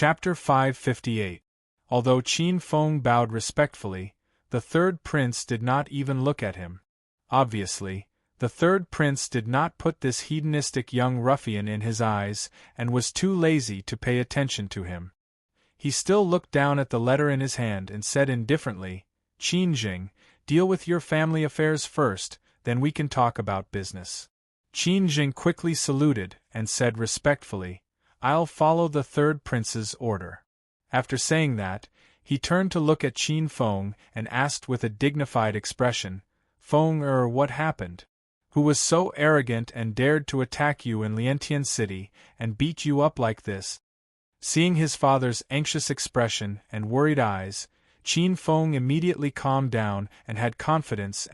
Chapter 558. Although Qin Feng bowed respectfully, the third prince did not even look at him. Obviously, the third prince did not put this hedonistic young ruffian in his eyes and was too lazy to pay attention to him. He still looked down at the letter in his hand and said indifferently, "Qin Jing, deal with your family affairs first, then we can talk about business." Qin Jing quickly saluted and said respectfully, "I'll follow the third prince's order." After saying that, he turned to look at Qin Feng and asked with a dignified expression, "Feng, what happened? Who was so arrogant and dared to attack you in Liantian City and beat you up like this?" Seeing his father's anxious expression and worried eyes, Qin Feng immediately calmed down and had confidence.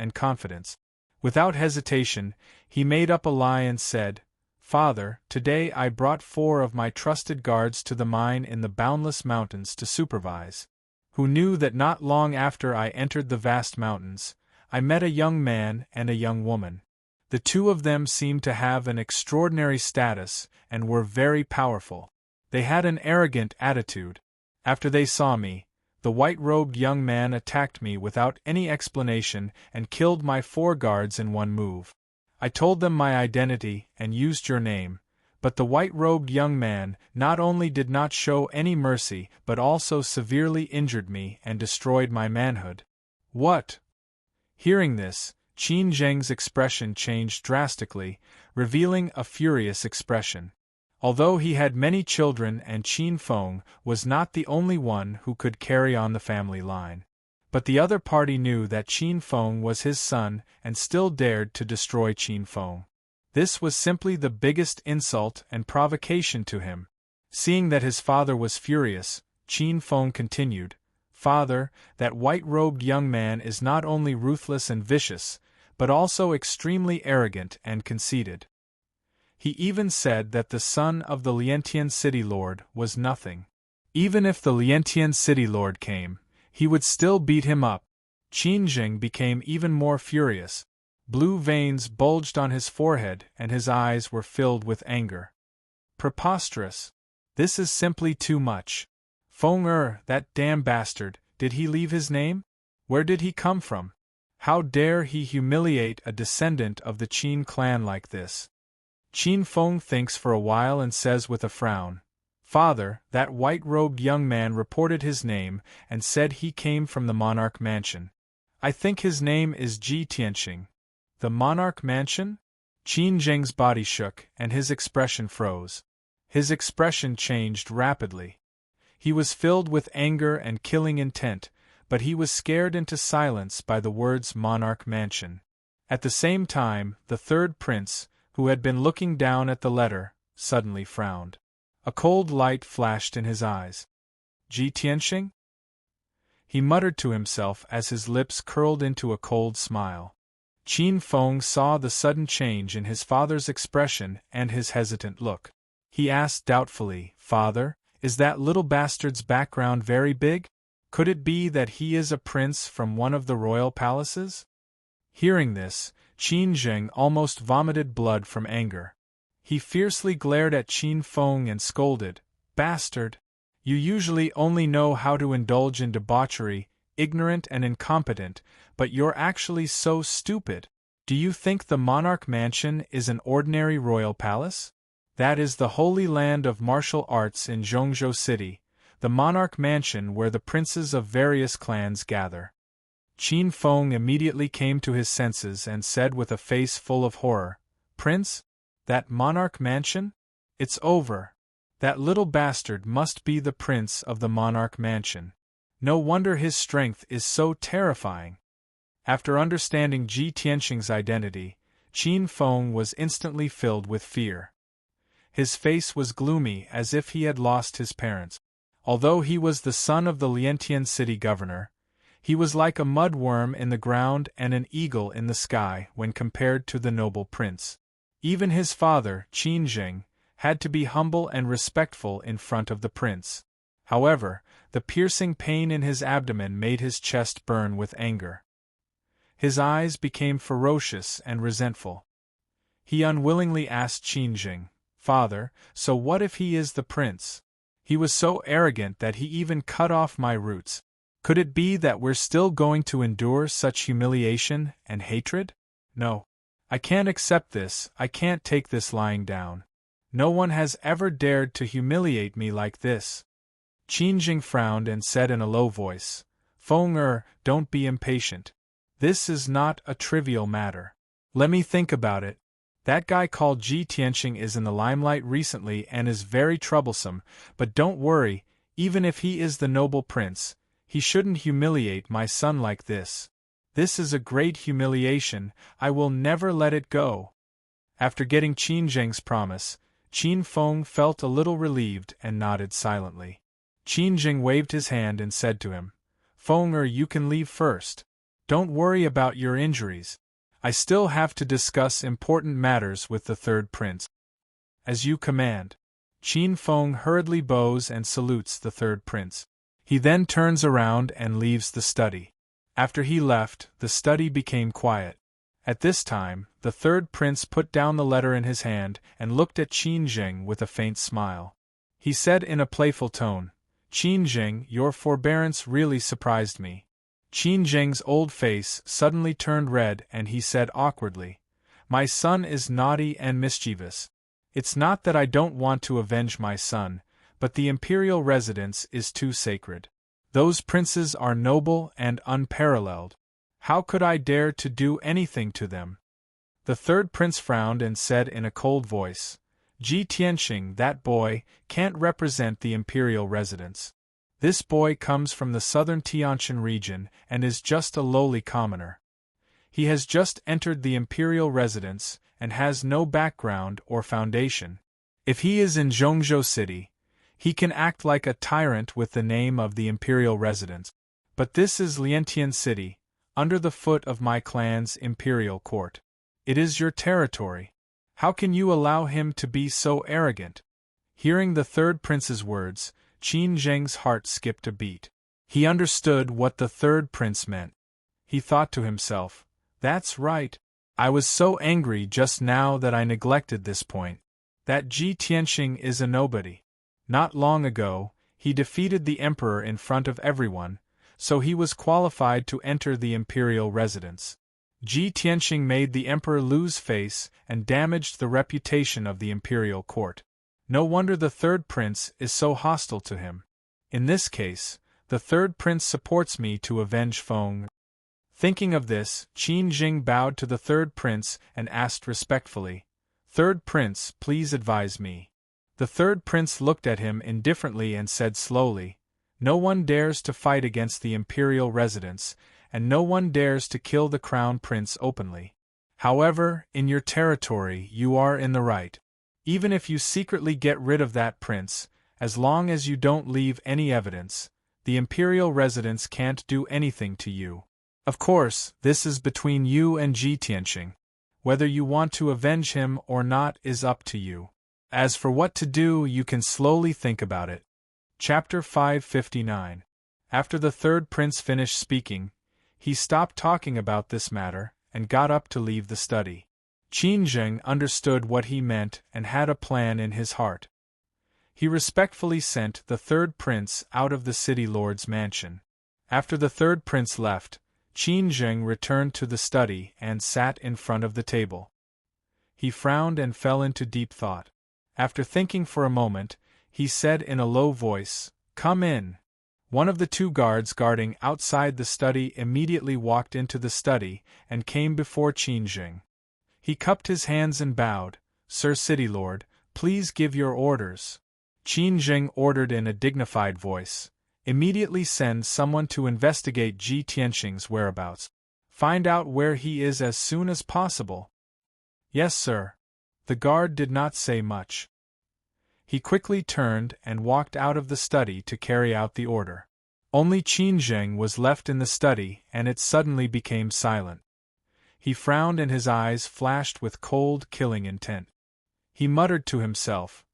Without hesitation, he made up a lie and said, "Father, today I brought 4 of my trusted guards to the mine in the boundless mountains to supervise. Who knew that not long after I entered the vast mountains, I met a young man and a young woman. The 2 of them seemed to have an extraordinary status and were very powerful. They had an arrogant attitude. After they saw me, the white-robed young man attacked me without any explanation and killed my 4 guards in one move. I told them my identity and used your name, but the white-robed young man not only did not show any mercy but also severely injured me and destroyed my manhood." "What?" Hearing this, Qin Zheng's expression changed drastically, revealing a furious expression. Although he had many children and Qin Feng was not the only one who could carry on the family line. But the other party knew that Qin Feng was his son and still dared to destroy Qin Feng. This was simply the biggest insult and provocation to him. Seeing that his father was furious, Qin Feng continued, "Father, that white-robed young man is not only ruthless and vicious, but also extremely arrogant and conceited. He even said that the son of the Liantian City Lord was nothing. Even if the Liantian City Lord came, he would still beat him up." Qin Jing became even more furious. Blue veins bulged on his forehead and his eyes were filled with anger. "Preposterous! This is simply too much. Feng that damn bastard, did he leave his name? Where did he come from? How dare he humiliate a descendant of the Qin clan like this?" Qin Feng thinks for a while and says with a frown, "Father, that white-robed young man reported his name and said he came from the Monarch Mansion. I think his name is Ji Tianqing." "The Monarch Mansion?" Qin Zheng's body shook and his expression froze. His expression changed rapidly. He was filled with anger and killing intent, but he was scared into silence by the words Monarch Mansion. At the same time, the third prince, who had been looking down at the letter, suddenly frowned. A cold light flashed in his eyes. "Ji Tianqing?" he muttered to himself as his lips curled into a cold smile. Qin Feng saw the sudden change in his father's expression and his hesitant look. He asked doubtfully, "Father, is that little bastard's background very big? Could it be that he is a prince from one of the royal palaces?" Hearing this, Qin Zheng almost vomited blood from anger. He fiercely glared at Qin Feng and scolded, "Bastard! You usually only know how to indulge in debauchery, ignorant and incompetent, but you're actually so stupid. Do you think the Monarch Mansion is an ordinary royal palace? That is the holy land of martial arts in Zhongzhou City, the Monarch Mansion where the princes of various clans gather." Qin Feng immediately came to his senses and said with a face full of horror, "Prince? That Monarch Mansion? It's over. That little bastard must be the prince of the Monarch Mansion. No wonder his strength is so terrifying." After understanding Ji Tianqing's identity, Qin Feng was instantly filled with fear. His face was gloomy as if he had lost his parents. Although he was the son of the Liantian city governor, he was like a mudworm in the ground and an eagle in the sky when compared to the noble prince. Even his father, Qin Jing, had to be humble and respectful in front of the prince. However, the piercing pain in his abdomen made his chest burn with anger. His eyes became ferocious and resentful. He unwillingly asked Qin Jing, "Father, so what if he is the prince? He was so arrogant that he even cut off my roots. Could it be that we're still going to endure such humiliation and hatred? No. I can't accept this, I can't take this lying down. No one has ever dared to humiliate me like this. Qin Jing frowned and said in a low voice, Feng don't be impatient. This is not a trivial matter. Let me think about it. That guy called Ji Tianqing is in the limelight recently and is very troublesome, but don't worry, even if he is the noble prince, he shouldn't humiliate my son like this. This is a great humiliation, I will never let it go. After getting Qin Jing's promise, Qin Feng felt a little relieved and nodded silently. Qin Jing waved his hand and said to him, Feng you can leave first. Don't worry about your injuries. I still have to discuss important matters with the third prince. As you command. Qin Feng hurriedly bows and salutes the third prince. He then turns around and leaves the study. After he left, the study became quiet. At this time, the third prince put down the letter in his hand and looked at Qin Jing with a faint smile. He said in a playful tone, Qin Jing, your forbearance really surprised me. Qin Jing's old face suddenly turned red and he said awkwardly, My son is naughty and mischievous. It's not that I don't want to avenge my son, but the imperial residence is too sacred. Those princes are noble and unparalleled. How could I dare to do anything to them? The third prince frowned and said in a cold voice, Ji Tianqing, that boy, can't represent the imperial residence. This boy comes from the southern Tianshan region and is just a lowly commoner. He has just entered the imperial residence and has no background or foundation. If he is in Zhongzhou City, he can act like a tyrant with the name of the imperial residence. But this is Liantian City, under the foot of my clan's imperial court. It is your territory. How can you allow him to be so arrogant? Hearing the third prince's words, Qin Jing's heart skipped a beat. He understood what the third prince meant. He thought to himself, That's right. I was so angry just now that I neglected this point. That Ji Tianqing is a nobody. Not long ago, he defeated the emperor in front of everyone, so he was qualified to enter the imperial residence. Ji Tianqing made the emperor lose face and damaged the reputation of the imperial court. No wonder the third prince is so hostile to him. In this case, the third prince supports me to avenge Feng. Thinking of this, Qin Jing bowed to the third prince and asked respectfully, Third prince, please advise me. The third prince looked at him indifferently and said slowly, No one dares to fight against the imperial residence, and no one dares to kill the crown prince openly. However, in your territory you are in the right. Even if you secretly get rid of that prince, as long as you don't leave any evidence, the imperial residence can't do anything to you. Of course, this is between you and Ji Tianqing. Whether you want to avenge him or not is up to you. As for what to do, you can slowly think about it. Chapter 559. After the third prince finished speaking, he stopped talking about this matter and got up to leave the study. Qin Jing understood what he meant and had a plan in his heart. He respectfully sent the third prince out of the city lord's mansion. After the third prince left, Qin Jing returned to the study and sat in front of the table. He frowned and fell into deep thought. After thinking for a moment, he said in a low voice, Come in. One of the two guards guarding outside the study immediately walked into the study and came before Qin Jing. He cupped his hands and bowed, Sir City Lord, please give your orders. Qin Jing ordered in a dignified voice, Immediately send someone to investigate Ji Tianqing's whereabouts. Find out where he is as soon as possible. Yes, sir. The guard did not say much. He quickly turned and walked out of the study to carry out the order. Only Qin Jing was left in the study and it suddenly became silent. He frowned and his eyes flashed with cold, killing intent. He muttered to himself,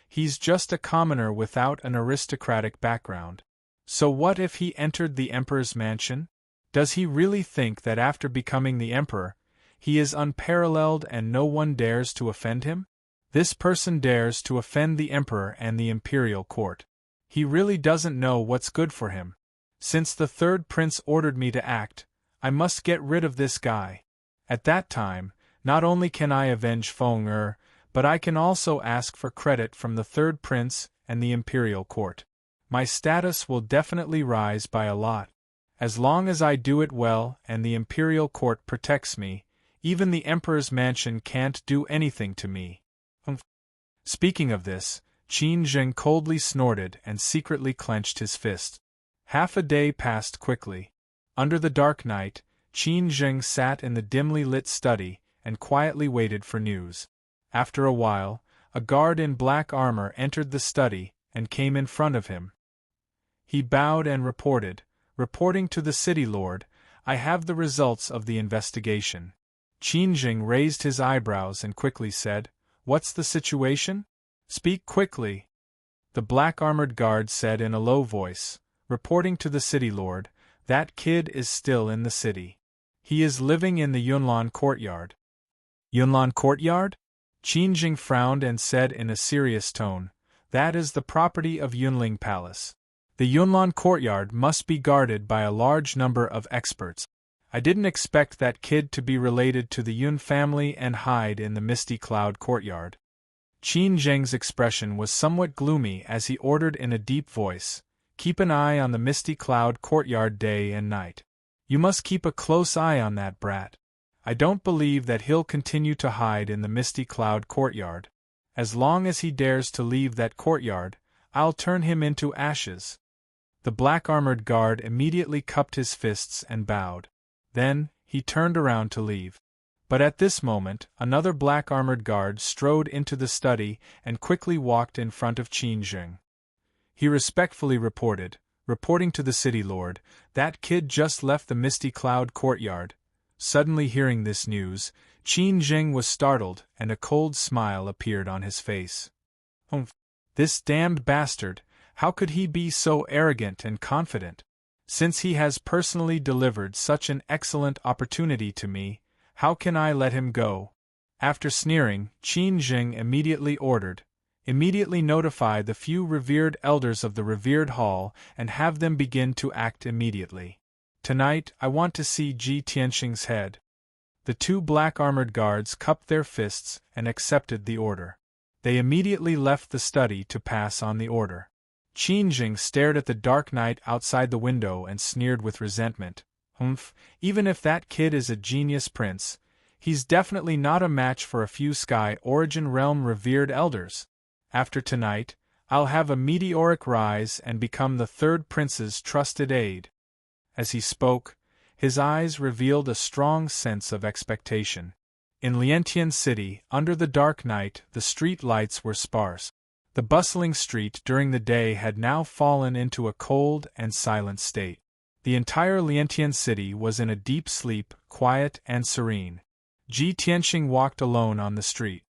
He's just a commoner without an aristocratic background. So what if he entered the emperor's mansion? Does he really think that after becoming the emperor, he is unparalleled and no one dares to offend him? This person dares to offend the emperor and the imperial court. He really doesn't know what's good for him. Since the third prince ordered me to act, I must get rid of this guy. At that time, not only can I avenge Feng but I can also ask for credit from the third prince and the imperial court. My status will definitely rise by a lot. As long as I do it well and the imperial court protects me, even the emperor's mansion can't do anything to me. Speaking of this, Qin Zheng coldly snorted and secretly clenched his fist. Half a day passed quickly. Under the dark night, Qin Zheng sat in the dimly lit study and quietly waited for news. After a while, a guard in black armor entered the study and came in front of him. He bowed and reporting to the city lord, I have the results of the investigation. Qin Zheng raised his eyebrows and quickly said, What's the situation? Speak quickly. The black-armored guard said in a low voice, reporting to the city lord, that kid is still in the city. He is living in the Yunlan courtyard. Yunlan courtyard? Qin Zheng frowned and said in a serious tone, that is the property of Yunling Palace. The Yunlan courtyard must be guarded by a large number of experts. I didn't expect that kid to be related to the Yun family and hide in the Misty Cloud courtyard. Qin Zheng's expression was somewhat gloomy as he ordered in a deep voice, Keep an eye on the Misty Cloud courtyard day and night. You must keep a close eye on that brat. I don't believe that he'll continue to hide in the Misty Cloud courtyard. As long as he dares to leave that courtyard, I'll turn him into ashes. The black-armored guard immediately cupped his fists and bowed. Then, he turned around to leave. But at this moment, another black-armored guard strode into the study and quickly walked in front of Qin Zheng. He respectfully reporting to the city lord, that kid just left the Misty Cloud courtyard. Suddenly hearing this news, Qin Zheng was startled and a cold smile appeared on his face. This damned bastard, how could he be so arrogant and confident? Since he has personally delivered such an excellent opportunity to me, how can I let him go? After sneering, Qin Zheng immediately notify the few revered elders of the revered hall and have them begin to act immediately. Tonight I want to see Ji Tianxing's head. The two black-armored guards cupped their fists and accepted the order. They immediately left the study to pass on the order. Qin Zheng stared at the dark night outside the window and sneered with resentment. Even if that kid is a genius prince, he's definitely not a match for a few Sky Origin Realm revered elders. After tonight, I'll have a meteoric rise and become the third prince's trusted aide. As he spoke, his eyes revealed a strong sense of expectation. In Liantian City, under the dark night, the street lights were sparse. The bustling street during the day had now fallen into a cold and silent state. The entire Liantian city was in a deep sleep, quiet and serene. Ji Tianxing walked alone on the street.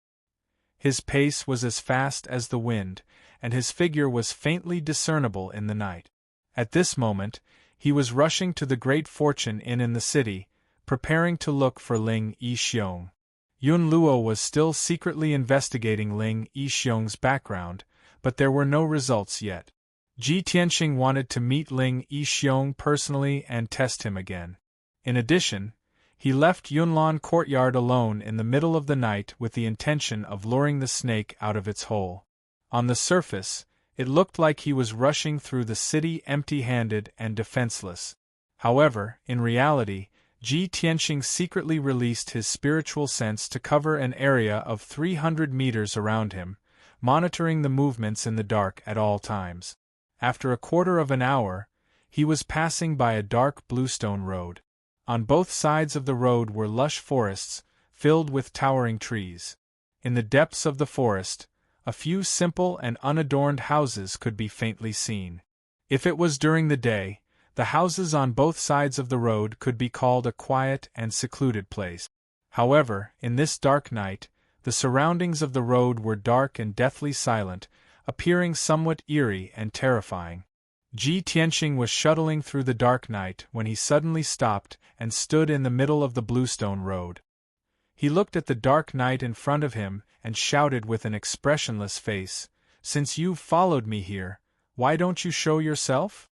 His pace was as fast as the wind, and his figure was faintly discernible in the night. At this moment, he was rushing to the Great Fortune Inn in the city, preparing to look for Ling Yixiong. Yun Luo was still secretly investigating Ling Yixiong's background, but there were no results yet. Ji Tianxing wanted to meet Ling Yixiong personally and test him again. In addition, he left Yunlan courtyard alone in the middle of the night with the intention of luring the snake out of its hole. On the surface, it looked like he was rushing through the city empty-handed and defenseless. However, in reality, Ji Tianxing secretly released his spiritual sense to cover an area of 300 meters around him, monitoring the movements in the dark at all times. After a quarter of an hour, he was passing by a dark bluestone road. On both sides of the road were lush forests, filled with towering trees. In the depths of the forest, a few simple and unadorned houses could be faintly seen. If it was during the day, the houses on both sides of the road could be called a quiet and secluded place. However, in this dark night, the surroundings of the road were dark and deathly silent, appearing somewhat eerie and terrifying. Ji Tianxing was shuttling through the dark night when he suddenly stopped and stood in the middle of the bluestone road. He looked at the dark night in front of him and shouted with an expressionless face, "Since you've followed me here, Why don't you show yourself?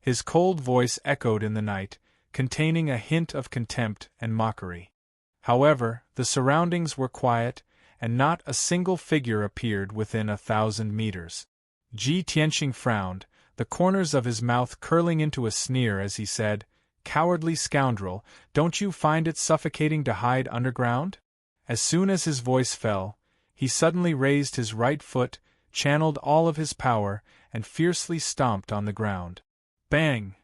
His cold voice echoed in the night, containing a hint of contempt and mockery. However, the surroundings were quiet, and not a single figure appeared within 1,000 meters. Ji Tianqing frowned, the corners of his mouth curling into a sneer as he said, "Cowardly scoundrel, don't you find it suffocating to hide underground?" As soon as his voice fell, he suddenly raised his right foot, channeled all of his power, and fiercely stomped on the ground. Bang!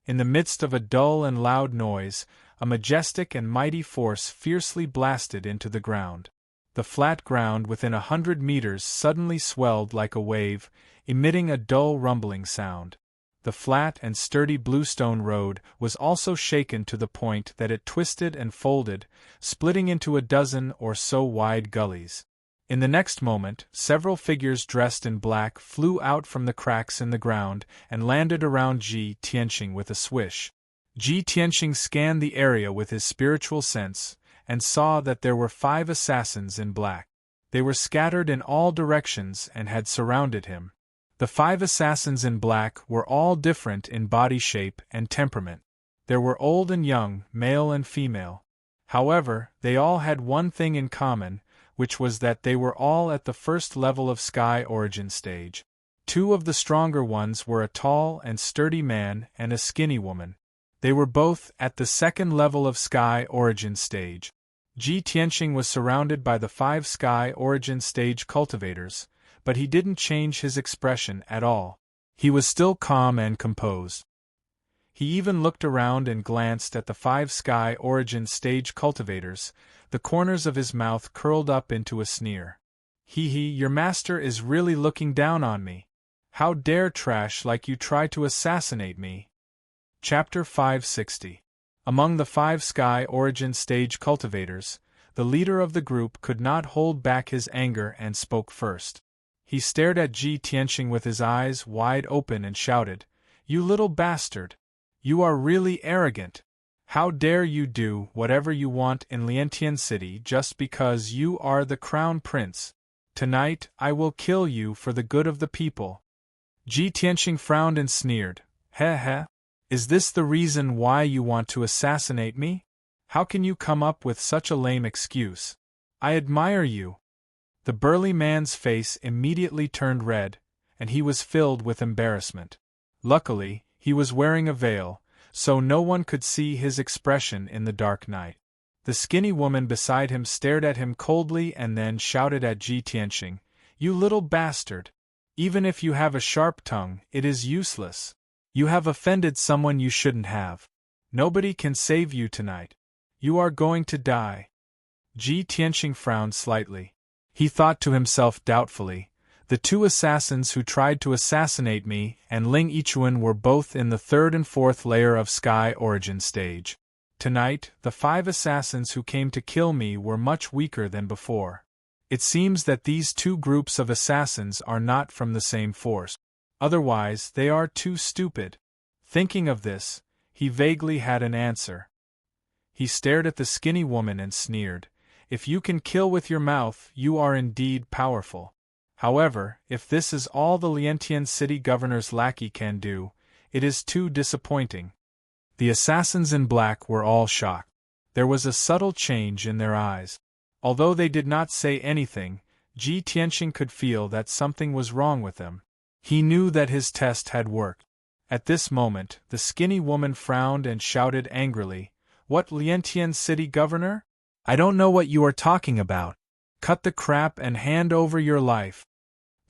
In the midst of a dull and loud noise, a majestic and mighty force fiercely blasted into the ground. The flat ground within 100 meters suddenly swelled like a wave, emitting a dull rumbling sound. The flat and sturdy bluestone road was also shaken to the point that it twisted and folded, splitting into a dozen or so wide gullies. In the next moment, several figures dressed in black flew out from the cracks in the ground and landed around Ji Tianqing with a swish. Ji Tianqing scanned the area with his spiritual sense, and saw that there were 5 assassins in black. They were scattered in all directions and had surrounded him. The 5 assassins in black were all different in body shape and temperament. There were old and young, male and female. However, they all had one thing in common, which was that they were all at the first level of Sky Origin stage. 2 of the stronger ones were a tall and sturdy man and a skinny woman. They were both at the second level of Sky Origin stage. Ji Tianqing was surrounded by the 5 Sky Origin stage cultivators, but he didn't change his expression at all. He was still calm and composed. He even looked around and glanced at the 5 Sky Origin stage cultivators, the corners of his mouth curled up into a sneer. Hee, your master is really looking down on me. How dare trash like you try to assassinate me? Chapter 560. Among the 5 Sky Origin stage cultivators, the leader of the group could not hold back his anger and spoke first. He stared at Ji Tianqing with his eyes wide open and shouted, "You little bastard! You are really arrogant! How dare you do whatever you want in Liantian City just because you are the crown prince? Tonight I will kill you for the good of the people." Ji Tianqing frowned and sneered, "Heh. Is this the reason why you want to assassinate me? How can you come up with such a lame excuse? I admire you." The burly man's face immediately turned red, and he was filled with embarrassment. Luckily, he was wearing a veil, so no one could see his expression in the dark night. The skinny woman beside him stared at him coldly and then shouted at Ji Tianqing, "You little bastard! Even if you have a sharp tongue, it is useless. You have offended someone you shouldn't have. Nobody can save you tonight. You are going to die." Ji Tianqing frowned slightly. He thought to himself doubtfully, "The 2 assassins who tried to assassinate me and Ling Yichuan were both in the 3rd and 4th layer of Sky Origin stage. Tonight, the 5 assassins who came to kill me were much weaker than before. It seems that these 2 groups of assassins are not from the same force. Otherwise, they are too stupid." Thinking of this, he vaguely had an answer. He stared at the skinny woman and sneered, "If you can kill with your mouth, you are indeed powerful. However, if this is all the Liantian city governor's lackey can do, it is too disappointing." The assassins in black were all shocked. There was a subtle change in their eyes. Although they did not say anything, Ji Tianqing could feel that something was wrong with them. He knew that his test had worked. At this moment, the skinny woman frowned and shouted angrily, "What Liantian city governor? I don't know what you are talking about. Cut the crap and hand over your life."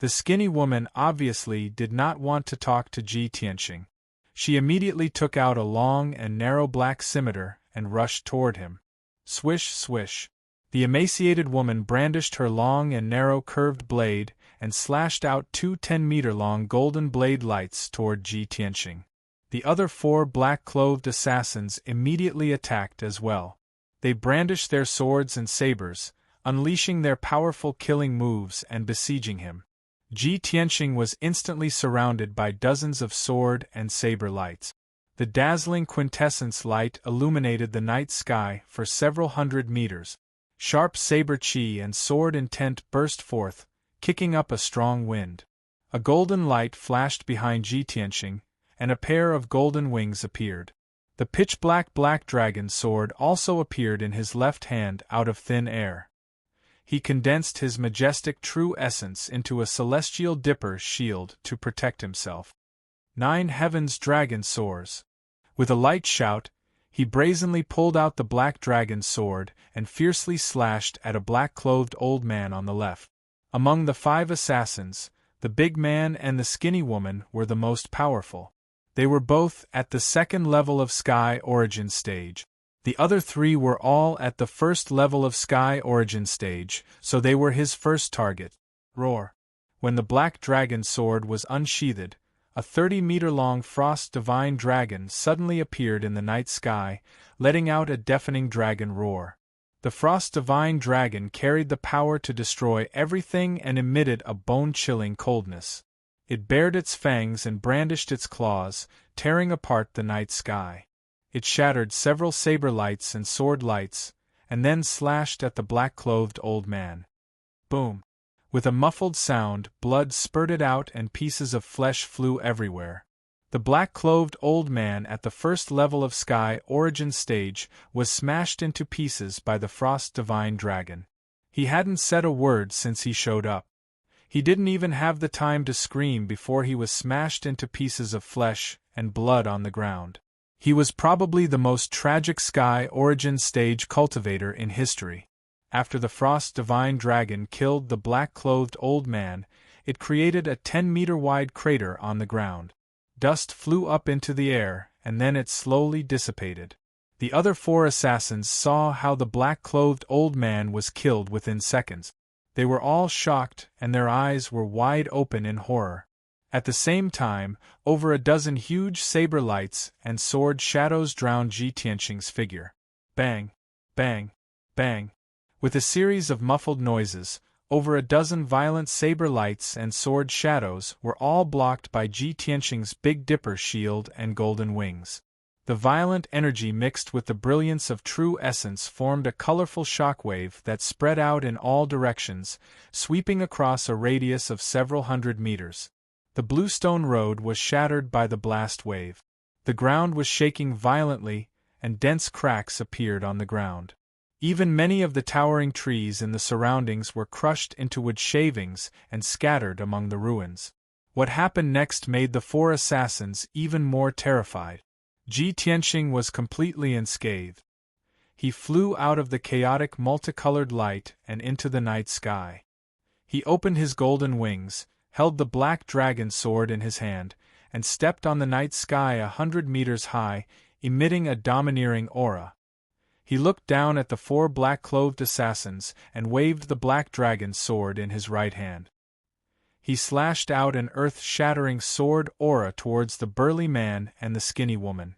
The skinny woman obviously did not want to talk to Ji Tianqing. She immediately took out a long and narrow black scimitar and rushed toward him. Swish, swish. The emaciated woman brandished her long and narrow curved blade and slashed out 2 10-meter-long golden blade lights toward Ji Tianqing. The other 4 black-clothed assassins immediately attacked as well. They brandished their swords and sabers, unleashing their powerful killing moves and besieging him. Ji Tianqing was instantly surrounded by dozens of sword and saber lights. The dazzling quintessence light illuminated the night sky for several hundred meters. Sharp saber chi and sword intent burst forth, kicking up a strong wind. A golden light flashed behind Ji Tianxing, and a pair of golden wings appeared. The pitch-black black dragon sword also appeared in his left hand out of thin air. He condensed his majestic true essence into a celestial dipper shield to protect himself. 9 Heavens Dragon Soars. With a light shout, he brazenly pulled out the black dragon sword and fiercely slashed at a black-clothed old man on the left. Among the 5 assassins, the big man and the skinny woman were the most powerful. They were both at the second level of Sky Origin Stage. The other 3 were all at the first level of Sky Origin Stage, so they were his first target. Roar! When the black dragon sword was unsheathed, a 30-meter-long frost divine dragon suddenly appeared in the night sky, letting out a deafening dragon roar. The frost divine dragon carried the power to destroy everything and emitted a bone-chilling coldness. It bared its fangs and brandished its claws, tearing apart the night sky. It shattered several saber lights and sword lights, and then slashed at the black-clothed old man. Boom! With a muffled sound, blood spurted out and pieces of flesh flew everywhere. The black-clothed old man at the first level of Sky Origin Stage was smashed into pieces by the Frost Divine Dragon. He hadn't said a word since he showed up. He didn't even have the time to scream before he was smashed into pieces of flesh and blood on the ground. He was probably the most tragic Sky Origin Stage cultivator in history. After the Frost Divine Dragon killed the black-clothed old man, it created a 10-meter-wide crater on the ground. Dust flew up into the air, and then it slowly dissipated. The other 4 assassins saw how the black-clothed old man was killed within seconds. They were all shocked, and their eyes were wide open in horror. At the same time, over a dozen huge saber lights and sword shadows drowned Ji Tianxing's figure. Bang! Bang! Bang! With a series of muffled noises, over a dozen violent saber lights and sword shadows were all blocked by Ji Tianxing's Big Dipper shield and golden wings. The violent energy mixed with the brilliance of true essence formed a colorful shockwave that spread out in all directions, sweeping across a radius of several hundred meters. The bluestone road was shattered by the blast wave. The ground was shaking violently, and dense cracks appeared on the ground. Even many of the towering trees in the surroundings were crushed into wood shavings and scattered among the ruins. What happened next made the 4 assassins even more terrified. Ji Tianxing was completely unscathed. He flew out of the chaotic multicolored light and into the night sky. He opened his golden wings, held the black dragon sword in his hand, and stepped on the night sky 100 meters high, emitting a domineering aura. He looked down at the 4 black-clothed assassins and waved the black dragon sword in his right hand. He slashed out an earth-shattering sword aura towards the burly man and the skinny woman.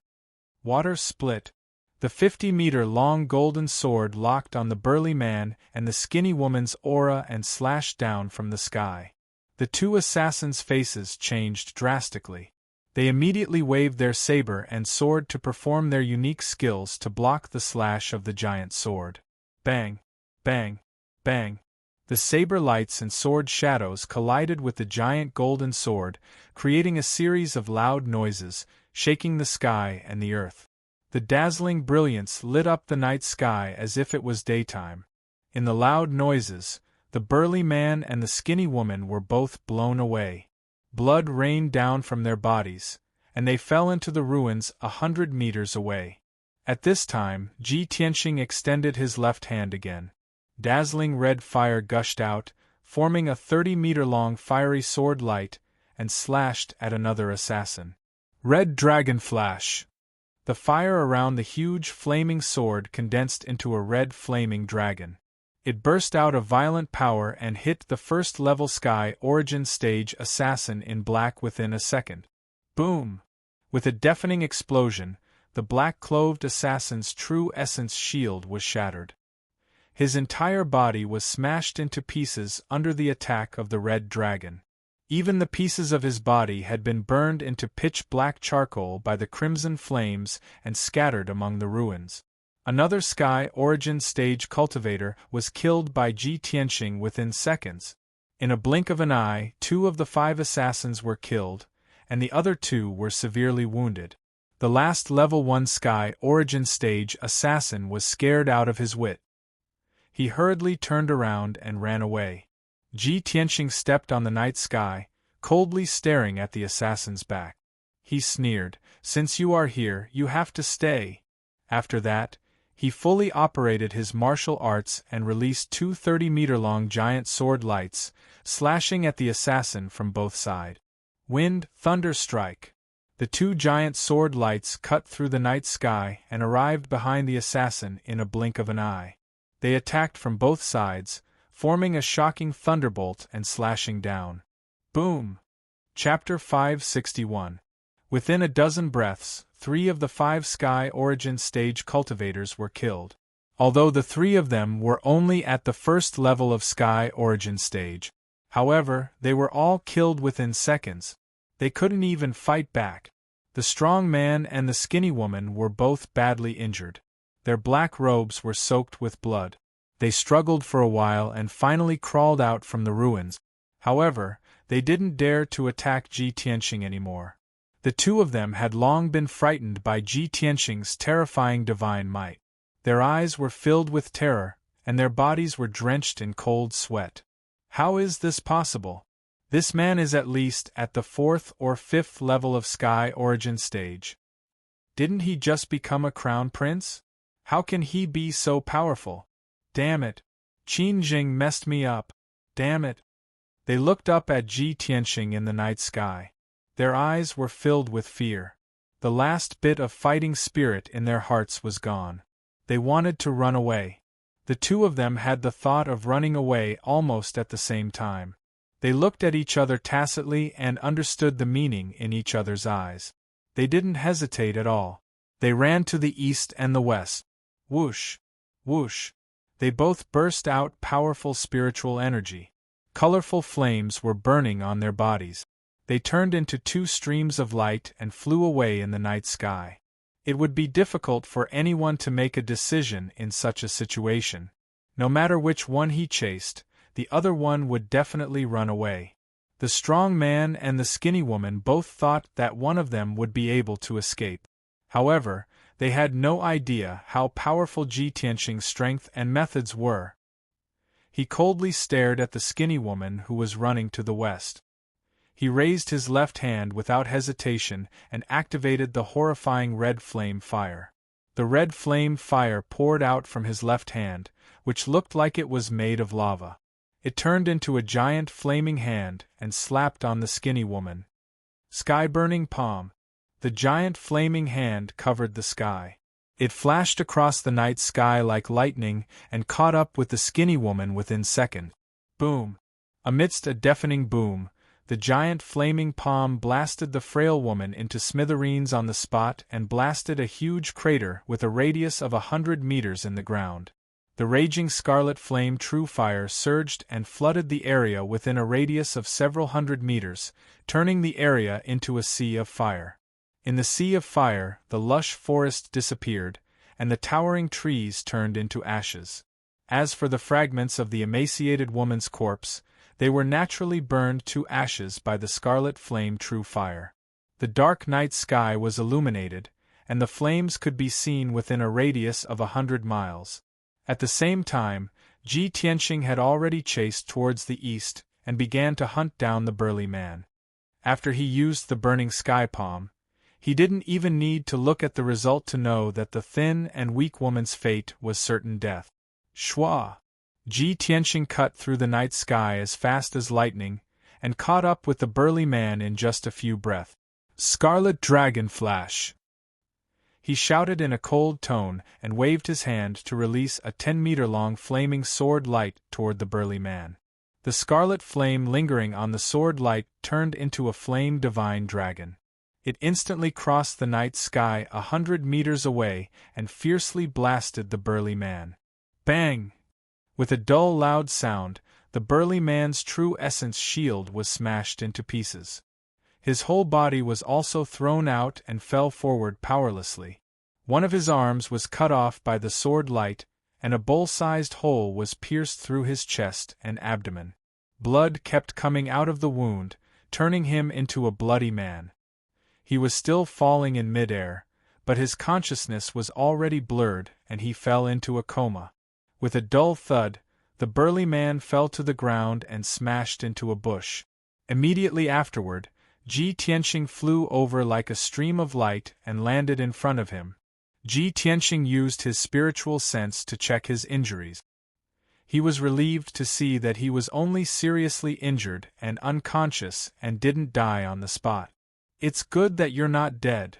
Water split. The 50-meter-long golden sword locked on the burly man and the skinny woman's aura and slashed down from the sky. The 2 assassins' faces changed drastically. They immediately waved their saber and sword to perform their unique skills to block the slash of the giant sword. Bang! Bang! Bang! The saber lights and sword shadows collided with the giant golden sword, creating a series of loud noises, shaking the sky and the earth. The dazzling brilliance lit up the night sky as if it was daytime. In the loud noises, the burly man and the skinny woman were both blown away. Blood rained down from their bodies, and they fell into the ruins 100 meters away. At this time, Ji Tianxing extended his left hand again. Dazzling red fire gushed out, forming a 30-meter-long fiery sword light, and slashed at another assassin. Red Dragon Flash! The fire around the huge flaming sword condensed into a red flaming dragon. It burst out of violent power and hit the first-level Sky Origin Stage assassin in black within a second. Boom! With a deafening explosion, the black-clothed assassin's true essence shield was shattered. His entire body was smashed into pieces under the attack of the red dragon. Even the pieces of his body had been burned into pitch-black charcoal by the crimson flames and scattered among the ruins. Another Sky Origin Stage cultivator was killed by Ji Tianxing within seconds. In a blink of an eye, 2 of the 5 assassins were killed, and the other 2 were severely wounded. The last Level 1 Sky Origin Stage assassin was scared out of his wit. He hurriedly turned around and ran away. Ji Tianqing stepped on the night sky, coldly staring at the assassin's back. He sneered, "Since you are here, you have to stay." After that, he fully operated his martial arts and released 2 30-meter-long giant sword lights, slashing at the assassin from both sides. Wind, thunder strike. The 2 giant sword lights cut through the night sky and arrived behind the assassin in a blink of an eye. They attacked from both sides, forming a shocking thunderbolt and slashing down. Boom! Chapter 561. Within a dozen breaths, 3 of the 5 Sky Origin Stage cultivators were killed. Although the 3 of them were only at the first level of Sky Origin Stage. However, they were all killed within seconds. They couldn't even fight back. The strong man and the skinny woman were both badly injured. Their black robes were soaked with blood. They struggled for a while and finally crawled out from the ruins. However, they didn't dare to attack Ji Tianqing anymore. The 2 of them had long been frightened by Ji Tianqing's terrifying divine might. Their eyes were filled with terror, and their bodies were drenched in cold sweat. How is this possible? This man is at least at the 4th or 5th level of Sky Origin Stage. Didn't he just become a crown prince? How can he be so powerful? Damn it! Qin Jing messed me up. Damn it! They looked up at Ji Tianqing in the night sky. Their eyes were filled with fear. The last bit of fighting spirit in their hearts was gone. They wanted to run away. The 2 of them had the thought of running away almost at the same time. They looked at each other tacitly and understood the meaning in each other's eyes. They didn't hesitate at all. They ran to the east and the west. Whoosh! Whoosh! They both burst out powerful spiritual energy. Colorful flames were burning on their bodies. They turned into 2 streams of light and flew away in the night sky. It would be difficult for anyone to make a decision in such a situation. No matter which one he chased, the other one would definitely run away. The strong man and the skinny woman both thought that one of them would be able to escape. However, they had no idea how powerful Ji Tianqing's strength and methods were. He coldly stared at the skinny woman who was running to the west. He raised his left hand without hesitation and activated the horrifying red flame fire. The red flame fire poured out from his left hand, which looked like it was made of lava. It turned into a giant flaming hand and slapped on the skinny woman. Sky-burning palm. The giant flaming hand covered the sky. It flashed across the night sky like lightning and caught up with the skinny woman within seconds. Boom! Amidst a deafening boom, the giant flaming palm blasted the frail woman into smithereens on the spot and blasted a huge crater with a radius of 100 meters in the ground. The raging scarlet flame true fire surged and flooded the area within a radius of several hundred meters, turning the area into a sea of fire. In the sea of fire, the lush forest disappeared, and the towering trees turned into ashes. As for the fragments of the emaciated woman's corpse, they were naturally burned to ashes by the scarlet flame true fire. The dark night sky was illuminated, and the flames could be seen within a radius of 100 miles. At the same time, Ji Tianqing had already chased towards the east and began to hunt down the burly man. After he used the burning sky palm, he didn't even need to look at the result to know that the thin and weak woman's fate was certain death. Shwa! Ji Tianqing cut through the night sky as fast as lightning, and caught up with the burly man in just a few breaths. Scarlet Dragon Flash! He shouted in a cold tone and waved his hand to release a 10-meter-long flaming sword light toward the burly man. The scarlet flame lingering on the sword light turned into a flame divine dragon. It instantly crossed the night sky 100 meters away and fiercely blasted the burly man. Bang! With a dull loud sound, the burly man's true essence shield was smashed into pieces. His whole body was also thrown out and fell forward powerlessly. One of his arms was cut off by the sword light, and a bowl-sized hole was pierced through his chest and abdomen. Blood kept coming out of the wound, turning him into a bloody man. He was still falling in midair, but his consciousness was already blurred and he fell into a coma. With a dull thud, the burly man fell to the ground and smashed into a bush. Immediately afterward, Ji Tianxing flew over like a stream of light and landed in front of him. Ji Tianxing used his spiritual sense to check his injuries. He was relieved to see that he was only seriously injured and unconscious and didn't die on the spot. It's good that you're not dead.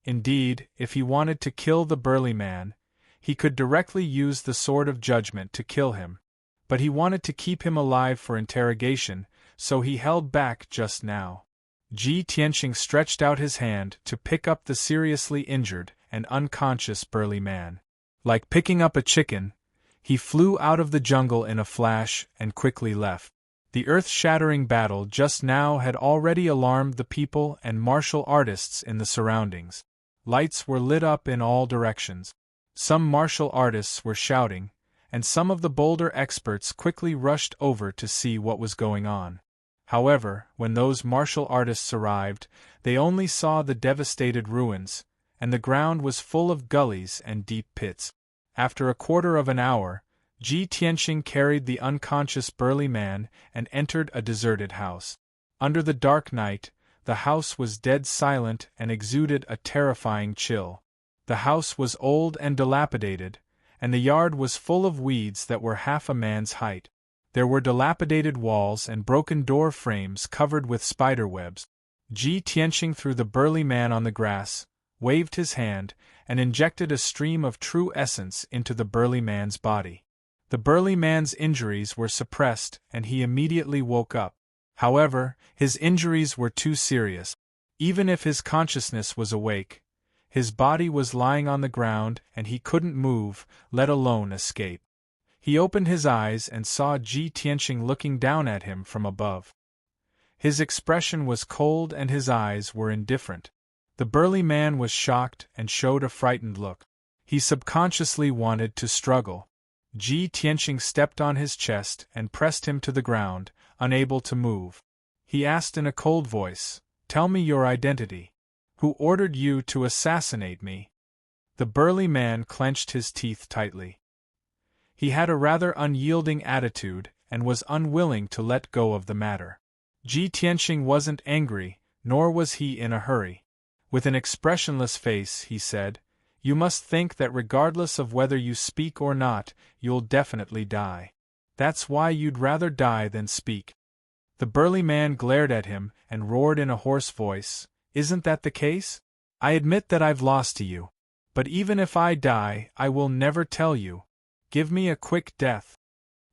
Indeed, if he wanted to kill the burly man, he could directly use the sword of judgment to kill him. But he wanted to keep him alive for interrogation, so he held back just now. Ji Tianxing stretched out his hand to pick up the seriously injured and unconscious burly man. Like picking up a chicken, he flew out of the jungle in a flash and quickly left. The earth-shattering battle just now had already alarmed the people and martial artists in the surroundings. Lights were lit up in all directions. Some martial artists were shouting, and some of the bolder experts quickly rushed over to see what was going on. However, when those martial artists arrived, they only saw the devastated ruins, and the ground was full of gullies and deep pits. After a quarter of an hour, Ji Tianxing carried the unconscious burly man and entered a deserted house. Under the dark night, the house was dead silent and exuded a terrifying chill. The house was old and dilapidated, and the yard was full of weeds that were half a man's height. There were dilapidated walls and broken door frames covered with spider webs. Ji Tianxing threw the burly man on the grass, waved his hand, and injected a stream of true essence into the burly man's body. The burly man's injuries were suppressed and he immediately woke up. However, his injuries were too serious. Even if his consciousness was awake, his body was lying on the ground and he couldn't move, let alone escape. He opened his eyes and saw Ji Tianxing looking down at him from above. His expression was cold and his eyes were indifferent. The burly man was shocked and showed a frightened look. He subconsciously wanted to struggle. Ji Tianxing stepped on his chest and pressed him to the ground, unable to move. He asked in a cold voice, "Tell me your identity. Who ordered you to assassinate me?" The burly man clenched his teeth tightly. He had a rather unyielding attitude and was unwilling to let go of the matter. Ji Tianxing wasn't angry, nor was he in a hurry. With an expressionless face, he said, "You must think that regardless of whether you speak or not, you'll definitely die. That's why you'd rather die than speak." The burly man glared at him and roared in a hoarse voice, "Isn't that the case? I admit that I've lost to you. But even if I die, I will never tell you. Give me a quick death."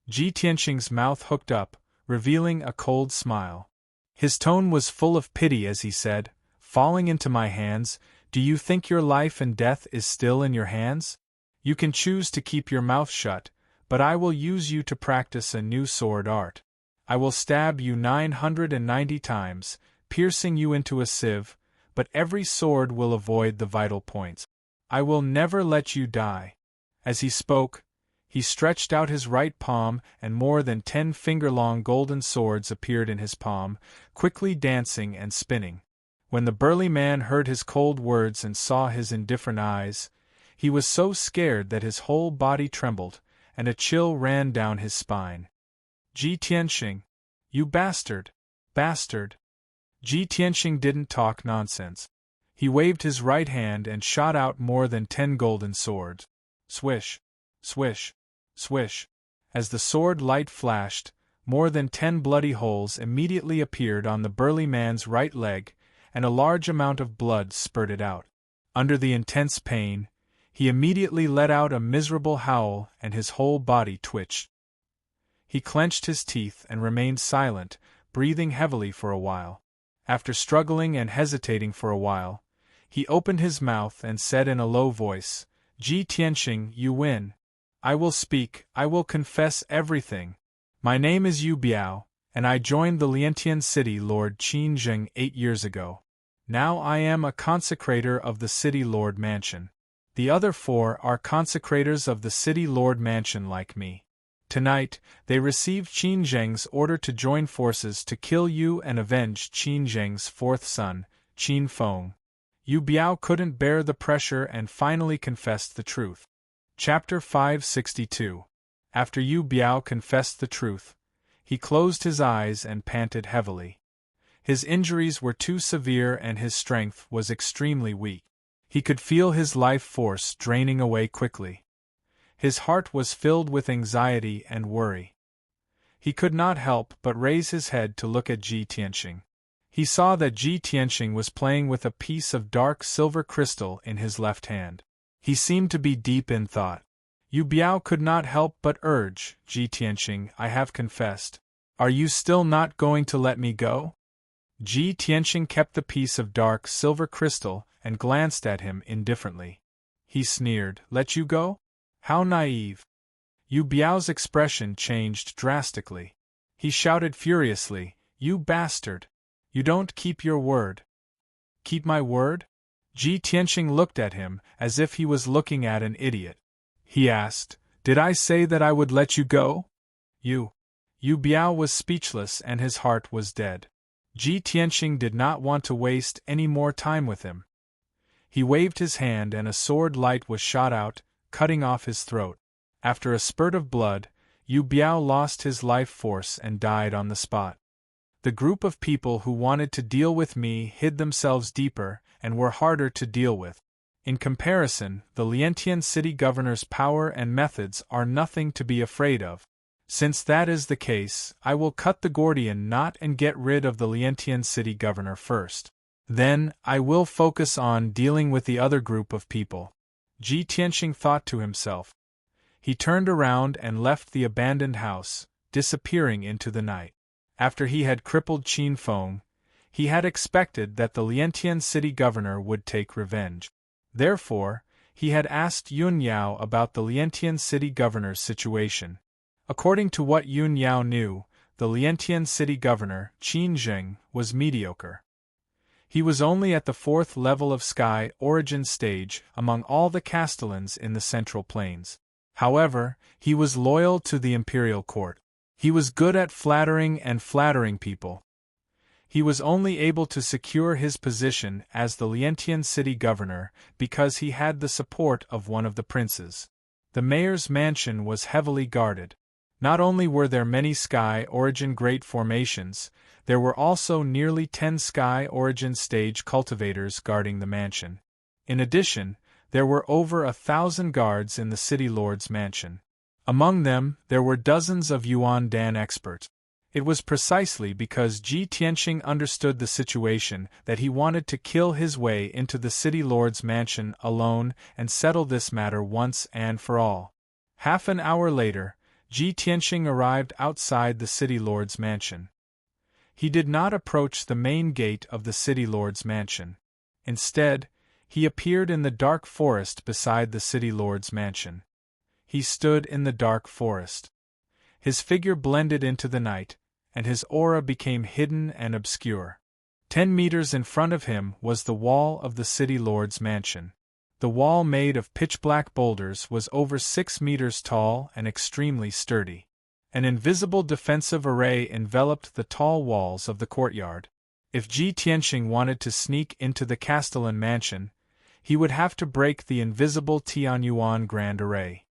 Ji Tianxing's mouth hooked up, revealing a cold smile. His tone was full of pity as he said, "Falling into my hands, do you think your life and death is still in your hands? You can choose to keep your mouth shut, but I will use you to practice a new sword art. I will stab you 990 times, piercing you into a sieve, but every sword will avoid the vital points. I will never let you die." As he spoke, he stretched out his right palm and more than 10 finger-long golden swords appeared in his palm, quickly dancing and spinning. When the burly man heard his cold words and saw his indifferent eyes, he was so scared that his whole body trembled, and a chill ran down his spine. "Ji Tianxing, you bastard! Bastard!" Ji Tianxing didn't talk nonsense. He waved his right hand and shot out more than 10 golden swords. Swish! Swish! Swish! As the sword light flashed, more than 10 bloody holes immediately appeared on the burly man's right leg, and a large amount of blood spurted out. Under the intense pain, he immediately let out a miserable howl and his whole body twitched. He clenched his teeth and remained silent, breathing heavily for a while. After struggling and hesitating for a while, he opened his mouth and said in a low voice, "Ji Tianxing, you win. I will speak, I will confess everything. My name is Yu Biao, and I joined the Liantian city Lord Qin Zheng 8 years ago. Now I am a consecrator of the City Lord Mansion. The other 4 are consecrators of the City Lord Mansion like me. Tonight, they received Qin Zheng's order to join forces to kill you and avenge Qin Zheng's fourth son, Qin Feng. Yu Biao couldn't bear the pressure and finally confessed the truth. Chapter 562. After Yu Biao confessed the truth, he closed his eyes and panted heavily. His injuries were too severe and his strength was extremely weak. He could feel his life force draining away quickly. His heart was filled with anxiety and worry. He could not help but raise his head to look at Ji Tianxing. He saw that Ji Tianxing was playing with a piece of dark silver crystal in his left hand. He seemed to be deep in thought. Yu Biao could not help but urge, Ji Tianxing, I have confessed. Are you still not going to let me go? Ji Tianxing kept the piece of dark silver crystal and glanced at him indifferently. He sneered, let you go? How naive. Yu Biao's expression changed drastically. He shouted furiously, you bastard! You don't keep your word. Keep my word? Ji Tianxing looked at him as if he was looking at an idiot. He asked, did I say that I would let you go? Yu Biao was speechless and his heart was dead. Ji Tianxing did not want to waste any more time with him. He waved his hand and a sword light was shot out, cutting off his throat. After a spurt of blood, Yu Biao lost his life force and died on the spot. The group of people who wanted to deal with me hid themselves deeper and were harder to deal with. In comparison, the Liantian city governor's power and methods are nothing to be afraid of. Since that is the case, I will cut the Gordian knot and get rid of the Liantian city governor first. Then, I will focus on dealing with the other group of people. Ji Tianxing thought to himself. He turned around and left the abandoned house, disappearing into the night. After he had crippled Qin Feng, he had expected that the Liantian city governor would take revenge. Therefore, he had asked Yun Yao about the Liantian city governor's situation. According to what Yun Yao knew, the Liantian city governor, Qin Zheng, was mediocre. He was only at the 4th level of sky origin stage among all the castellans in the Central Plains. However, he was loyal to the imperial court. He was good at flattering people. He was only able to secure his position as the Liantian city governor because he had the support of one of the princes. The mayor's mansion was heavily guarded. Not only were there many sky origin great formations, there were also nearly 10 sky origin stage cultivators guarding the mansion. In addition, there were over 1,000 guards in the city lord's mansion. Among them, there were dozens of Yuan Dan experts. It was precisely because Ji Tianxing understood the situation that he wanted to kill his way into the city lord's mansion alone and settle this matter once and for all. Half an hour later, Ji Tianxing arrived outside the city lord's mansion. He did not approach the main gate of the city lord's mansion. Instead, he appeared in the dark forest beside the city lord's mansion. He stood in the dark forest. His figure blended into the night, and his aura became hidden and obscure. 10 meters in front of him was the wall of the city lord's mansion. The wall made of pitch-black boulders was over 6 meters tall and extremely sturdy. An invisible defensive array enveloped the tall walls of the courtyard. If Ji Tianxing wanted to sneak into the Castellan mansion, he would have to break the invisible Tianyuan Grand Array.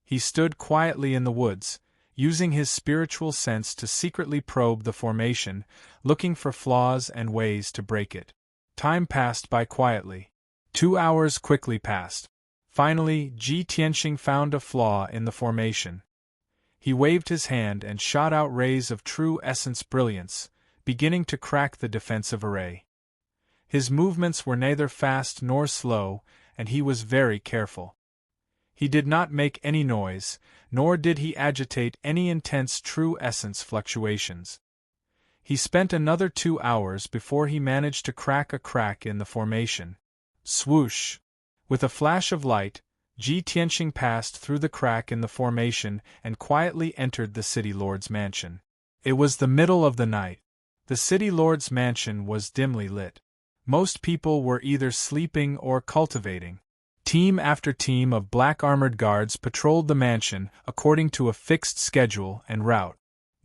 He stood quietly in the woods, using his spiritual sense to secretly probe the formation, looking for flaws and ways to break it. Time passed by quietly. 2 hours quickly passed. Finally, Ji Tianxing found a flaw in the formation. He waved his hand and shot out rays of true essence brilliance, beginning to crack the defensive array. His movements were neither fast nor slow, and he was very careful. He did not make any noise, nor did he agitate any intense true essence fluctuations. He spent another 2 hours before he managed to crack a crack in the formation. Swoosh! With a flash of light, Ji Tianxing passed through the crack in the formation and quietly entered the city lord's mansion. It was the middle of the night. The city lord's mansion was dimly lit. Most people were either sleeping or cultivating. Team after team of black armored guards patrolled the mansion according to a fixed schedule and route.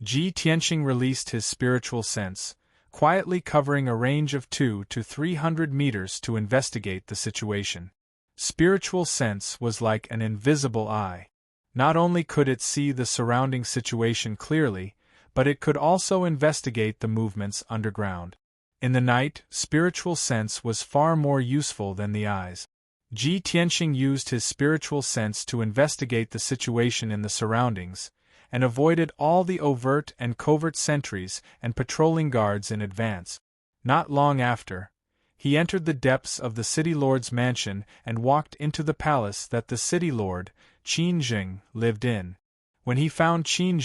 Ji Tianqing released his spiritual sense, quietly covering a range of 200 to 300 meters to investigate the situation. Spiritual sense was like an invisible eye. Not only could it see the surrounding situation clearly, but it could also investigate the movements underground. In the night, spiritual sense was far more useful than the eyes. Ji Tianqing used his spiritual sense to investigate the situation in the surroundings, and avoided all the overt and covert sentries and patrolling guards in advance. Not long after, he entered the depths of the city lord's mansion and walked into the palace that the city lord, Qin Zheng, lived in. When he found Qin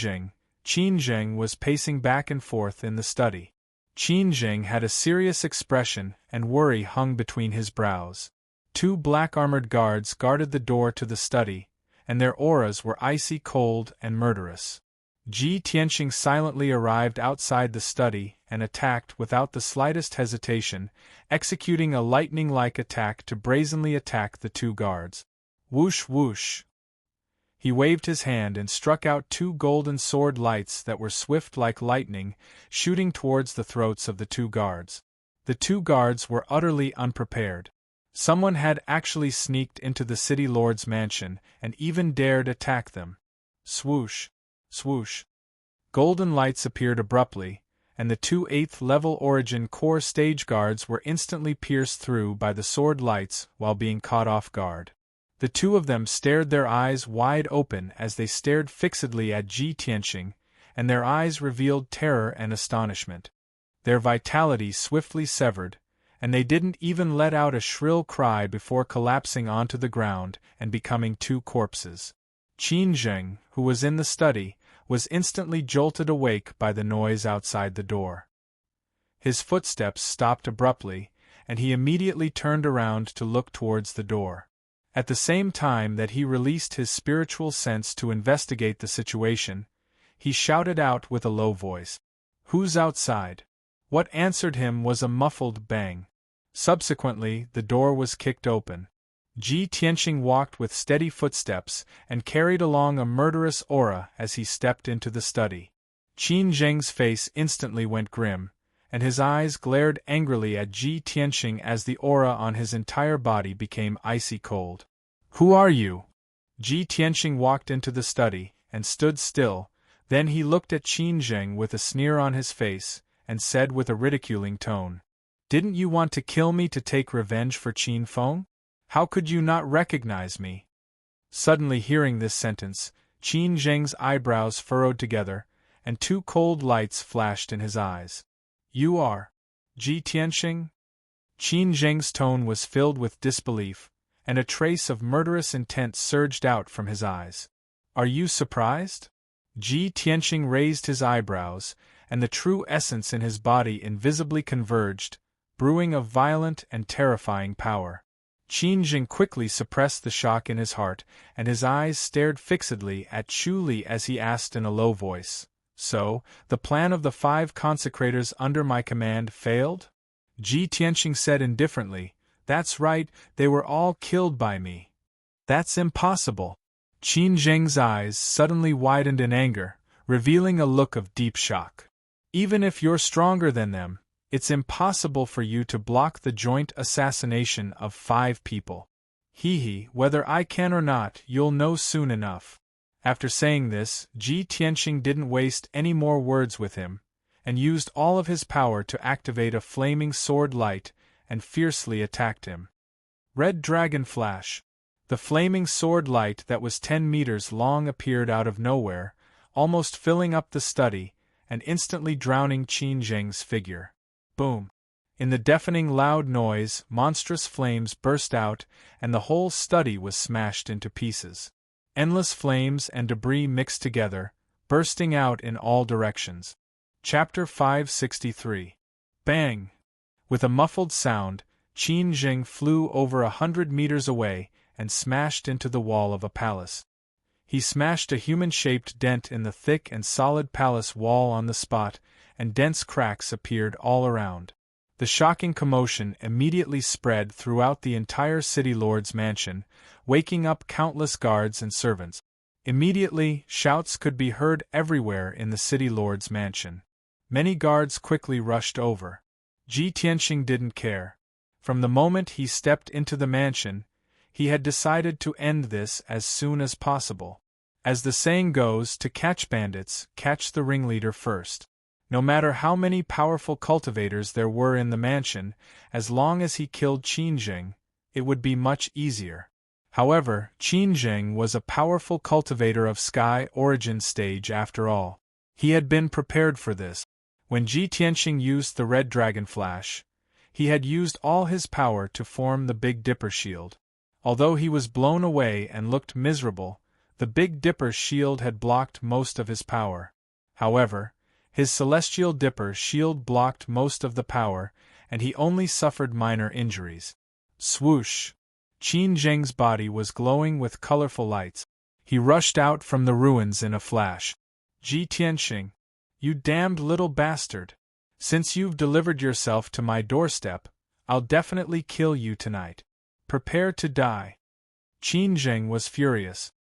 Zheng was pacing back and forth in the study. Qin Zheng had a serious expression and worry hung between his brows. 2 black armored guards guarded the door to the study, and their auras were icy cold and murderous. Ji Tianqing silently arrived outside the study and attacked without the slightest hesitation, executing a lightning-like attack to brazenly attack the 2 guards. Whoosh whoosh! He waved his hand and struck out 2 golden sword lights that were swift like lightning, shooting towards the throats of the 2 guards. The 2 guards were utterly unprepared. Someone had actually sneaked into the city lord's mansion and even dared attack them. Swoosh! Swoosh! Golden lights appeared abruptly, and the 2 8th-level Origin Core stage guards were instantly pierced through by the sword lights while being caught off guard. The 2 of them stared, their eyes wide open as they stared fixedly at Ji Tianqing, and their eyes revealed terror and astonishment. Their vitality swiftly severed, and they didn't even let out a shrill cry before collapsing onto the ground and becoming 2 corpses. Qin Zheng, who was in the study, was instantly jolted awake by the noise outside the door. His footsteps stopped abruptly, and he immediately turned around to look towards the door. At the same time that he released his spiritual sense to investigate the situation, he shouted out with a low voice, "Who's outside?" What answered him was a muffled bang. Subsequently, the door was kicked open. Ji Tianqing walked with steady footsteps and carried along a murderous aura as he stepped into the study. Qin Zheng's face instantly went grim, and his eyes glared angrily at Ji Tianqing as the aura on his entire body became icy cold. "Who are you?" Ji Tianqing walked into the study and stood still, then he looked at Qin Zheng with a sneer on his face and said with a ridiculing tone, "Didn't you want to kill me to take revenge for Qin Feng? How could you not recognize me?" Suddenly hearing this sentence, Qin Zheng's eyebrows furrowed together, and 2 cold lights flashed in his eyes. "You are Ji Tianqing?" Qin Zheng's tone was filled with disbelief, and a trace of murderous intent surged out from his eyes. "Are you surprised?" Ji Tianqing raised his eyebrows, and the true essence in his body invisibly converged, brewing a violent and terrifying power. Qin Zheng quickly suppressed the shock in his heart, and his eyes stared fixedly at Chu Li as he asked in a low voice, "So, the plan of the 5 consecrators under my command failed?" Ji Tianqing said indifferently, "That's right, they were all killed by me." "That's impossible." Qin Zheng's eyes suddenly widened in anger, revealing a look of deep shock. "Even if you're stronger than them, it's impossible for you to block the joint assassination of 5 people. Whether I can or not, you'll know soon enough." After saying this, Ji Tianqing didn't waste any more words with him, and used all of his power to activate a flaming sword light and fiercely attacked him. Red Dragon Flash. The flaming sword light that was 10 meters long appeared out of nowhere, almost filling up the study, and instantly drowning Qin Zheng's figure. Boom! In the deafening loud noise, monstrous flames burst out, and the whole study was smashed into pieces. Endless flames and debris mixed together, bursting out in all directions. Chapter 563. Bang! With a muffled sound, Qin Zheng flew over 100 meters away and smashed into the wall of a palace. He smashed a human-shaped dent in the thick and solid palace wall on the spot, and dense cracks appeared all around. The shocking commotion immediately spread throughout the entire city lord's mansion, waking up countless guards and servants. Immediately, shouts could be heard everywhere in the city lord's mansion. Many guards quickly rushed over. Ji Tianxing didn't care. From the moment he stepped into the mansion, he had decided to end this as soon as possible. As the saying goes, to catch bandits, catch the ringleader first. No matter how many powerful cultivators there were in the mansion, as long as he killed Qin Zheng, it would be much easier. However, Qin Zheng was a powerful cultivator of Sky Origin stage after all. He had been prepared for this. When Ji Tianxing used the Red Dragon Flash, he had used all his power to form the Big Dipper shield. Although he was blown away and looked miserable, the Big Dipper shield had blocked most of his power. However, his Celestial Dipper shield blocked most of the power, and he only suffered minor injuries. Swoosh! Qin Zheng's body was glowing with colorful lights. He rushed out from the ruins in a flash. Ji Tianxing, you damned little bastard! Since you've delivered yourself to my doorstep, I'll definitely kill you tonight. Prepare to die. Qin Zheng was furious.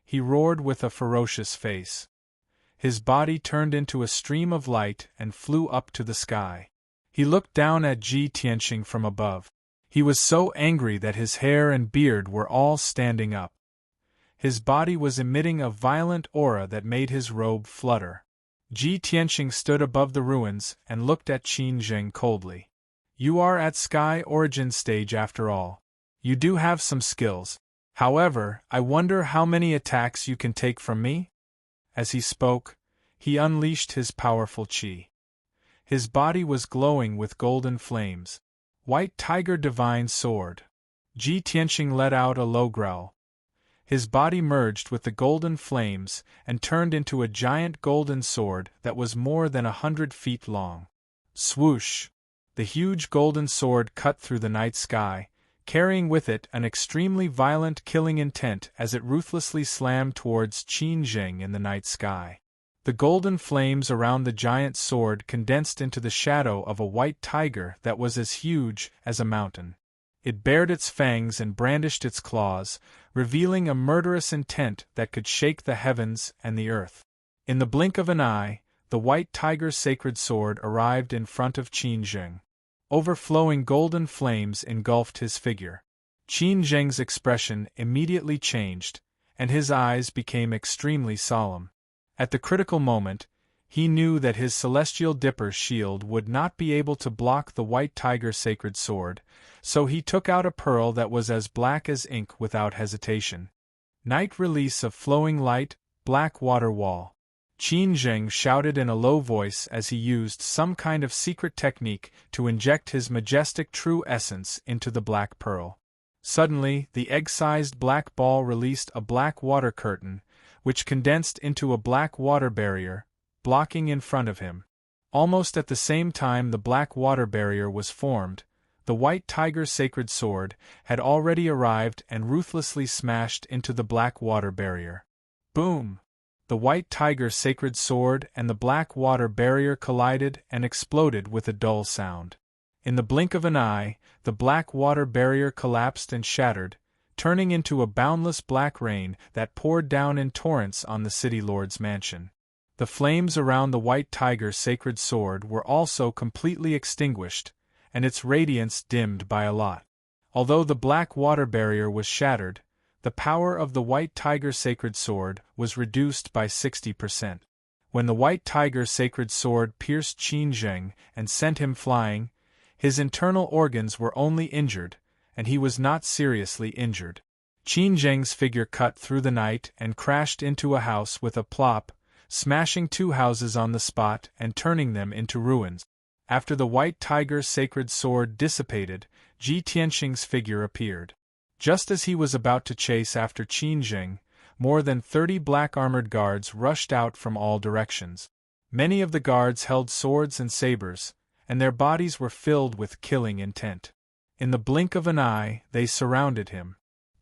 He roared with a ferocious face. His body turned into a stream of light and flew up to the sky. He looked down at Ji Tianxing from above. He was so angry that his hair and beard were all standing up. His body was emitting a violent aura that made his robe flutter. Ji Tianxing stood above the ruins and looked at Qin Zheng coldly. You are at Sky Origin stage after all. You do have some skills. However, I wonder how many attacks you can take from me? As he spoke, he unleashed his powerful qi. His body was glowing with golden flames. White Tiger Divine Sword. Ji Tianxing let out a low growl. His body merged with the golden flames and turned into a giant golden sword that was more than 100 feet long. Swoosh! The huge golden sword cut through the night sky, carrying with it an extremely violent killing intent as it ruthlessly slammed towards Qin Zheng in the night sky. The golden flames around the giant sword condensed into the shadow of a white tiger that was as huge as a mountain. It bared its fangs and brandished its claws, revealing a murderous intent that could shake the heavens and the earth. In the blink of an eye, the white tiger's sacred sword arrived in front of Qin Zheng. Overflowing golden flames engulfed his figure. Qin Zheng's expression immediately changed, and his eyes became extremely solemn. At the critical moment, he knew that his Celestial Dipper shield would not be able to block the white tiger's sacred sword, so he took out a pearl that was as black as ink without hesitation. Night release of flowing light, black water wall. Qin Zheng shouted in a low voice as he used some kind of secret technique to inject his majestic true essence into the black pearl. Suddenly, the egg-sized black ball released a black water curtain, which condensed into a black water barrier, blocking in front of him. Almost at the same time the black water barrier was formed, the white tiger's sacred sword had already arrived and ruthlessly smashed into the black water barrier. Boom! The white tiger's sacred sword and the black water barrier collided and exploded with a dull sound. In the blink of an eye, the black water barrier collapsed and shattered, turning into a boundless black rain that poured down in torrents on the city lord's mansion. The flames around the white tiger's sacred sword were also completely extinguished, and its radiance dimmed by a lot. Although the black water barrier was shattered, the power of the white tiger's sacred sword was reduced by 60%. When the white tiger's sacred sword pierced Qin Zheng and sent him flying, his internal organs were only injured, and he was not seriously injured. Qin Zheng's figure cut through the night and crashed into a house with a plop, smashing 2 houses on the spot and turning them into ruins. After the white tiger's sacred sword dissipated, Ji Tianxing's figure appeared. Just as he was about to chase after Qin Zheng, more than 30 black-armored guards rushed out from all directions. Many of the guards held swords and sabers, and their bodies were filled with killing intent. In the blink of an eye, they surrounded him.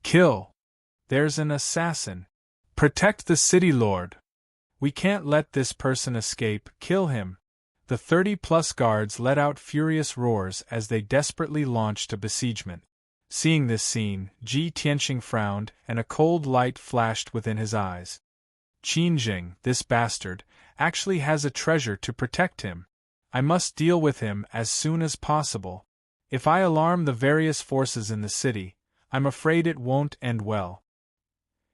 Kill! There's an assassin! Protect the city lord! We can't let this person escape, kill him! The 30-plus guards let out furious roars as they desperately launched a besiegement. Seeing this scene, Ji Tianqing frowned, and a cold light flashed within his eyes. Qin Jing, this bastard, actually has a treasure to protect him. I must deal with him as soon as possible. If I alarm the various forces in the city, I'm afraid it won't end well.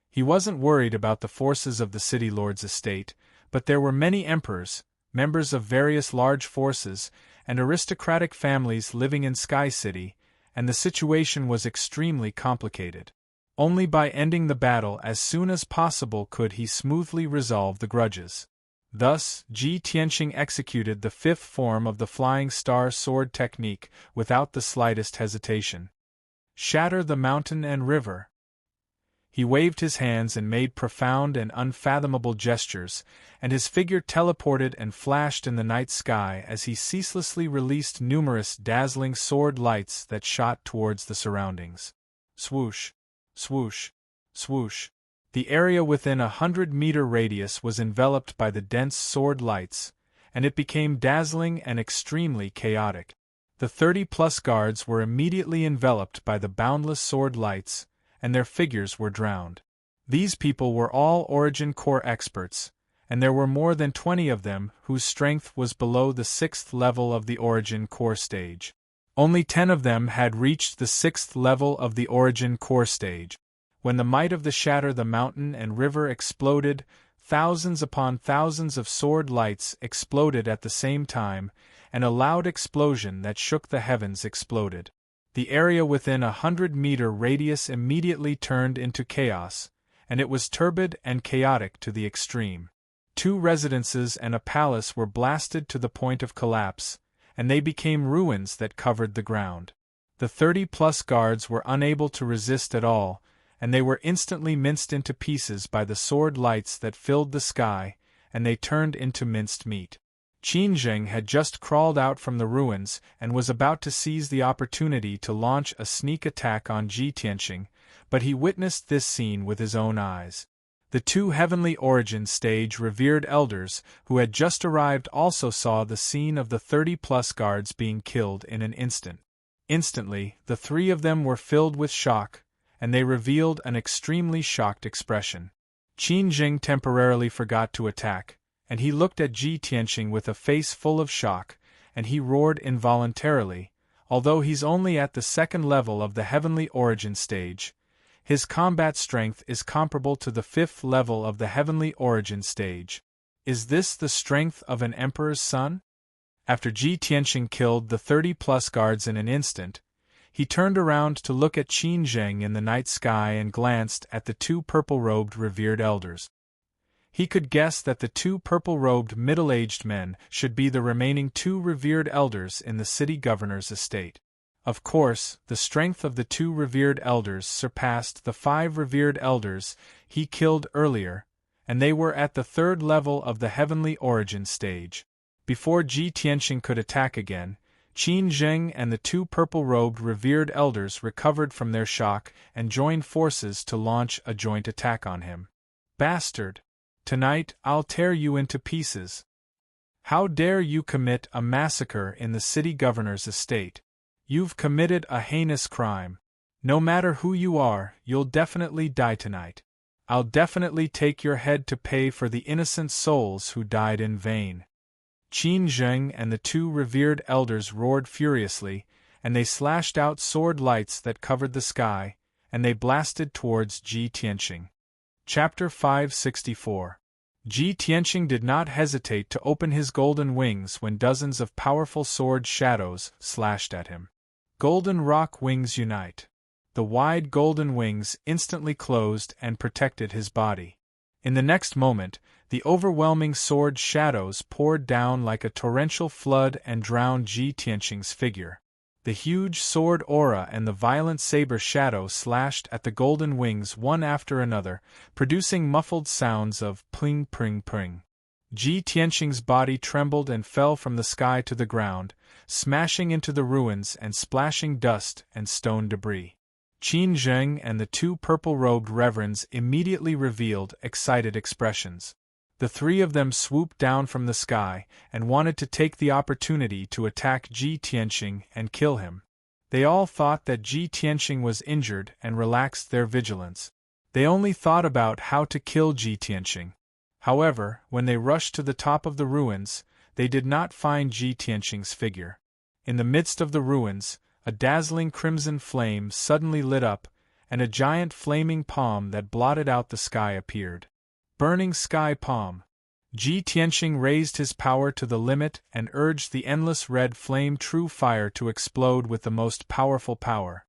He wasn't worried about the forces of the city lord's estate, but there were many emperors, members of various large forces, and aristocratic families living in Sky City, and the situation was extremely complicated. Only by ending the battle as soon as possible could he smoothly resolve the grudges. Thus, Ji Tianqing executed the fifth form of the Flying Star Sword technique without the slightest hesitation. Shatter the mountain and river. He waved his hands and made profound and unfathomable gestures, and his figure teleported and flashed in the night sky as he ceaselessly released numerous dazzling sword lights that shot towards the surroundings. Swoosh, swoosh, swoosh. The area within a 100-meter radius was enveloped by the dense sword lights, and it became dazzling and extremely chaotic. The 30-plus guards were immediately enveloped by the boundless sword lights, and their figures were drowned. These people were all Origin Core experts, and there were more than 20 of them whose strength was below the 6th level of the Origin Core stage. Only 10 of them had reached the 6th level of the Origin Core stage. When the might of the Shatter the Mountain and River exploded, thousands upon thousands of sword lights exploded at the same time, and a loud explosion that shook the heavens exploded. The area within a 100-meter radius immediately turned into chaos, and it was turbid and chaotic to the extreme. 2 residences and a palace were blasted to the point of collapse, and they became ruins that covered the ground. The 30-plus guards were unable to resist at all, and they were instantly minced into pieces by the sword lights that filled the sky, and they turned into minced meat. Qin Jing had just crawled out from the ruins and was about to seize the opportunity to launch a sneak attack on Ji Tianqing, but he witnessed this scene with his own eyes. The 2 Heavenly Origin stage revered elders who had just arrived also saw the scene of the 30-plus guards being killed in an instant. Instantly, the 3 of them were filled with shock, and they revealed an extremely shocked expression. Qin Jing temporarily forgot to attack, and he looked at Ji Tianqing with a face full of shock, and he roared involuntarily, although he's only at the 2nd level of the Heavenly Origin stage. His combat strength is comparable to the 5th level of the Heavenly Origin stage. Is this the strength of an emperor's son? After Ji Tianqing killed the 30-plus guards in an instant, he turned around to look at Qin Jing in the night sky and glanced at the 2 purple-robed revered elders. He could guess that the 2 purple-robed middle-aged men should be the remaining 2 revered elders in the city governor's estate. Of course, the strength of the 2 revered elders surpassed the 5 revered elders he killed earlier, and they were at the 3rd level of the Heavenly Origin stage. Before Ji Tianqing could attack again, Qin Jing and the 2 purple-robed revered elders recovered from their shock and joined forces to launch a joint attack on him. Bastard! Tonight I'll tear you into pieces. How dare you commit a massacre in the city governor's estate? You've committed a heinous crime. No matter who you are, you'll definitely die tonight. I'll definitely take your head to pay for the innocent souls who died in vain. Qin Jing and the 2 revered elders roared furiously, and they slashed out sword lights that covered the sky, and they blasted towards Ji Tianqing. Chapter 564. Ji Tianqing did not hesitate to open his golden wings when dozens of powerful sword shadows slashed at him. Golden rock wings unite. The wide golden wings instantly closed and protected his body. In the next moment, the overwhelming sword shadows poured down like a torrential flood and drowned Ji Tianqing's figure. The huge sword aura and the violent saber shadow slashed at the golden wings one after another, producing muffled sounds of pling pring pring. Ji Tianqing's body trembled and fell from the sky to the ground, smashing into the ruins and splashing dust and stone debris. Qin Jing and the 2 purple-robed reverends immediately revealed excited expressions. The three of them swooped down from the sky and wanted to take the opportunity to attack Ji Tianxing and kill him. They all thought that Ji Tianxing was injured and relaxed their vigilance. They only thought about how to kill Ji Tianxing. However, when they rushed to the top of the ruins, they did not find Ji Tianxing's figure. In the midst of the ruins, a dazzling crimson flame suddenly lit up, and a giant flaming palm that blotted out the sky appeared. Burning sky palm. Ji Tianxing raised his power to the limit and urged the endless red flame true fire to explode with the most powerful power.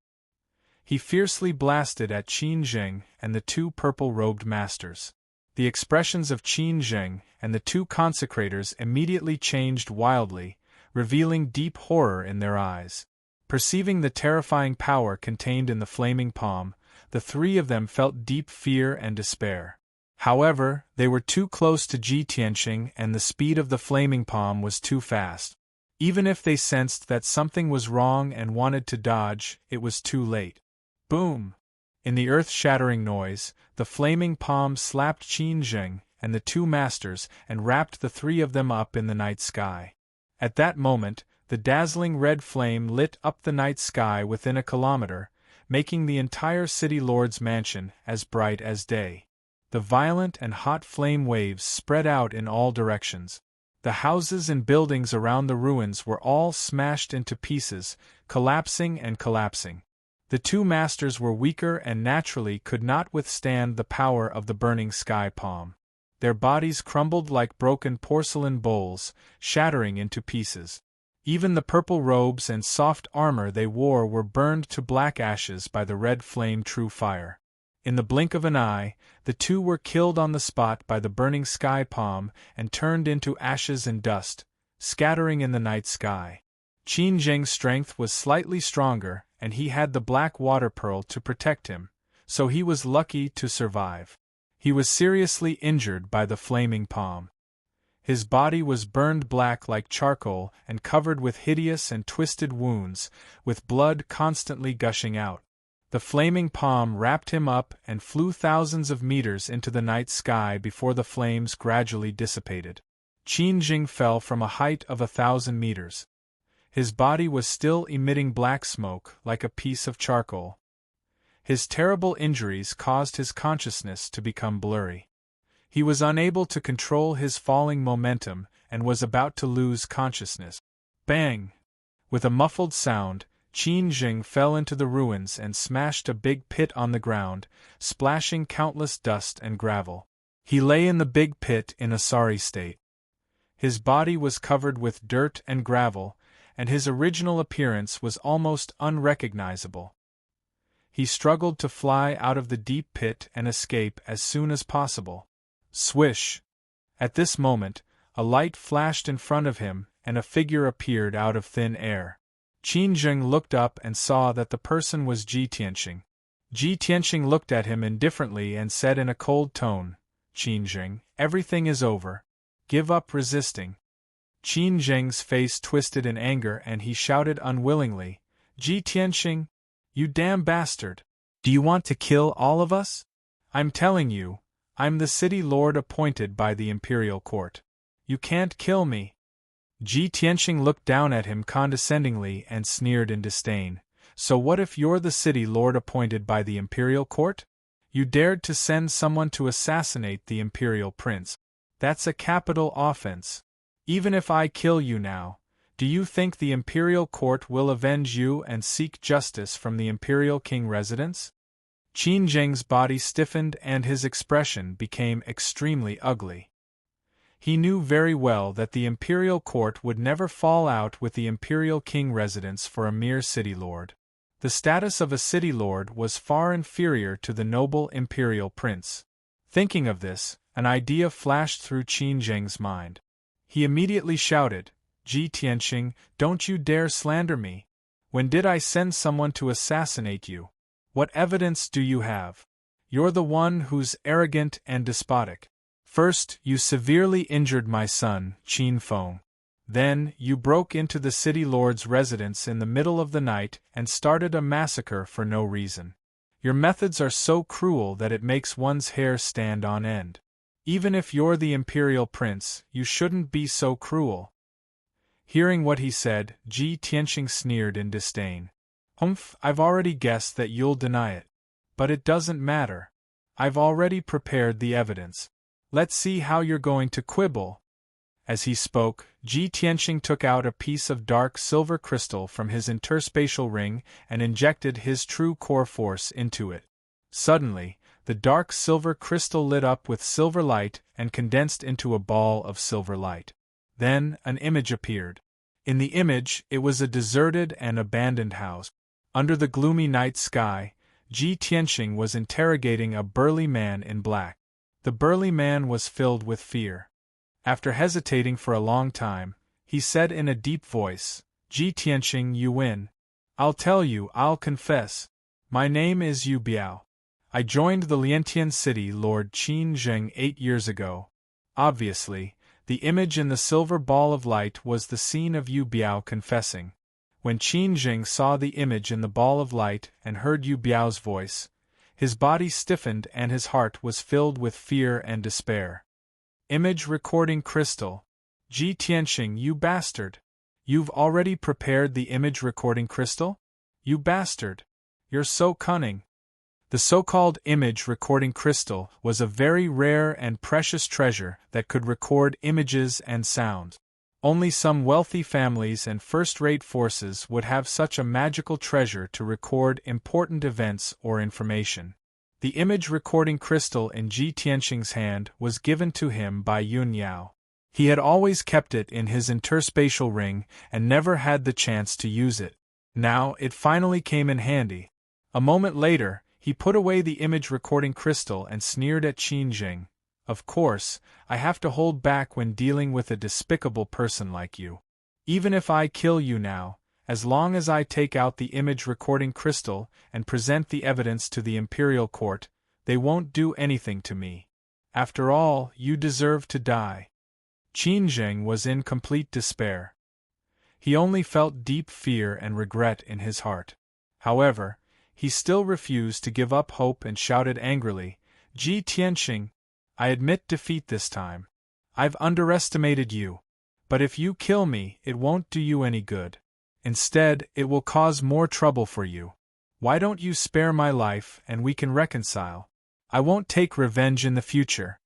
He fiercely blasted at Qin Zheng and the two purple-robed masters. The expressions of Qin Zheng and the two consecrators immediately changed wildly, revealing deep horror in their eyes. Perceiving the terrifying power contained in the flaming palm, the three of them felt deep fear and despair. However, they were too close to Ji Tianxing and the speed of the flaming palm was too fast. Even if they sensed that something was wrong and wanted to dodge, it was too late. Boom! In the earth-shattering noise, the flaming palm slapped Qin Zheng and the two masters and wrapped the three of them up in the night sky. At that moment, the dazzling red flame lit up the night sky within a kilometer, making the entire city lord's mansion as bright as day. The violent and hot flame waves spread out in all directions. The houses and buildings around the ruins were all smashed into pieces, collapsing and collapsing. The two masters were weaker and naturally could not withstand the power of the burning sky palm. Their bodies crumbled like broken porcelain bowls, shattering into pieces. Even the purple robes and soft armor they wore were burned to black ashes by the red flame true fire. In the blink of an eye, the two were killed on the spot by the burning sky palm and turned into ashes and dust, scattering in the night sky. Qin Zheng's strength was slightly stronger, and he had the black water pearl to protect him, so he was lucky to survive. He was seriously injured by the flaming palm. His body was burned black like charcoal and covered with hideous and twisted wounds, with blood constantly gushing out. The flaming palm wrapped him up and flew thousands of meters into the night sky before the flames gradually dissipated. Qin Zheng fell from a height of 1,000 meters. His body was still emitting black smoke like a piece of charcoal. His terrible injuries caused his consciousness to become blurry. He was unable to control his falling momentum and was about to lose consciousness. Bang! With a muffled sound, Qin Zheng fell into the ruins and smashed a big pit on the ground, splashing countless dust and gravel. He lay in the big pit in a sorry state. His body was covered with dirt and gravel, and his original appearance was almost unrecognizable. He struggled to fly out of the deep pit and escape as soon as possible. Swish! At this moment, a light flashed in front of him and a figure appeared out of thin air. Qin Zheng looked up and saw that the person was Ji Tianxing. Ji Tianxing looked at him indifferently and said in a cold tone, "Qin Zheng, everything is over. Give up resisting." Qin Zheng's face twisted in anger and he shouted unwillingly, "Ji Tianxing, you damn bastard! Do you want to kill all of us? I'm telling you, I'm the city lord appointed by the imperial court. You can't kill me." Ji Tianxing looked down at him condescendingly and sneered in disdain. "So what if you're the city lord appointed by the imperial court? You dared to send someone to assassinate the imperial prince. That's a capital offense. Even if I kill you now, do you think the imperial court will avenge you and seek justice from the imperial king residence?" Qin Zheng's body stiffened and his expression became extremely ugly. He knew very well that the imperial court would never fall out with the imperial king residence for a mere city lord. The status of a city lord was far inferior to the noble imperial prince. Thinking of this, an idea flashed through Qin Zheng's mind. He immediately shouted, "Ji Tianxing, don't you dare slander me! When did I send someone to assassinate you? What evidence do you have? You're the one who's arrogant and despotic. First, you severely injured my son, Qin Feng. Then, you broke into the city lord's residence in the middle of the night and started a massacre for no reason. Your methods are so cruel that it makes one's hair stand on end. Even if you're the imperial prince, you shouldn't be so cruel. Hearing what he said, Ji Tianqing sneered in disdain. Humph, I've already guessed that you'll deny it. But it doesn't matter. I've already prepared the evidence. Let's see how you're going to quibble. As he spoke, Ji Tianqing took out a piece of dark silver crystal from his interspatial ring and injected his true core force into it. Suddenly, the dark silver crystal lit up with silver light and condensed into a ball of silver light. Then, an image appeared. In the image, it was a deserted and abandoned house. Under the gloomy night sky, Ji Tianqing was interrogating a burly man in black. The burly man was filled with fear. After hesitating for a long time, he said in a deep voice, Ji Tianqing, you win. I'll tell you, I'll confess. My name is Yu Biao. I joined the Liantian city Lord Qin Zheng 8 years ago. Obviously, the image in the silver ball of light was the scene of Yu Biao confessing. When Qin Zheng saw the image in the ball of light and heard Yu Biao's voice, his body stiffened and his heart was filled with fear and despair. Image recording crystal. Ji Tianqing, you bastard! You've already prepared the image recording crystal? You bastard! You're so cunning! The so-called image recording crystal was a very rare and precious treasure that could record images and sounds. Only some wealthy families and first-rate forces would have such a magical treasure to record important events or information. The image recording crystal in Ji Tianqing's hand was given to him by Yun Yao. He had always kept it in his interspatial ring and never had the chance to use it. Now it finally came in handy. A moment later, he put away the image recording crystal and sneered at Qin Zheng. Of course, I have to hold back when dealing with a despicable person like you. Even if I kill you now, as long as I take out the image recording crystal and present the evidence to the imperial court, they won't do anything to me. After all, you deserve to die. Qin Zheng was in complete despair. He only felt deep fear and regret in his heart. However, he still refused to give up hope and shouted angrily, Ji Tianqing, I admit defeat this time. I've underestimated you. But if you kill me, it won't do you any good. Instead, it will cause more trouble for you. Why don't you spare my life and we can reconcile? I won't take revenge in the future.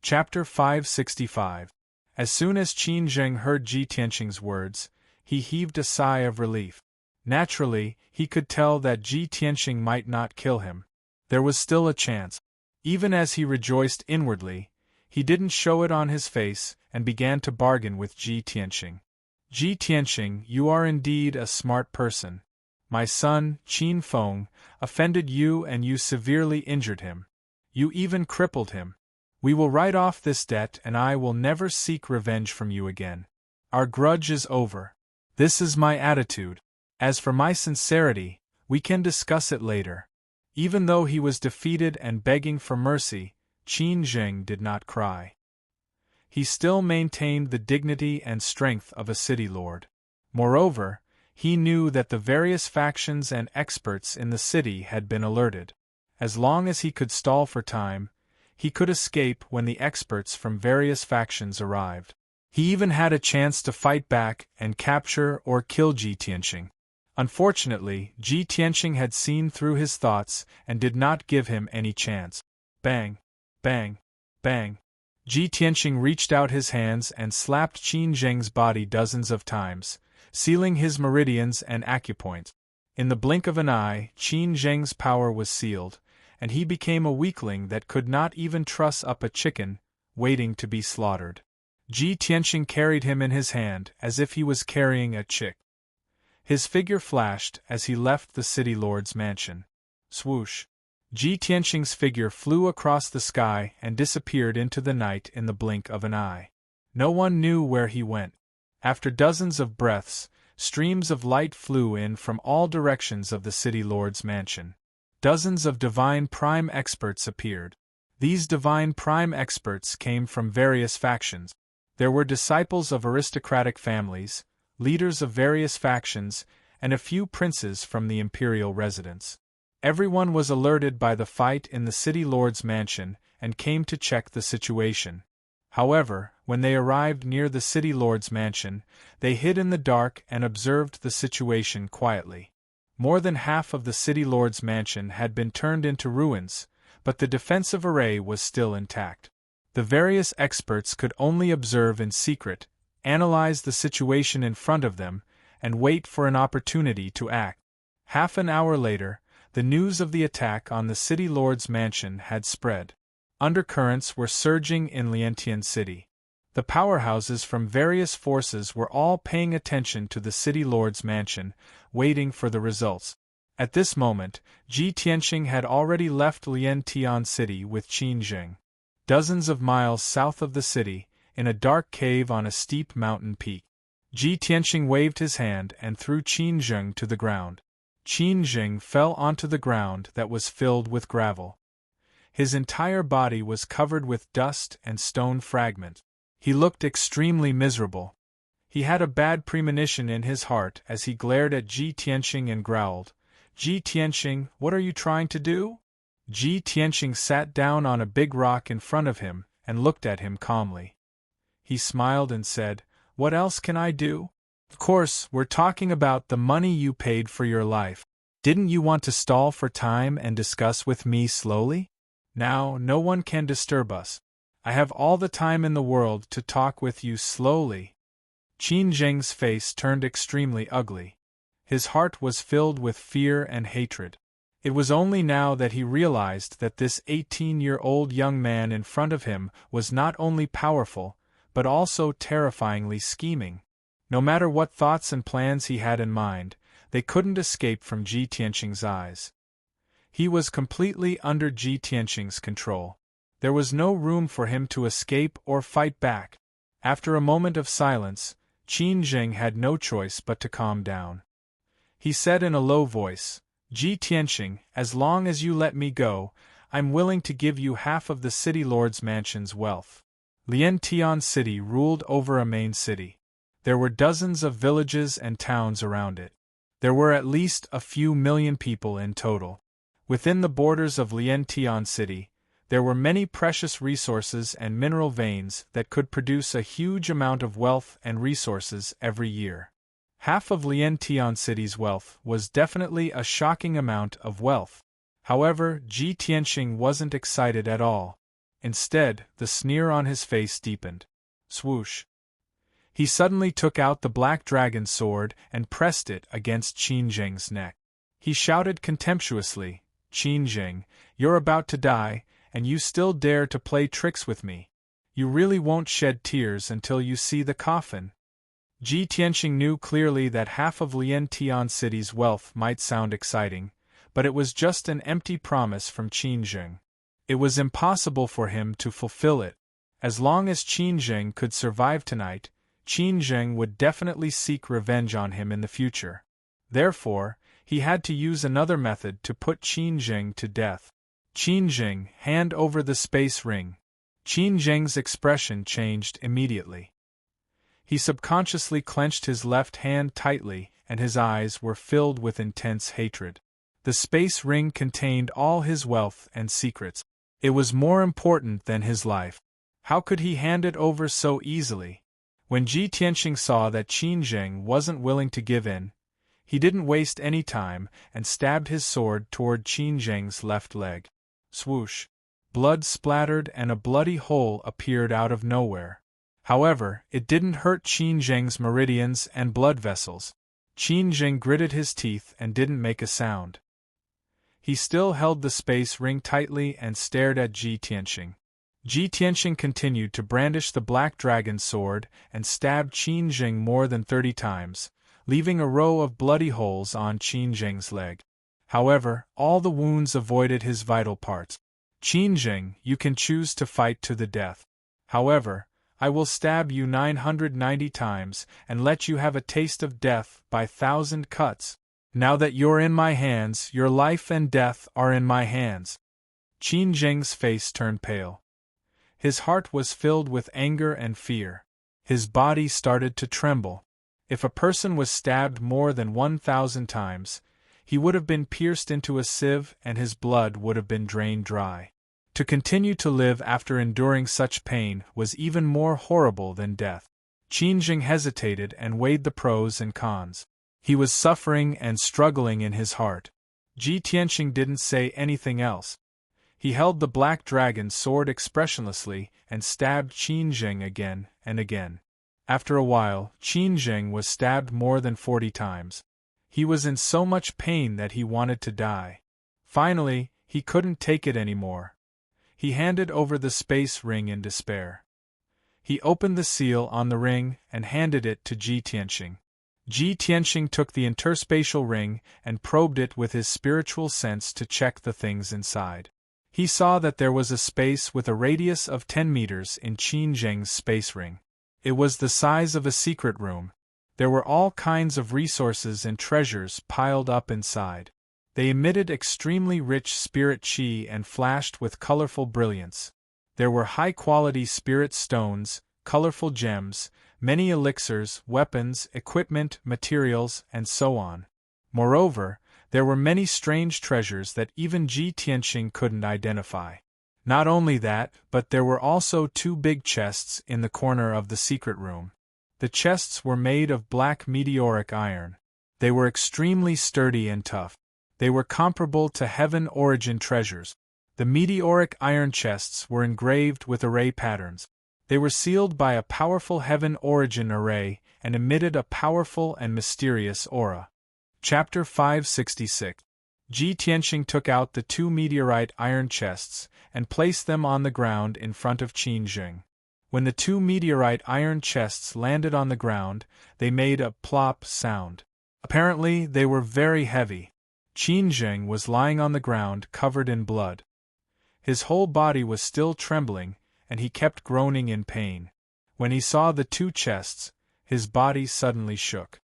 Chapter 565. As soon as Qin Zheng heard Ji Tianqing's words, he heaved a sigh of relief. Naturally, he could tell that Ji Tianqing might not kill him. There was still a chance. Even as he rejoiced inwardly, he didn't show it on his face and began to bargain with Ji Tianqing. Ji Tianqing, you are indeed a smart person. My son, Qin Feng, offended you and you severely injured him. You even crippled him. We will write off this debt and I will never seek revenge from you again. Our grudge is over. This is my attitude. As for my sincerity, we can discuss it later. Even though he was defeated and begging for mercy, Qin Zheng did not cry. He still maintained the dignity and strength of a city lord. Moreover, he knew that the various factions and experts in the city had been alerted. As long as he could stall for time, he could escape when the experts from various factions arrived. He even had a chance to fight back and capture or kill Ji Tianqing. Unfortunately, Ji Tianqing had seen through his thoughts and did not give him any chance. Bang! Bang! Bang! Ji Tianqing reached out his hands and slapped Qin Zheng's body dozens of times, sealing his meridians and acupoints. In the blink of an eye, Qin Zheng's power was sealed, and he became a weakling that could not even truss up a chicken, waiting to be slaughtered. Ji Tianqing carried him in his hand as if he was carrying a chick. His figure flashed as he left the city lord's mansion. Swoosh! Ji Tianqing's figure flew across the sky and disappeared into the night in the blink of an eye. No one knew where he went. After dozens of breaths, streams of light flew in from all directions of the city lord's mansion. Dozens of divine prime experts appeared. These divine prime experts came from various factions. There were disciples of aristocratic families, leaders of various factions, and a few princes from the imperial residence. Everyone was alerted by the fight in the city lord's mansion and came to check the situation. However, when they arrived near the city lord's mansion, they hid in the dark and observed the situation quietly. More than half of the city lord's mansion had been turned into ruins, but the defensive array was still intact. The various experts could only observe in secret, analyze the situation in front of them, and wait for an opportunity to act. Half an hour later, the news of the attack on the city lord's mansion had spread. Undercurrents were surging in Lientian City. The powerhouses from various forces were all paying attention to the city lord's mansion, waiting for the results. At this moment, Ji Tianqing had already left Lientian City with Qin Zheng. Dozens of miles south of the city, in a dark cave on a steep mountain peak, Ji Tianqing waved his hand and threw Qin Zheng to the ground. Qin Zheng fell onto the ground that was filled with gravel. His entire body was covered with dust and stone fragments. He looked extremely miserable. He had a bad premonition in his heart as he glared at Ji Tianqing and growled, "Ji Tianqing, what are you trying to do?" Ji Tianqing sat down on a big rock in front of him and looked at him calmly. He smiled and said, "What else can I do? Of course, we're talking about the money you paid for your life. Didn't you want to stall for time and discuss with me slowly? Now, no one can disturb us. I have all the time in the world to talk with you slowly." Qin Zheng's face turned extremely ugly. His heart was filled with fear and hatred. It was only now that he realized that this 18-year-old young man in front of him was not only powerful, but also terrifyingly scheming. No matter what thoughts and plans he had in mind, they couldn't escape from Ji Tianqing's eyes. He was completely under Ji Tianqing's control. There was no room for him to escape or fight back. After a moment of silence, Qin Zheng had no choice but to calm down. He said in a low voice, "Ji Tianqing, as long as you let me go, I'm willing to give you half of the city lord's mansion's wealth." Lientian City ruled over a main city. There were dozens of villages and towns around it. There were at least a few million people in total. Within the borders of Lientian City, there were many precious resources and mineral veins that could produce a huge amount of wealth and resources every year. Half of Lientian City's wealth was definitely a shocking amount of wealth. However, Ji Tianqing wasn't excited at all. Instead, the sneer on his face deepened. Swoosh! He suddenly took out the black dragon sword and pressed it against Qin Zheng's neck. He shouted contemptuously, "Qin Zheng, you're about to die, and you still dare to play tricks with me. You really won't shed tears until you see the coffin." Ji Tianqing knew clearly that half of Lientian City's wealth might sound exciting, but it was just an empty promise from Qin Zheng. It was impossible for him to fulfill it. As long as Qin Zheng could survive tonight, Qin Zheng would definitely seek revenge on him in the future. Therefore, he had to use another method to put Qin Zheng to death. "Qin Zheng, hand over the space ring." Qin Zheng's expression changed immediately. He subconsciously clenched his left hand tightly, and his eyes were filled with intense hatred. The space ring contained all his wealth and secrets. It was more important than his life. How could he hand it over so easily? When Ji Tianqing saw that Qin Zheng wasn't willing to give in, he didn't waste any time and stabbed his sword toward Qin Zheng's left leg. Swoosh! Blood splattered and a bloody hole appeared out of nowhere. However, it didn't hurt Qin Zheng's meridians and blood vessels. Qin Zheng gritted his teeth and didn't make a sound. He still held the space ring tightly and stared at Ji Tianqing. Ji Tianqing continued to brandish the black dragon sword and stabbed Qin Zheng more than 30 times, leaving a row of bloody holes on Qin Zheng's leg. However, all the wounds avoided his vital parts. "Qin Zheng, you can choose to fight to the death. However, I will stab you 990 times and let you have a taste of death by 1,000 cuts. Now that you're in my hands, your life and death are in my hands." Qin Zheng's face turned pale. His heart was filled with anger and fear. His body started to tremble. If a person was stabbed more than 1,000 times, he would have been pierced into a sieve and his blood would have been drained dry. To continue to live after enduring such pain was even more horrible than death. Qin Jing hesitated and weighed the pros and cons. He was suffering and struggling in his heart. Ji Tianqing didn't say anything else. He held the black dragon's sword expressionlessly and stabbed Qin Jing again and again. After a while, Qin Jing was stabbed more than 40 times. He was in so much pain that he wanted to die. Finally, he couldn't take it anymore. He handed over the space ring in despair. He opened the seal on the ring and handed it to Ji Tianqing. Ji Tianqing took the interspatial ring and probed it with his spiritual sense to check the things inside. He saw that there was a space with a radius of 10 meters in Qin Jing's space ring. It was the size of a secret room. There were all kinds of resources and treasures piled up inside. They emitted extremely rich spirit qi and flashed with colorful brilliance. There were high-quality spirit stones, colorful gems, many elixirs, weapons, equipment, materials, and so on. Moreover, there were many strange treasures that even Ji Tianqing couldn't identify. Not only that, but there were also 2 big chests in the corner of the secret room. The chests were made of black meteoric iron. They were extremely sturdy and tough. They were comparable to heaven origin treasures. The meteoric iron chests were engraved with array patterns. They were sealed by a powerful heaven origin array and emitted a powerful and mysterious aura. Chapter 566. Ji Tianqing took out the 2 meteorite iron chests and placed them on the ground in front of Qin Jing. When the 2 meteorite iron chests landed on the ground, they made a plop sound. Apparently, they were very heavy. Qin Jing was lying on the ground covered in blood. His whole body was still trembling, and he kept groaning in pain. When he saw the 2 chests, his body suddenly shook.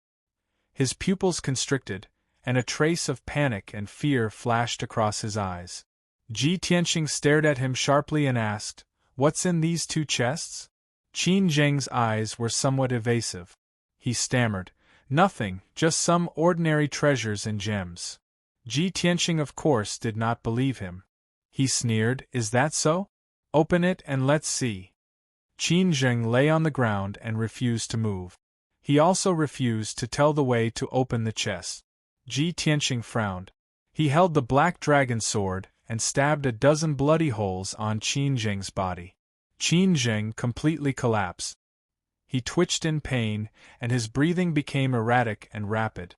His pupils constricted, and a trace of panic and fear flashed across his eyes. Ji Tianqing stared at him sharply and asked, "What's in these 2 chests?" Qin Jing's eyes were somewhat evasive. He stammered, "Nothing, just some ordinary treasures and gems." Ji Tianqing of course did not believe him. He sneered, "Is that so? Open it and let's see." Qin Jing lay on the ground and refused to move. He also refused to tell the way to open the chest. Ji Tianqing frowned. He held the black dragon sword and stabbed a dozen bloody holes on Qin Jing's body. Qin Jing completely collapsed. He twitched in pain, and his breathing became erratic and rapid.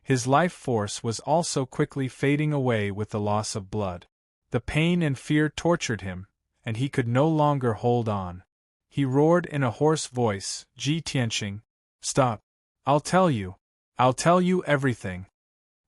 His life force was also quickly fading away with the loss of blood. The pain and fear tortured him, and he could no longer hold on. He roared in a hoarse voice, "Ji Tianqing, stop! I'll tell you everything."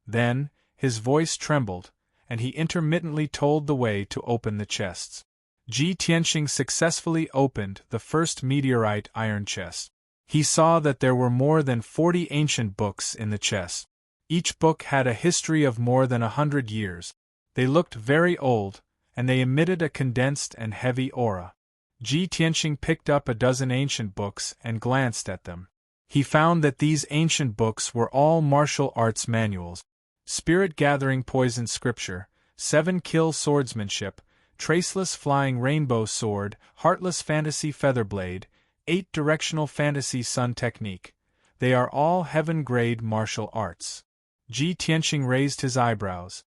Then, his voice trembled, and he intermittently told the way to open the chests. Ji Tianqing successfully opened the first meteorite iron chest. He saw that there were more than 40 ancient books in the chest. Each book had a history of more than 100 years. They looked very old, and they emitted a condensed and heavy aura. Ji Tianqing picked up a dozen ancient books and glanced at them. He found that these ancient books were all martial arts manuals: Spirit-Gathering Poison Scripture, 7-Kill Swordsmanship, Traceless Flying Rainbow Sword, Heartless Fantasy Featherblade, 8-Directional Fantasy Sun Technique. They are all heaven-grade martial arts. Ji Tianqing raised his eyebrows.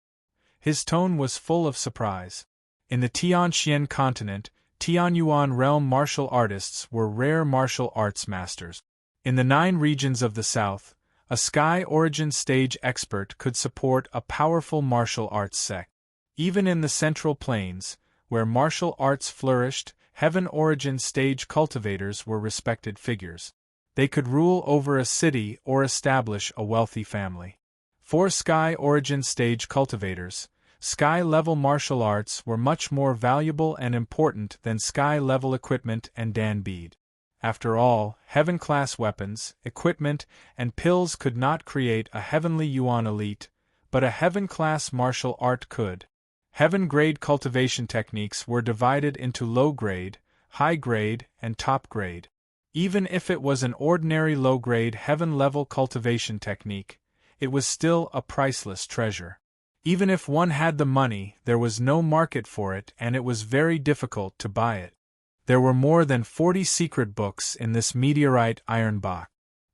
His tone was full of surprise. In the Tianxian continent, Tianyuan realm martial artists were rare martial arts masters. In the 9 regions of the south, a sky origin stage expert could support a powerful martial arts sect. Even in the central plains, where martial arts flourished, heaven origin stage cultivators were respected figures. They could rule over a city or establish a wealthy family. For sky origin stage cultivators, sky-level martial arts were much more valuable and important than sky-level equipment and dan bead. After all, heaven-class weapons, equipment, and pills could not create a heavenly Yuan elite, but a heaven-class martial art could. Heaven-grade cultivation techniques were divided into low-grade, high-grade, and top-grade. Even if it was an ordinary low-grade heaven-level cultivation technique, it was still a priceless treasure. Even if one had the money, there was no market for it and it was very difficult to buy it. There were more than 40 secret books in this meteorite iron box.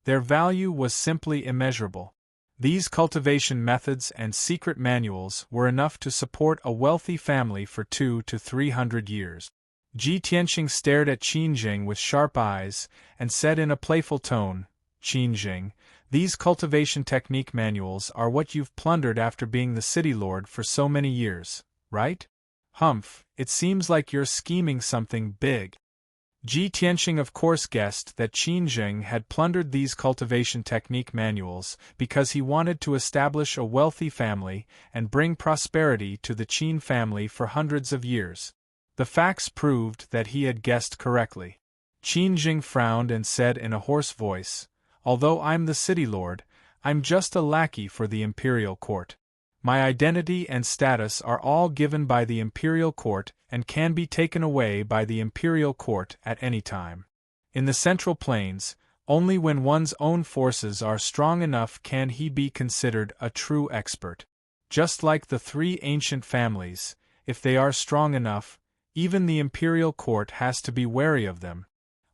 Their value was simply immeasurable. These cultivation methods and secret manuals were enough to support a wealthy family for 200 to 300 years. Ji Tianqing stared at Qin Jing with sharp eyes and said in a playful tone, "Qin Jing, these cultivation technique manuals are what you've plundered after being the city lord for so many years, right? Humph, it seems like you're scheming something big." Ji Tianqing of course guessed that Qin Jing had plundered these cultivation technique manuals because he wanted to establish a wealthy family and bring prosperity to the Qin family for hundreds of years. The facts proved that he had guessed correctly. Qin Jing frowned and said in a hoarse voice, "Although I'm the city lord, I'm just a lackey for the imperial court. My identity and status are all given by the imperial court and can be taken away by the imperial court at any time. In the Central Plains, only when one's own forces are strong enough can he be considered a true expert. Just like the three ancient families, if they are strong enough, even the imperial court has to be wary of them."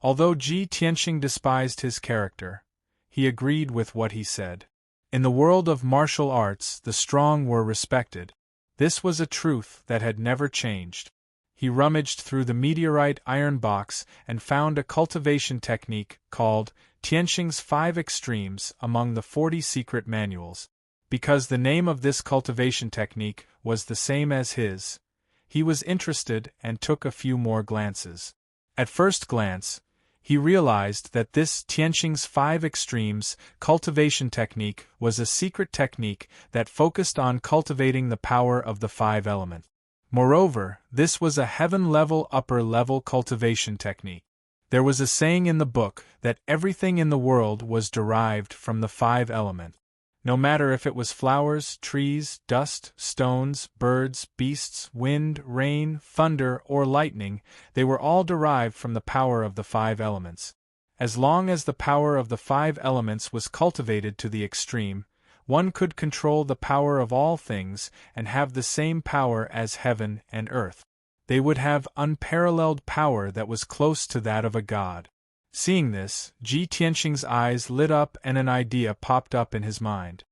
Although Ji Tianqing despised his character, he agreed with what he said. In the world of martial arts, the strong were respected. This was a truth that had never changed. He rummaged through the meteorite iron box and found a cultivation technique called Tianqing's 5 Extremes among the 40 secret manuals. Because the name of this cultivation technique was the same as his, he was interested and took a few more glances. At first glance, he realized that this Tianqing's 5 Extremes cultivation technique was a secret technique that focused on cultivating the power of the 5 elements. Moreover, this was a heaven-level upper-level cultivation technique. There was a saying in the book that everything in the world was derived from the 5 elements. No matter if it was flowers, trees, dust, stones, birds, beasts, wind, rain, thunder, or lightning, they were all derived from the power of the 5 elements. As long as the power of the 5 elements was cultivated to the extreme, one could control the power of all things and have the same power as heaven and earth. They would have unparalleled power that was close to that of a god. Seeing this, Ji Tianqing's eyes lit up and an idea popped up in his mind.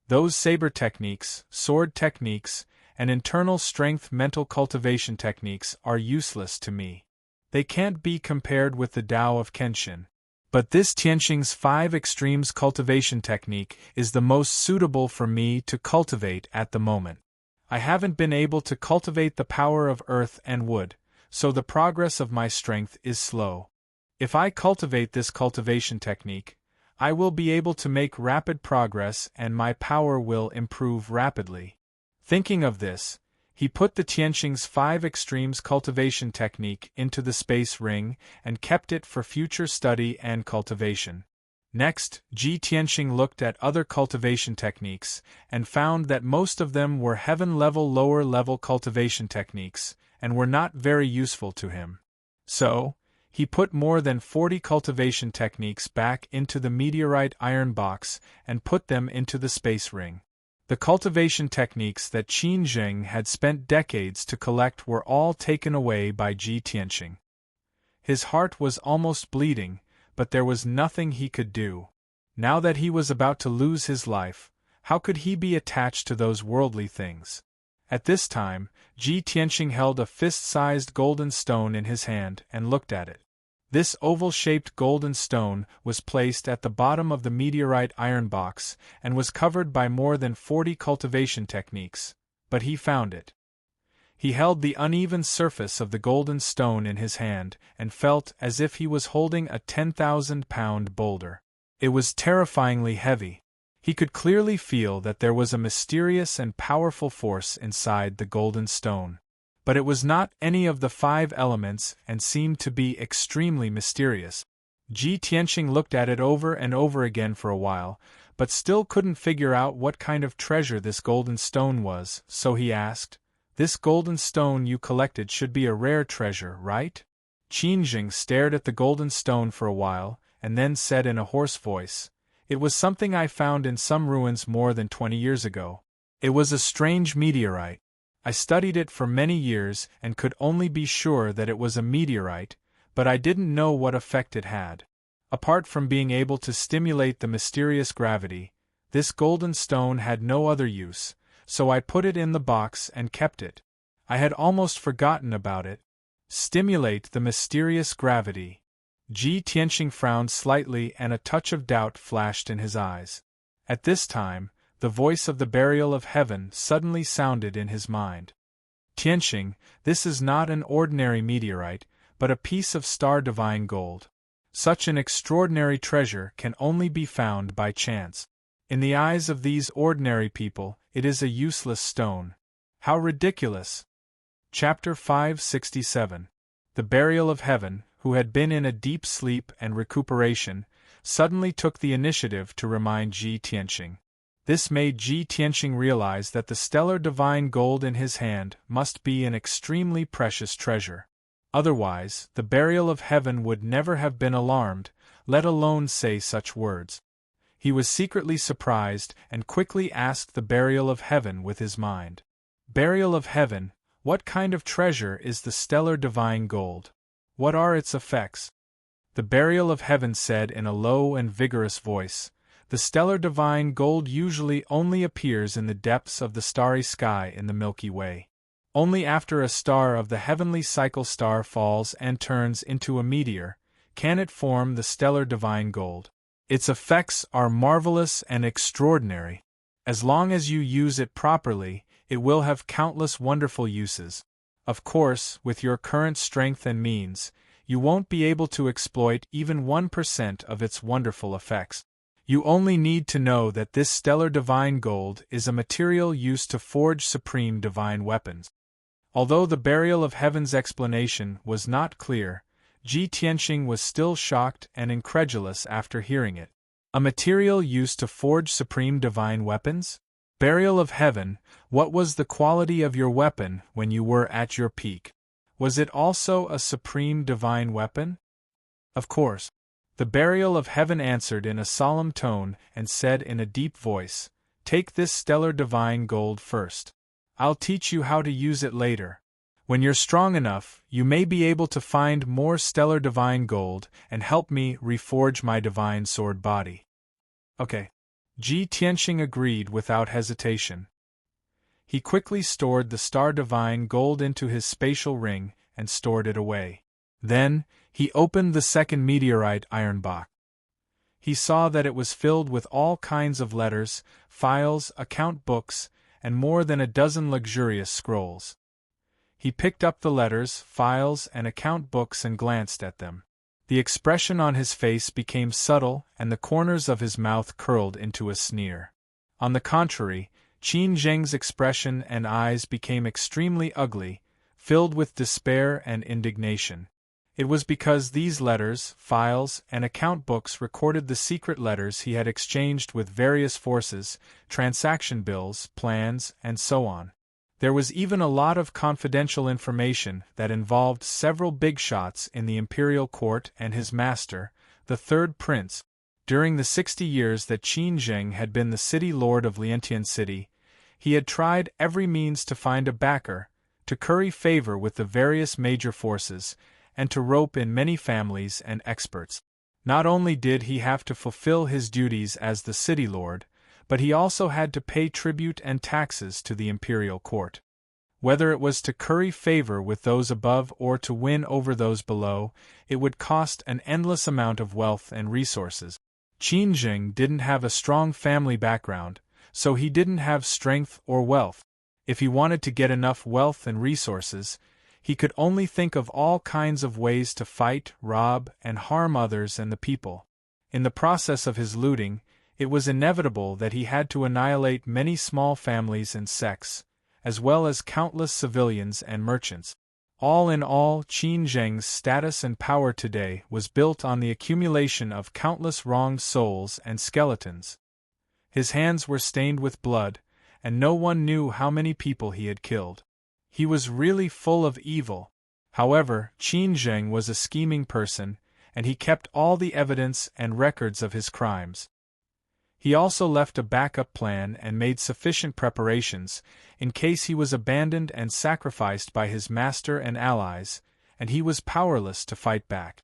Those saber techniques, sword techniques, and internal strength mental cultivation techniques are useless to me. They can't be compared with the Tao of Kenshin. But this Tianqing's 5 Extremes cultivation technique is the most suitable for me to cultivate at the moment. I haven't been able to cultivate the power of earth and wood, so the progress of my strength is slow. If I cultivate this cultivation technique, I will be able to make rapid progress and my power will improve rapidly. Thinking of this, he put the Tianqing's 5 Extremes cultivation technique into the space ring and kept it for future study and cultivation. Next, Ji Tianqing looked at other cultivation techniques and found that most of them were heaven-level lower-level cultivation techniques and were not very useful to him. So, he put more than 40 cultivation techniques back into the meteorite iron box and put them into the space ring. The cultivation techniques that Qin Jing had spent decades to collect were all taken away by Ji Tianqing. His heart was almost bleeding, but there was nothing he could do. Now that he was about to lose his life, how could he be attached to those worldly things? At this time, Ji Tianqing held a fist-sized golden stone in his hand and looked at it. This oval-shaped golden stone was placed at the bottom of the meteorite iron box and was covered by more than 40 cultivation techniques, but he found it. He held the uneven surface of the golden stone in his hand and felt as if he was holding a 10,000-pound boulder. It was terrifyingly heavy. He could clearly feel that there was a mysterious and powerful force inside the golden stone. But it was not any of the 5 elements and seemed to be extremely mysterious. Ji Tianqing looked at it over and over again for a while, but still couldn't figure out what kind of treasure this golden stone was, so he asked, "This golden stone you collected should be a rare treasure, right?" Qin Jing stared at the golden stone for a while, and then said in a hoarse voice, It was something I found in some ruins more than 20 years ago. It was a strange meteorite. I studied it for many years and could only be sure that it was a meteorite, but I didn't know what effect it had. Apart from being able to stimulate the mysterious gravity, this golden stone had no other use, so I put it in the box and kept it. I had almost forgotten about it. Stimulate the mysterious gravity. Ji Tianqing frowned slightly and a touch of doubt flashed in his eyes. At this time, the voice of the burial of heaven suddenly sounded in his mind. Tianqing, this is not an ordinary meteorite, but a piece of star divine gold. Such an extraordinary treasure can only be found by chance. In the eyes of these ordinary people, it is a useless stone. How ridiculous! Chapter 567. The burial of heaven, who had been in a deep sleep and recuperation, suddenly took the initiative to remind Ji Tianqing. This made Ji Tianqing realize that the stellar divine gold in his hand must be an extremely precious treasure. Otherwise, the burial of heaven would never have been alarmed, let alone say such words. He was secretly surprised and quickly asked the burial of heaven with his mind. Burial of heaven, what kind of treasure is the stellar divine gold? What are its effects? The burial of heaven said in a low and vigorous voice, the stellar divine gold usually only appears in the depths of the starry sky in the Milky Way. Only after a star of the heavenly cycle star falls and turns into a meteor, can it form the stellar divine gold. Its effects are marvelous and extraordinary. As long as you use it properly, it will have countless wonderful uses. Of course, with your current strength and means, you won't be able to exploit even 1% of its wonderful effects. You only need to know that this stellar divine gold is a material used to forge supreme divine weapons. Although the burial of heaven's explanation was not clear, Ji Tianqing was still shocked and incredulous after hearing it. A material used to forge supreme divine weapons? Burial of heaven, what was the quality of your weapon when you were at your peak? Was it also a supreme divine weapon? Of course. The burial of heaven answered in a solemn tone and said in a deep voice, "Take this stellar divine gold first. I'll teach you how to use it later. When you're strong enough, you may be able to find more stellar divine gold and help me reforge my divine sword body." Okay. Ji Tianqing agreed without hesitation. He quickly stored the star divine gold into his spatial ring and stored it away. Then, he opened the second meteorite iron box. He saw that it was filled with all kinds of letters, files, account books, and more than a dozen luxurious scrolls. He picked up the letters, files, and account books and glanced at them. The expression on his face became subtle and the corners of his mouth curled into a sneer. On the contrary, Qin Zheng's expression and eyes became extremely ugly, filled with despair and indignation. It was because these letters, files, and account books recorded the secret letters he had exchanged with various forces, transaction bills, plans, and so on. There was even a lot of confidential information that involved several big shots in the imperial court and his master, the third prince. During the 60 years that Qin Zheng had been the city lord of Liantian City, he had tried every means to find a backer, to curry favor with the various major forces, and to rope in many families and experts. Not only did he have to fulfill his duties as the city lord, but he also had to pay tribute and taxes to the imperial court. Whether it was to curry favor with those above or to win over those below, it would cost an endless amount of wealth and resources. Qin Zheng didn't have a strong family background, so he didn't have strength or wealth. If he wanted to get enough wealth and resources, he could only think of all kinds of ways to fight, rob, and harm others and the people. In the process of his looting, it was inevitable that he had to annihilate many small families and sects, as well as countless civilians and merchants. All in all, Qin Zheng's status and power today was built on the accumulation of countless wronged souls and skeletons. His hands were stained with blood, and no one knew how many people he had killed. He was really full of evil. However, Qin Zheng was a scheming person, and he kept all the evidence and records of his crimes. He also left a backup plan and made sufficient preparations, in case he was abandoned and sacrificed by his master and allies, and he was powerless to fight back.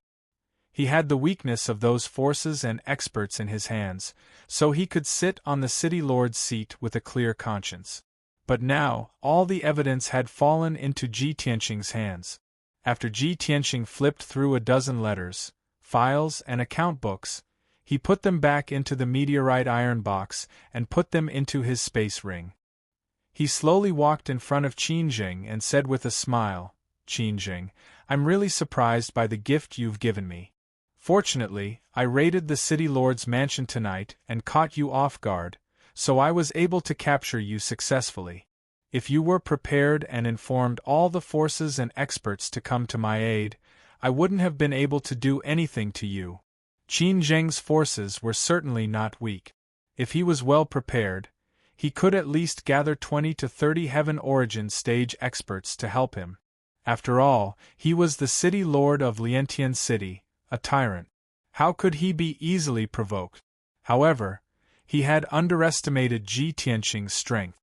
He had the weakness of those forces and experts in his hands, so he could sit on the city lord's seat with a clear conscience. But now, all the evidence had fallen into Ji Tianqing's hands. After Ji Tianqing flipped through a dozen letters, files and account books, he put them back into the meteorite iron box and put them into his space ring. He slowly walked in front of Qin Jing and said with a smile, "Qin Jing, I'm really surprised by the gift you've given me. Fortunately, I raided the city lord's mansion tonight and caught you off guard, so I was able to capture you successfully. If you were prepared and informed all the forces and experts to come to my aid, I wouldn't have been able to do anything to you." Qin Zheng's forces were certainly not weak. If he was well prepared, he could at least gather 20 to 30 Heaven Origin stage experts to help him. After all, he was the city lord of Liantian City, a tyrant. How could he be easily provoked? However, he had underestimated Ji Tianqing's strength.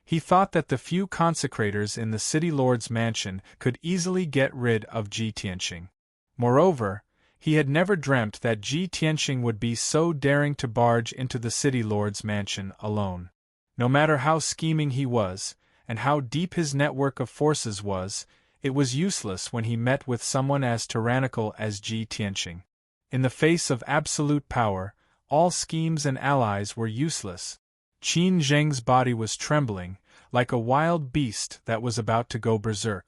He thought that the few consecrators in the city lord's mansion could easily get rid of Ji Tianqing. Moreover, he had never dreamt that Ji Tianqing would be so daring to barge into the city lord's mansion alone. No matter how scheming he was, and how deep his network of forces was, it was useless when he met with someone as tyrannical as Ji Tianqing. In the face of absolute power, all schemes and allies were useless. Qin Zheng's body was trembling, like a wild beast that was about to go berserk.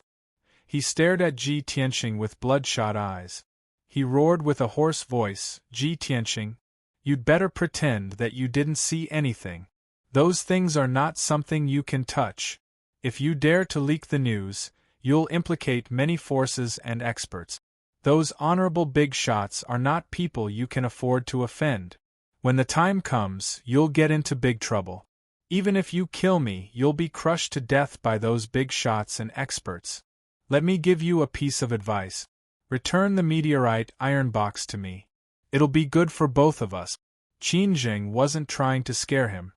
He stared at Ji Tianqing with bloodshot eyes. He roared with a hoarse voice, "Ji Tianqing, you'd better pretend that you didn't see anything. Those things are not something you can touch. If you dare to leak the news, you'll implicate many forces and experts. Those honorable big shots are not people you can afford to offend. When the time comes, you'll get into big trouble. Even if you kill me, you'll be crushed to death by those big shots and experts. Let me give you a piece of advice. Return the meteorite iron box to me. It'll be good for both of us." Qin Jing wasn't trying to scare him.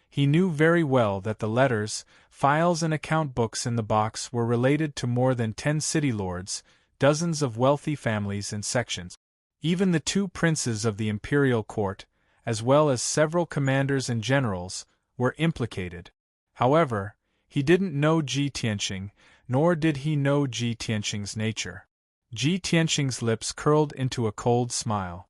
He knew very well that the letters, files and account books in the box were related to more than 10 city lords, dozens of wealthy families and sections. Even the 2 princes of the imperial court, as well as several commanders and generals, were implicated. However, he didn't know Ji Tianqing, nor did he know Ji Tianqing's nature. Ji Tianqing's lips curled into a cold smile.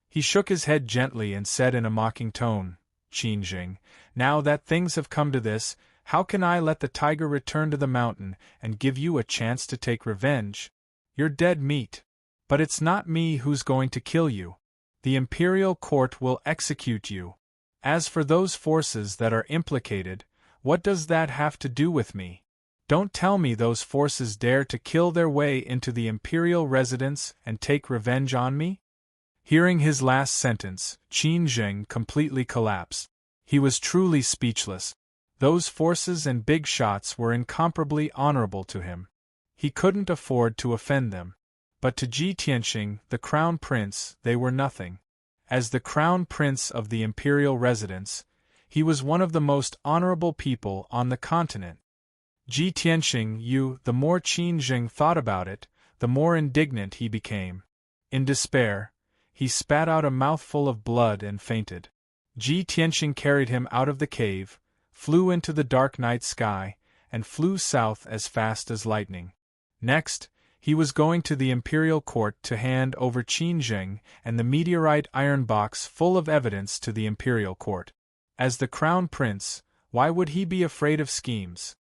He shook his head gently and said in a mocking tone, "Qin Jing, now that things have come to this, how can I let the tiger return to the mountain and give you a chance to take revenge? You're dead meat. But it's not me who's going to kill you. The imperial court will execute you. As for those forces that are implicated, what does that have to do with me? Don't tell me those forces dare to kill their way into the imperial residence and take revenge on me?" Hearing his last sentence, Qin Jing completely collapsed. He was truly speechless. Those forces and big shots were incomparably honorable to him. He couldn't afford to offend them. But to Ji Tianqing, the crown prince, they were nothing. As the crown prince of the imperial residence, he was one of the most honorable people on the continent. Ji Tianqing, the more Qin Jing thought about it, the more indignant he became. In despair, he spat out a mouthful of blood and fainted. Ji Tianqing carried him out of the cave, flew into the dark night sky, and flew south as fast as lightning. Next, he was going to the imperial court to hand over Qin Jing and the meteorite iron box full of evidence to the imperial court. As the crown prince, why would he be afraid of schemes?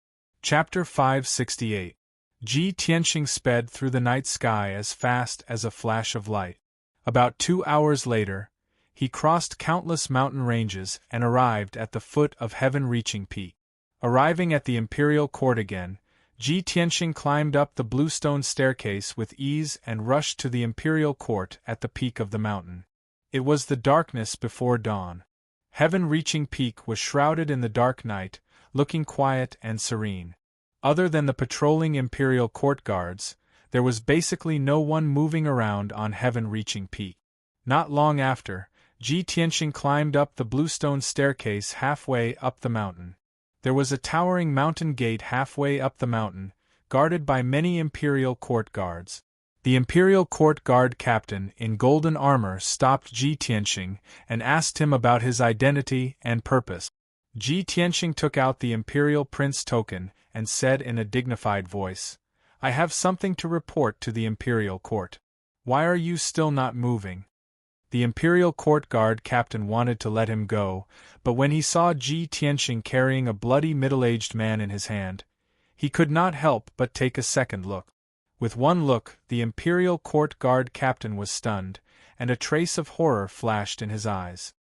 Chapter 568. Ji Tianqing sped through the night sky as fast as a flash of light. About 2 hours later, he crossed countless mountain ranges and arrived at the foot of heaven-reaching peak. Arriving at the imperial court again, Ji Tianqing climbed up the bluestone staircase with ease and rushed to the imperial court at the peak of the mountain. It was the darkness before dawn. Heaven-reaching peak was shrouded in the dark night, looking quiet and serene. Other than the patrolling imperial court guards, there was basically no one moving around on heaven-reaching peak. Not long after, Ji Tianxing climbed up the bluestone staircase halfway up the mountain. There was a towering mountain gate halfway up the mountain, guarded by many imperial court guards. The imperial court guard captain in golden armor stopped Ji Tianxing and asked him about his identity and purpose. Ji Tianxing took out the imperial prince token and said in a dignified voice, "I have something to report to the imperial court. Why are you still not moving?" The imperial court guard captain wanted to let him go, but when he saw Ji Tianxing carrying a bloody middle-aged man in his hand, he could not help but take a second look. With one look, the imperial court guard captain was stunned, and a trace of horror flashed in his eyes.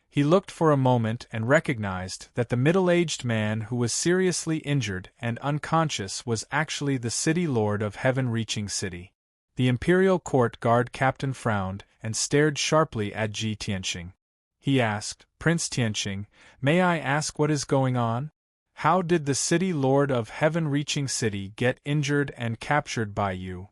He looked for a moment and recognized that the middle-aged man who was seriously injured and unconscious was actually the city lord of heaven-reaching city. The imperial court guard captain frowned and stared sharply at Ji Tianxing. He asked, "Prince Tianxing, may I ask what is going on? How did the city lord of heaven-reaching city get injured and captured by you?"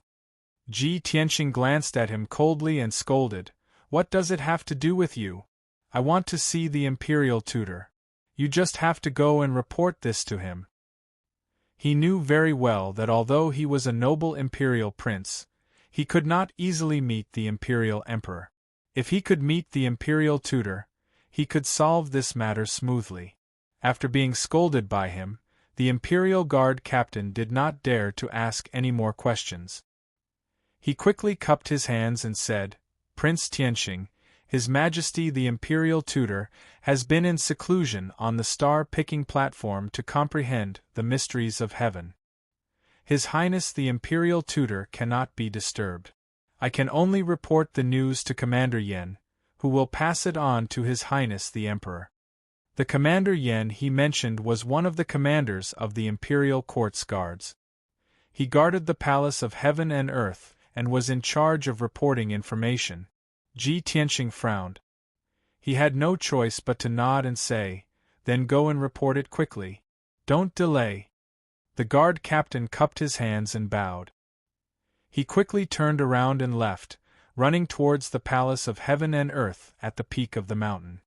Ji Tianxing glanced at him coldly and scolded, "What does it have to do with you? I want to see the imperial tutor. You just have to go and report this to him." He knew very well that although he was a noble imperial prince, he could not easily meet the imperial emperor. If he could meet the imperial tutor, he could solve this matter smoothly. After being scolded by him, the imperial guard captain did not dare to ask any more questions. He quickly cupped his hands and said, "Prince Tianxing, His Majesty the imperial tutor has been in seclusion on the star-picking platform to comprehend the mysteries of heaven. His Highness the imperial tutor cannot be disturbed. I can only report the news to Commander Yan, who will pass it on to His Highness the Emperor." The Commander Yan he mentioned was one of the commanders of the imperial court's guards. He guarded the palace of heaven and earth and was in charge of reporting information. Ji Tianxing frowned. He had no choice but to nod and say, "Then go and report it quickly. Don't delay." The guard captain cupped his hands and bowed. He quickly turned around and left, running towards the palace of heaven and earth at the peak of the mountain.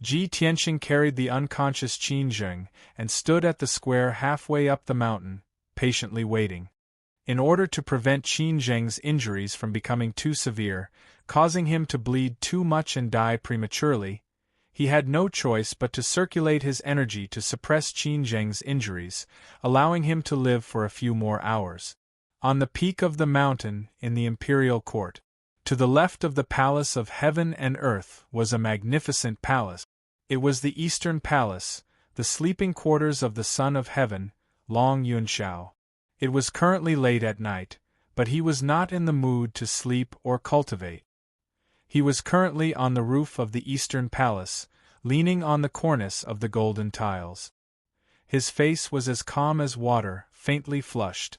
Ji Tianxing carried the unconscious Qin Zheng and stood at the square halfway up the mountain, patiently waiting. In order to prevent Qin Zheng's injuries from becoming too severe, causing him to bleed too much and die prematurely, he had no choice but to circulate his energy to suppress Qin Zheng's injuries, allowing him to live for a few more hours. On the peak of the mountain, in the imperial court, to the left of the palace of heaven and earth was a magnificent palace. It was the Eastern Palace, the sleeping quarters of the Son of Heaven, Long Yunshao. It was currently late at night, but he was not in the mood to sleep or cultivate. He was currently on the roof of the Eastern Palace, leaning on the cornice of the golden tiles. His face was as calm as water, faintly flushed.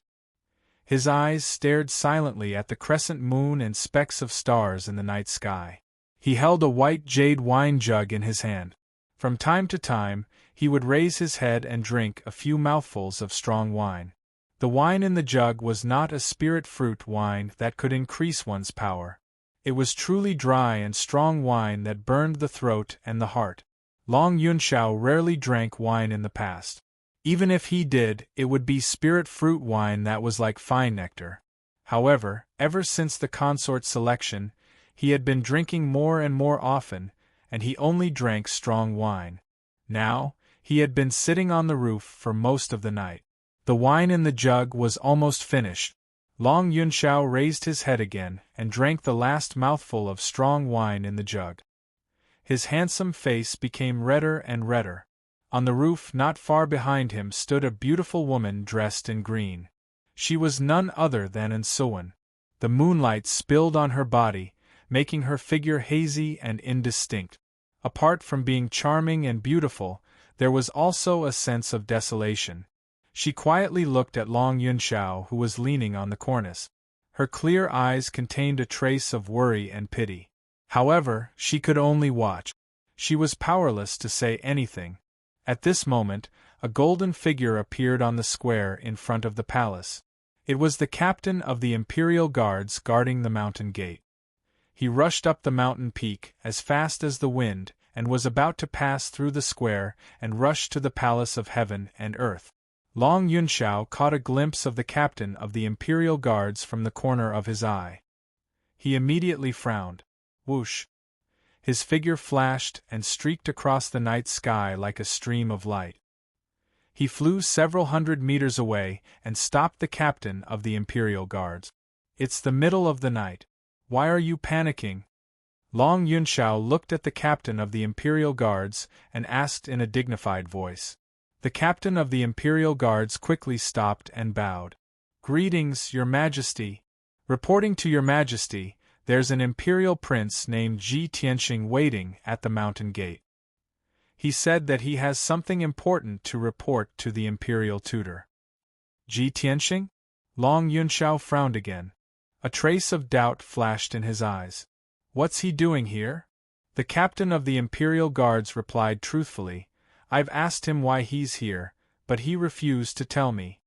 His eyes stared silently at the crescent moon and specks of stars in the night sky. He held a white jade wine jug in his hand. From time to time, he would raise his head and drink a few mouthfuls of strong wine. The wine in the jug was not a spirit fruit wine that could increase one's power. It was truly dry and strong wine that burned the throat and the heart. Long Yunshao rarely drank wine in the past. Even if he did, it would be spirit fruit wine that was like fine nectar. However, ever since the consort selection, he had been drinking more and more often, and he only drank strong wine. Now, he had been sitting on the roof for most of the night. The wine in the jug was almost finished. Long Yunshao raised his head again and drank the last mouthful of strong wine in the jug. His handsome face became redder and redder. On the roof not far behind him stood a beautiful woman dressed in green. She was none other than Ansuan. The moonlight spilled on her body, making her figure hazy and indistinct. Apart from being charming and beautiful, there was also a sense of desolation. She quietly looked at Long Yunshao, who was leaning on the cornice. Her clear eyes contained a trace of worry and pity. However, she could only watch. She was powerless to say anything. At this moment, a golden figure appeared on the square in front of the palace. It was the captain of the imperial guards guarding the mountain gate. He rushed up the mountain peak as fast as the wind, and was about to pass through the square and rush to the palace of heaven and earth. Long Yunxiao caught a glimpse of the captain of the Imperial Guards from the corner of his eye. He immediately frowned. Whoosh! His figure flashed and streaked across the night sky like a stream of light. He flew several hundred meters away and stopped the captain of the Imperial Guards. "It's the middle of the night. Why are you panicking?" Long Yunxiao looked at the captain of the Imperial Guards and asked in a dignified voice. The captain of the Imperial Guards quickly stopped and bowed. "Greetings, Your Majesty. Reporting to Your Majesty, there's an Imperial Prince named Ji Tianxing waiting at the mountain gate. He said that he has something important to report to the Imperial Tutor." Ji Tianxing? Long Yunxiao frowned again. A trace of doubt flashed in his eyes. "What's he doing here?" The captain of the Imperial Guards replied truthfully, "I've asked him why he's here, but he refused to tell me.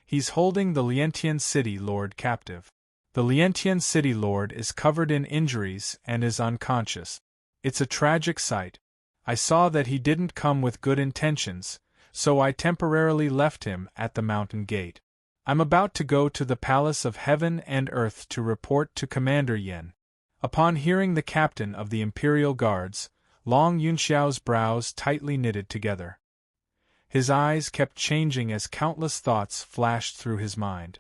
He's holding the Liantian City Lord captive. The Liantian City Lord is covered in injuries and is unconscious. It's a tragic sight. I saw that he didn't come with good intentions, so I temporarily left him at the mountain gate. I'm about to go to the Palace of Heaven and Earth to report to Commander Yen." Upon hearing the captain of the Imperial Guards, Long Yunxiao's brows tightly knitted together. His eyes kept changing as countless thoughts flashed through his mind.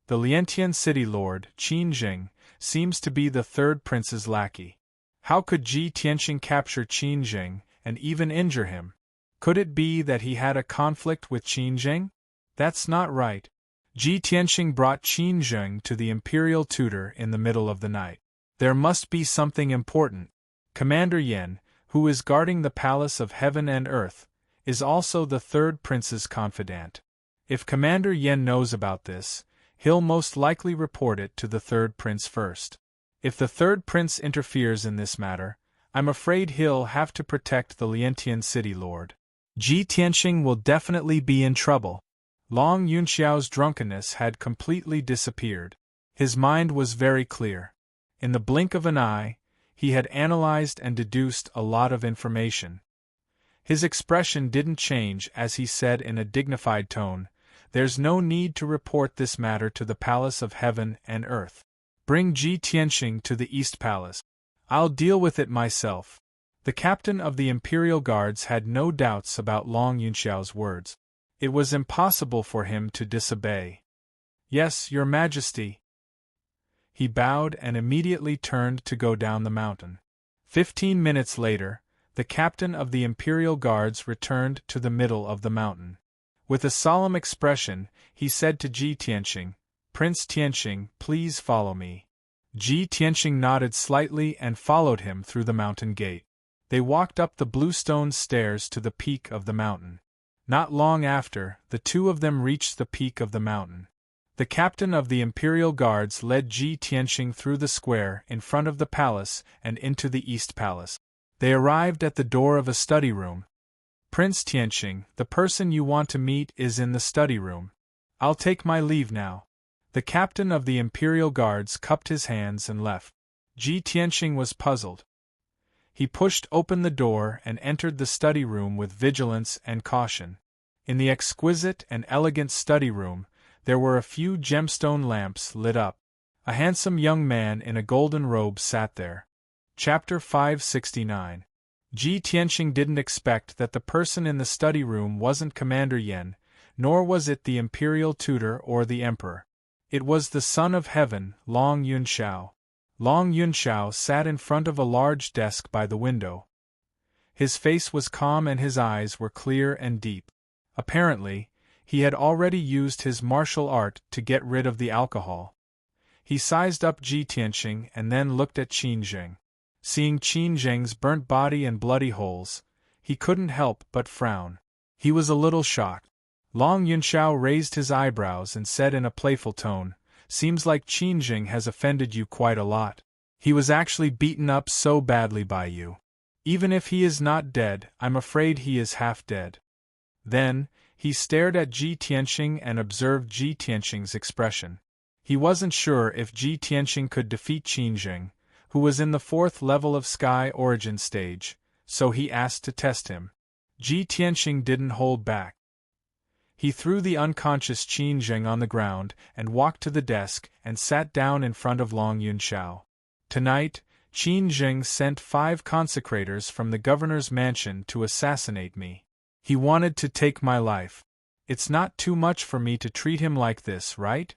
The Liantian City Lord, Qin Jing, seems to be the third prince's lackey. How could Ji Tianxing capture Qin Jing and even injure him? Could it be that he had a conflict with Qin Jing? That's not right. Ji Tianxing brought Qin Jing to the Imperial Tutor in the middle of the night. There must be something important. Commander Yen, who is guarding the Palace of Heaven and Earth, is also the third prince's confidant. If Commander Yen knows about this, he'll most likely report it to the third prince first. If the third prince interferes in this matter, I'm afraid he'll have to protect the Liantian City Lord. Ji Tianxing will definitely be in trouble. Long Yunxiao's drunkenness had completely disappeared. His mind was very clear. In the blink of an eye, he had analyzed and deduced a lot of information. His expression didn't change as he said in a dignified tone, "There's no need to report this matter to the Palace of Heaven and Earth. Bring Ji Tianxing to the East Palace. I'll deal with it myself." The captain of the Imperial Guards had no doubts about Long Yunxiao's words. It was impossible for him to disobey. "Yes, Your Majesty." He bowed and immediately turned to go down the mountain. 15 minutes later, the captain of the Imperial Guards returned to the middle of the mountain. With a solemn expression, he said to Ji Tianxing, "Prince Tianxing, please follow me." Ji Tianxing nodded slightly and followed him through the mountain gate. They walked up the bluestone stairs to the peak of the mountain. Not long after, the two of them reached the peak of the mountain. The captain of the Imperial Guards led Ji Tianxing through the square in front of the palace and into the East Palace. They arrived at the door of a study room. "Prince Tianxing, the person you want to meet is in the study room. I'll take my leave now." The captain of the Imperial Guards cupped his hands and left. Ji Tianxing was puzzled. He pushed open the door and entered the study room with vigilance and caution. In the exquisite and elegant study room, there were a few gemstone lamps lit up. A handsome young man in a golden robe sat there. Chapter 569. Ji Tianxing didn't expect that the person in the study room wasn't Commander Yen, nor was it the Imperial Tutor or the Emperor. It was the Son of Heaven, Long Yunxiao. Long Yunxiao sat in front of a large desk by the window. His face was calm and his eyes were clear and deep. Apparently, he had already used his martial art to get rid of the alcohol. He sized up Ji Tianxing and then looked at Qin Jing. Seeing Qin Jing's burnt body and bloody holes, he couldn't help but frown. He was a little shocked. Long Yunxiao raised his eyebrows and said in a playful tone, "Seems like Qin Jing has offended you quite a lot. He was actually beaten up so badly by you. Even if he is not dead, I'm afraid he is half dead." Then, he stared at Ji Tianxing and observed Ji Tianxing's expression. He wasn't sure if Ji Tianxing could defeat Qin Jing, who was in the 4th level of Sky Origin stage, so he asked to test him. Ji Tianxing didn't hold back. He threw the unconscious Qin Zheng on the ground and walked to the desk and sat down in front of Long Yunxiao. Tonight, Qin Zheng sent 5 consecrators from the governor's mansion to assassinate me. He wanted to take my life. It's not too much for me to treat him like this, right?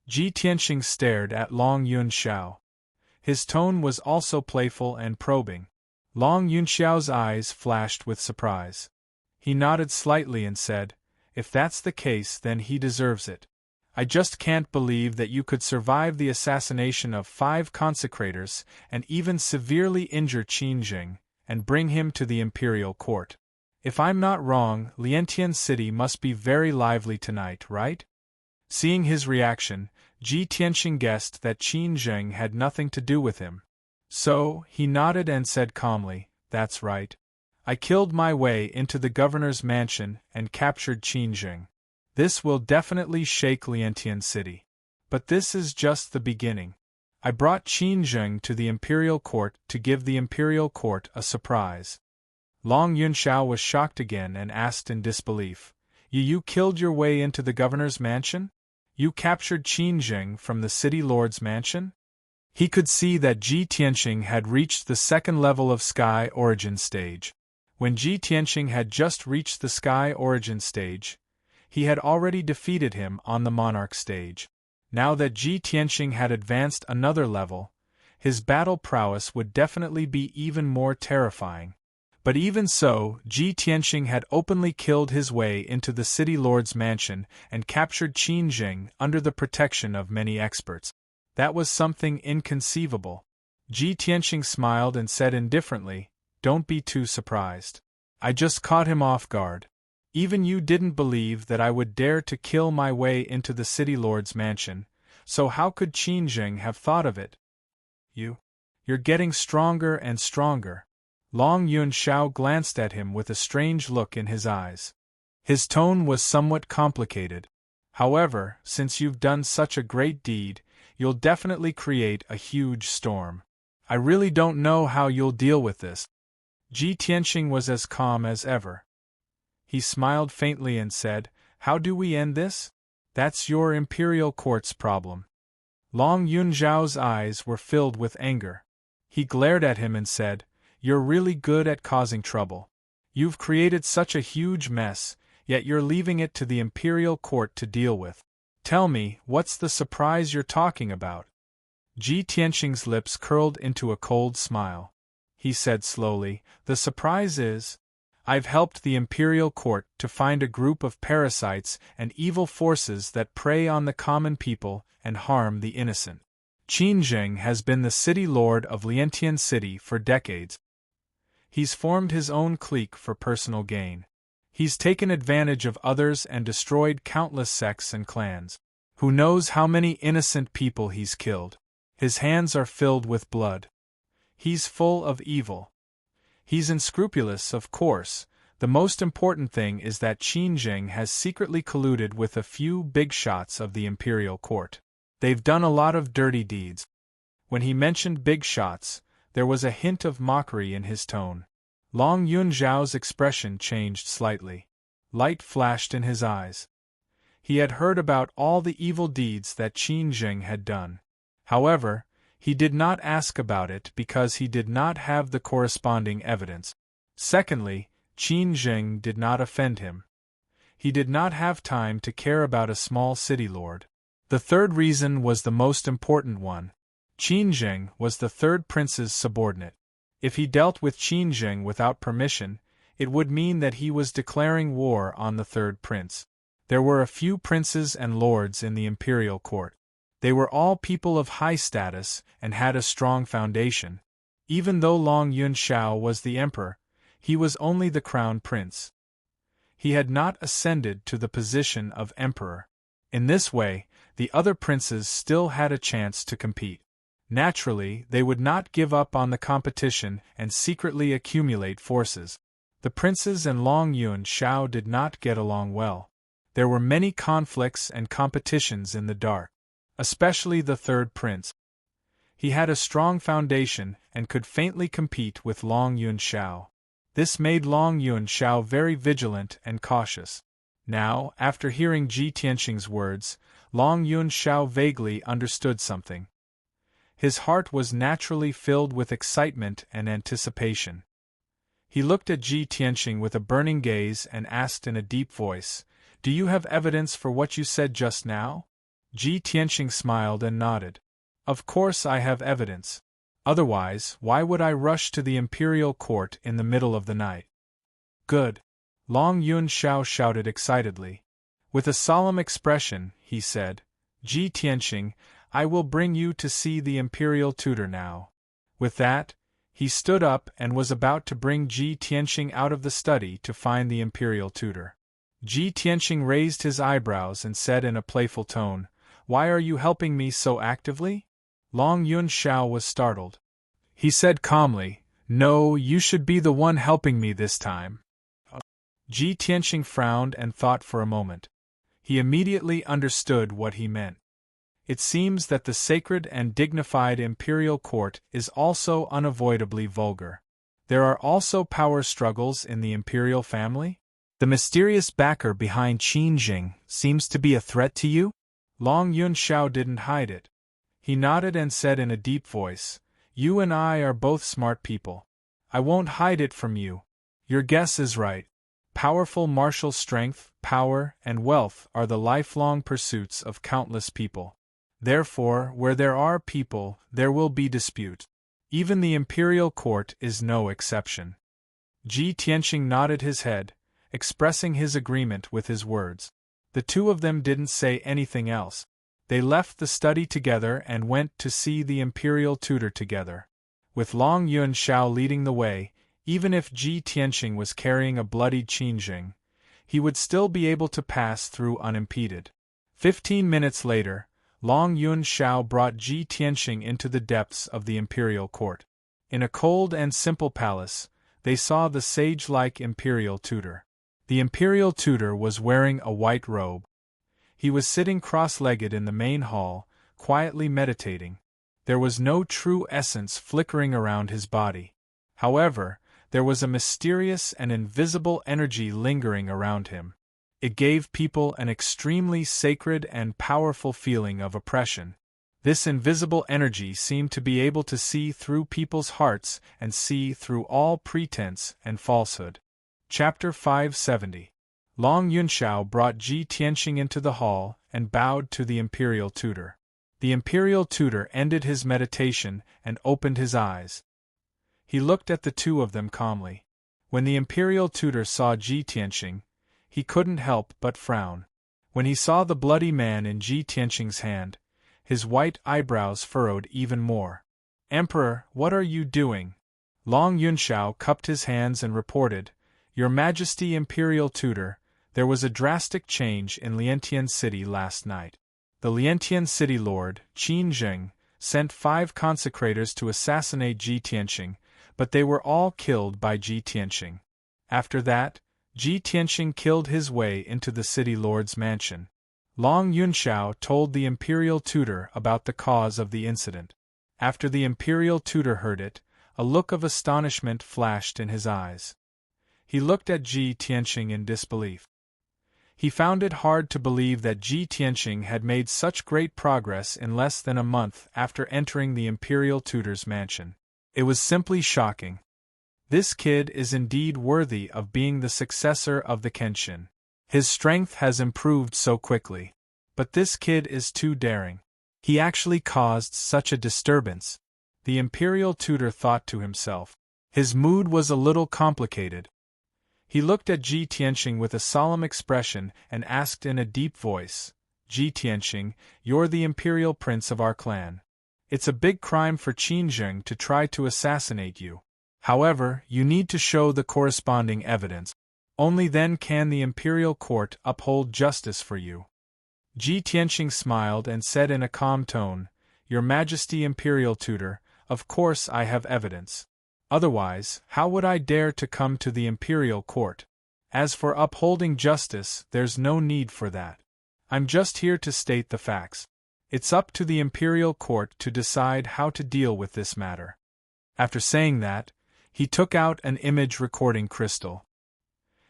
Ji Tianxing stared at Long Yunxiao. His tone was also playful and probing. Long Yunxiao's eyes flashed with surprise. He nodded slightly and said, "If that's the case, then he deserves it. I just can't believe that you could survive the assassination of 5 consecrators and even severely injure Qin Zheng and bring him to the imperial court. If I'm not wrong, Liantian City must be very lively tonight, right?" Seeing his reaction, Ji Tianxing guessed that Qin Zheng had nothing to do with him. So, he nodded and said calmly, "That's right. I killed my way into the governor's mansion and captured Qin Zheng. This will definitely shake Liantian City. But this is just the beginning. I brought Qin Zheng to the imperial court to give the imperial court a surprise." Long Yunxiao was shocked again and asked in disbelief, You killed your way into the governor's mansion? You captured Qin Zheng from the city lord's mansion?" He could see that Ji Tianxing had reached the 2nd level of Sky Origin stage. When Ji Tianxing had just reached the Sky Origin stage, he had already defeated him on the Monarch stage. Now that Ji Tianxing had advanced another level, his battle prowess would definitely be even more terrifying. But even so, Ji Tianxing had openly killed his way into the city lord's mansion and captured Qin Zheng under the protection of many experts. That was something inconceivable. Ji Tianxing smiled and said indifferently, "Don't be too surprised. I just caught him off guard. Even you didn't believe that I would dare to kill my way into the city lord's mansion, so how could Qin Zheng have thought of it? You're getting stronger and stronger." Long Yunxiao glanced at him with a strange look in his eyes. His tone was somewhat complicated. "However, since you've done such a great deed, you'll definitely create a huge storm. I really don't know how you'll deal with this." Ji Tianxing was as calm as ever. He smiled faintly and said, "How do we end this? That's your imperial court's problem." Long Yunxiao's eyes were filled with anger. He glared at him and said, "You're really good at causing trouble. You've created such a huge mess, yet you're leaving it to the imperial court to deal with. Tell me, what's the surprise you're talking about?" Ji Tianxing's lips curled into a cold smile. He said slowly, "The surprise is, I've helped the imperial court to find a group of parasites and evil forces that prey on the common people and harm the innocent. Qin Zheng has been the city lord of Liantian City for decades. He's formed his own clique for personal gain. He's taken advantage of others and destroyed countless sects and clans. Who knows how many innocent people he's killed? His hands are filled with blood. He's full of evil. He's unscrupulous, of course. The most important thing is that Qin Zheng has secretly colluded with a few big shots of the imperial court. They've done a lot of dirty deeds." When he mentioned big shots, there was a hint of mockery in his tone. Long Yunxiao's expression changed slightly. Light flashed in his eyes. He had heard about all the evil deeds that Qin Zheng had done. However, he did not ask about it because he did not have the corresponding evidence. Secondly, Qin Zheng did not offend him. He did not have time to care about a small city lord. The third reason was the most important one. Qin Zheng was the 3rd prince's subordinate. If he dealt with Qin Zheng without permission, it would mean that he was declaring war on the 3rd prince. There were a few princes and lords in the imperial court. They were all people of high status and had a strong foundation. Even though Long Yunxiao was the emperor, he was only the crown prince. He had not ascended to the position of emperor. In this way, the other princes still had a chance to compete. Naturally, they would not give up on the competition and secretly accumulate forces. The princes and Long Yunxiao did not get along well. There were many conflicts and competitions in the dark. Especially the 3rd prince. He had a strong foundation and could faintly compete with Long Yunxiao. This made Long Yunxiao very vigilant and cautious. Now, after hearing Ji Tianxing's words, Long Yunxiao vaguely understood something. His heart was naturally filled with excitement and anticipation. He looked at Ji Tianxing with a burning gaze and asked in a deep voice, "Do you have evidence for what you said just now?" Ji Tianxing smiled and nodded. "Of course I have evidence. Otherwise, why would I rush to the imperial court in the middle of the night?" "Good!" Long Yunxiao shouted excitedly. With a solemn expression, he said, "Ji Tianxing, I will bring you to see the imperial tutor now." With that, he stood up and was about to bring Ji Tianxing out of the study to find the imperial tutor. Ji Tianxing raised his eyebrows and said in a playful tone, "Why are you helping me so actively?" Long Yunxiao was startled. He said calmly, "No, you should be the one helping me this time." Ji Tianxing frowned and thought for a moment. He immediately understood what he meant. It seems that the sacred and dignified imperial court is also unavoidably vulgar. There are also power struggles in the imperial family? The mysterious backer behind Qin Jing seems to be a threat to you? Long Yunxiao didn't hide it. He nodded and said in a deep voice, "You and I are both smart people. I won't hide it from you. Your guess is right. Powerful martial strength, power, and wealth are the lifelong pursuits of countless people. Therefore, where there are people, there will be dispute. Even the imperial court is no exception." Ji Tianxing nodded his head, expressing his agreement with his words. The two of them didn't say anything else. They left the study together and went to see the imperial tutor together. With Long Yunxiao leading the way, even if Ji Tianxing was carrying a bloodied Qinjing, he would still be able to pass through unimpeded. 15 minutes later, Long Yunxiao brought Ji Tianxing into the depths of the imperial court. In a cold and simple palace, they saw the sage-like imperial tutor. The imperial tutor was wearing a white robe. He was sitting cross-legged in the main hall, quietly meditating. There was no true essence flickering around his body. However, there was a mysterious and invisible energy lingering around him. It gave people an extremely sacred and powerful feeling of oppression. This invisible energy seemed to be able to see through people's hearts and see through all pretense and falsehood. Chapter 570. Long Yunxiao brought Ji Tianxing into the hall and bowed to the imperial tutor. The imperial tutor ended his meditation and opened his eyes. He looked at the two of them calmly. When the imperial tutor saw Ji Tianxing, he couldn't help but frown. When he saw the bloody man in Ji Tianxing's hand, his white eyebrows furrowed even more. "Emperor, what are you doing?" Long Yunxiao cupped his hands and reported, "Your Majesty Imperial Tutor, there was a drastic change in Liantian City last night. The Liantian City Lord, Qin Jing, sent 5 consecrators to assassinate Ji Tianxing, but they were all killed by Ji Tianxing. After that, Ji Tianxing killed his way into the city lord's mansion." Long Yunxiao told the imperial tutor about the cause of the incident. After the imperial tutor heard it, a look of astonishment flashed in his eyes. He looked at Ji Tianxing in disbelief. He found it hard to believe that Ji Tianxing had made such great progress in less than a month after entering the imperial tutor's mansion. It was simply shocking. This kid is indeed worthy of being the successor of the Kenshin. His strength has improved so quickly. But this kid is too daring. He actually caused such a disturbance. The imperial tutor thought to himself. His mood was a little complicated. He looked at Ji Tianxing with a solemn expression and asked in a deep voice, "Ji Tianxing, you're the imperial prince of our clan. It's a big crime for Qin Jing to try to assassinate you. However, you need to show the corresponding evidence. Only then can the imperial court uphold justice for you." Ji Tianxing smiled and said in a calm tone, "Your Majesty Imperial Tutor, of course I have evidence. Otherwise, how would I dare to come to the imperial court? As for upholding justice, there's no need for that. I'm just here to state the facts. It's up to the imperial court to decide how to deal with this matter. After saying that, he took out an image recording crystal.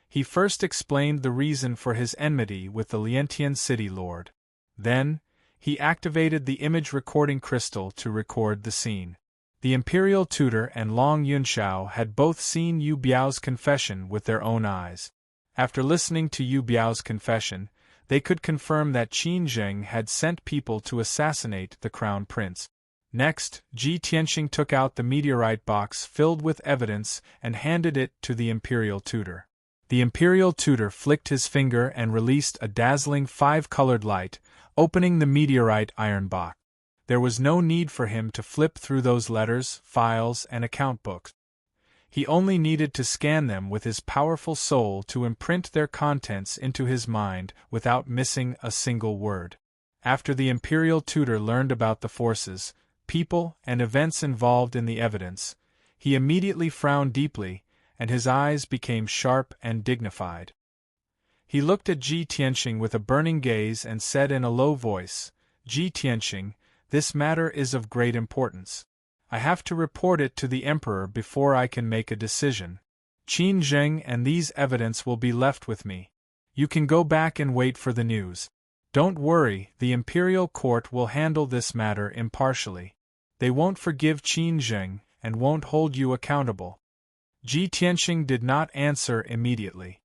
He first explained the reason for his enmity with the Lientian city lord. Then, he activated the image recording crystal to record the scene. The imperial tutor and Long Yunxiao had both seen Yu Biao's confession with their own eyes. After listening to Yu Biao's confession, they could confirm that Qin Zheng had sent people to assassinate the crown prince. Next, Ji Tianxing took out the meteorite box filled with evidence and handed it to the imperial tutor. The imperial tutor flicked his finger and released a dazzling 5-colored light, opening the meteorite iron box. There was no need for him to flip through those letters, files, and account books. He only needed to scan them with his powerful soul to imprint their contents into his mind without missing a single word. After the imperial tutor learned about the forces, people, and events involved in the evidence, he immediately frowned deeply, and his eyes became sharp and dignified. He looked at Ji Tianxing with a burning gaze and said in a low voice, "Ji Tianxing, this matter is of great importance. I have to report it to the emperor before I can make a decision. Qin Zheng and these evidence will be left with me. You can go back and wait for the news. Don't worry, the imperial court will handle this matter impartially. They won't forgive Qin Zheng and won't hold you accountable." Ji Tianxing did not answer immediately.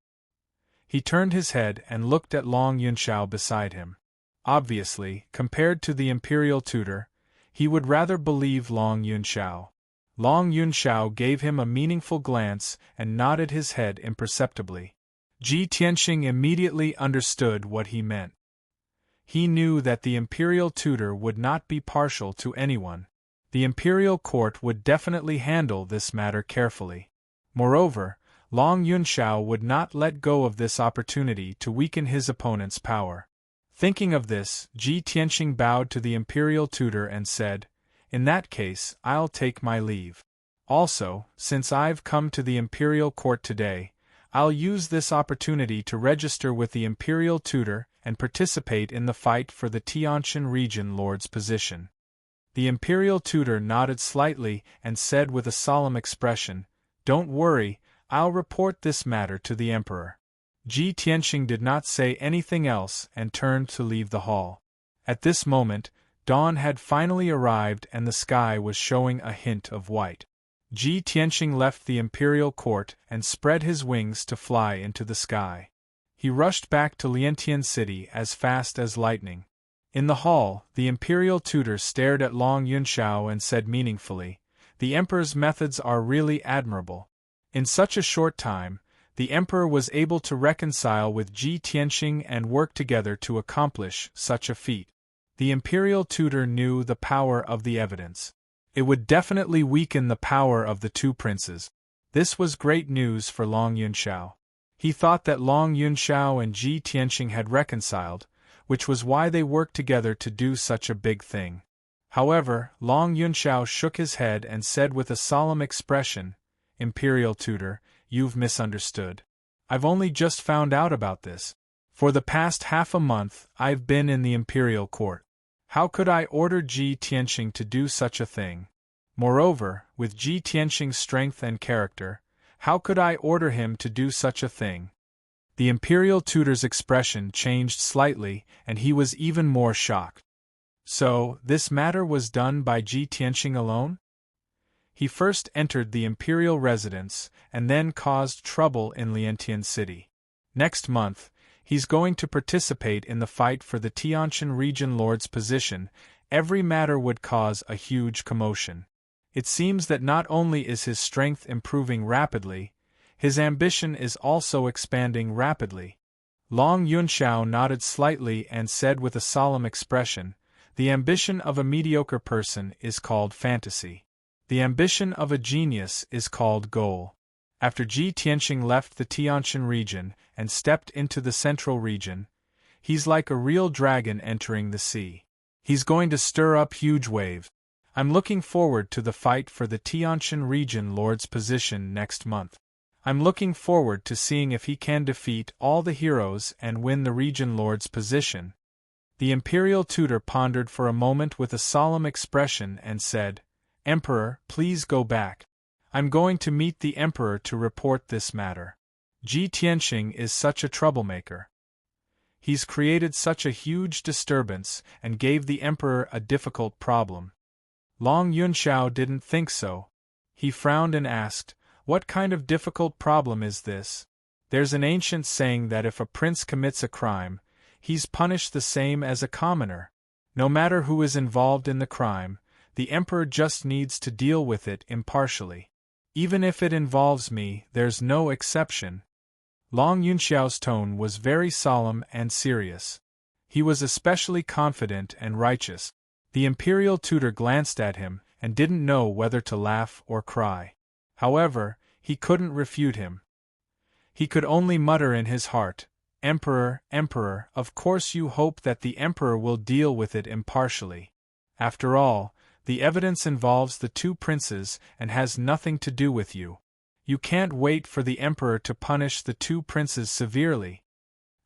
He turned his head and looked at Long Yunxiao beside him. Obviously, compared to the imperial tutor, he would rather believe Long Yunxiao. Long Yunxiao gave him a meaningful glance and nodded his head imperceptibly. Ji Tianxing immediately understood what he meant. He knew that the imperial tutor would not be partial to anyone. The imperial court would definitely handle this matter carefully. Moreover, Long Yunxiao would not let go of this opportunity to weaken his opponent's power. Thinking of this, Ji Tianxing bowed to the imperial tutor and said, "In that case, I'll take my leave. Also, since I've come to the imperial court today, I'll use this opportunity to register with the imperial tutor and participate in the fight for the Tianshan region lord's position." The imperial tutor nodded slightly and said with a solemn expression, "Don't worry, I'll report this matter to the emperor." Ji Tianxing did not say anything else and turned to leave the hall. At this moment, dawn had finally arrived and the sky was showing a hint of white. Ji Tianxing left the imperial court and spread his wings to fly into the sky. He rushed back to Lientian city as fast as lightning. In the hall, the imperial tutor stared at Long Yunxiao and said meaningfully, "The emperor's methods are really admirable. In such a short time, the emperor was able to reconcile with Ji Tianxing and work together to accomplish such a feat." The imperial tutor knew the power of the evidence. It would definitely weaken the power of the two princes. This was great news for Long Yunxiao. He thought that Long Yunxiao and Ji Tianxing had reconciled, which was why they worked together to do such a big thing. However, Long Yunxiao shook his head and said with a solemn expression, "Imperial tutor, you've misunderstood. I've only just found out about this. For the past half a month, I've been in the imperial court. How could I order Ji Tianxing to do such a thing? Moreover, with Ji Tianxing's strength and character, how could I order him to do such a thing?" The imperial tutor's expression changed slightly, and he was even more shocked. So, this matter was done by Ji Tianxing alone? He first entered the imperial residence, and then caused trouble in Lientian city. Next month, he's going to participate in the fight for the Tianshan region lord's position. Every matter would cause a huge commotion. It seems that not only is his strength improving rapidly, his ambition is also expanding rapidly. Long Yunxiao nodded slightly and said with a solemn expression, "The ambition of a mediocre person is called fantasy. The ambition of a genius is called goal." After Ji Tianxing left the Tianshan region and stepped into the central region, he's like a real dragon entering the sea. He's going to stir up huge waves. I'm looking forward to the fight for the Tianshan region lord's position next month. I'm looking forward to seeing if he can defeat all the heroes and win the region lord's position. The imperial tutor pondered for a moment with a solemn expression and said, "Emperor, please go back. I'm going to meet the emperor to report this matter. Ji Tianxing is such a troublemaker. He's created such a huge disturbance and gave the emperor a difficult problem." Long Yunxiao didn't think so. He frowned and asked, "What kind of difficult problem is this?" "There's an ancient saying that if a prince commits a crime, he's punished the same as a commoner. No matter who is involved in the crime, the emperor just needs to deal with it impartially. Even if it involves me, there's no exception." Long Yunxiao's tone was very solemn and serious. He was especially confident and righteous. The imperial tutor glanced at him and didn't know whether to laugh or cry. However, he couldn't refute him. He could only mutter in his heart, "Emperor, Emperor, of course you hope that the emperor will deal with it impartially. After all, the evidence involves the two princes and has nothing to do with you. You can't wait for the emperor to punish the two princes severely."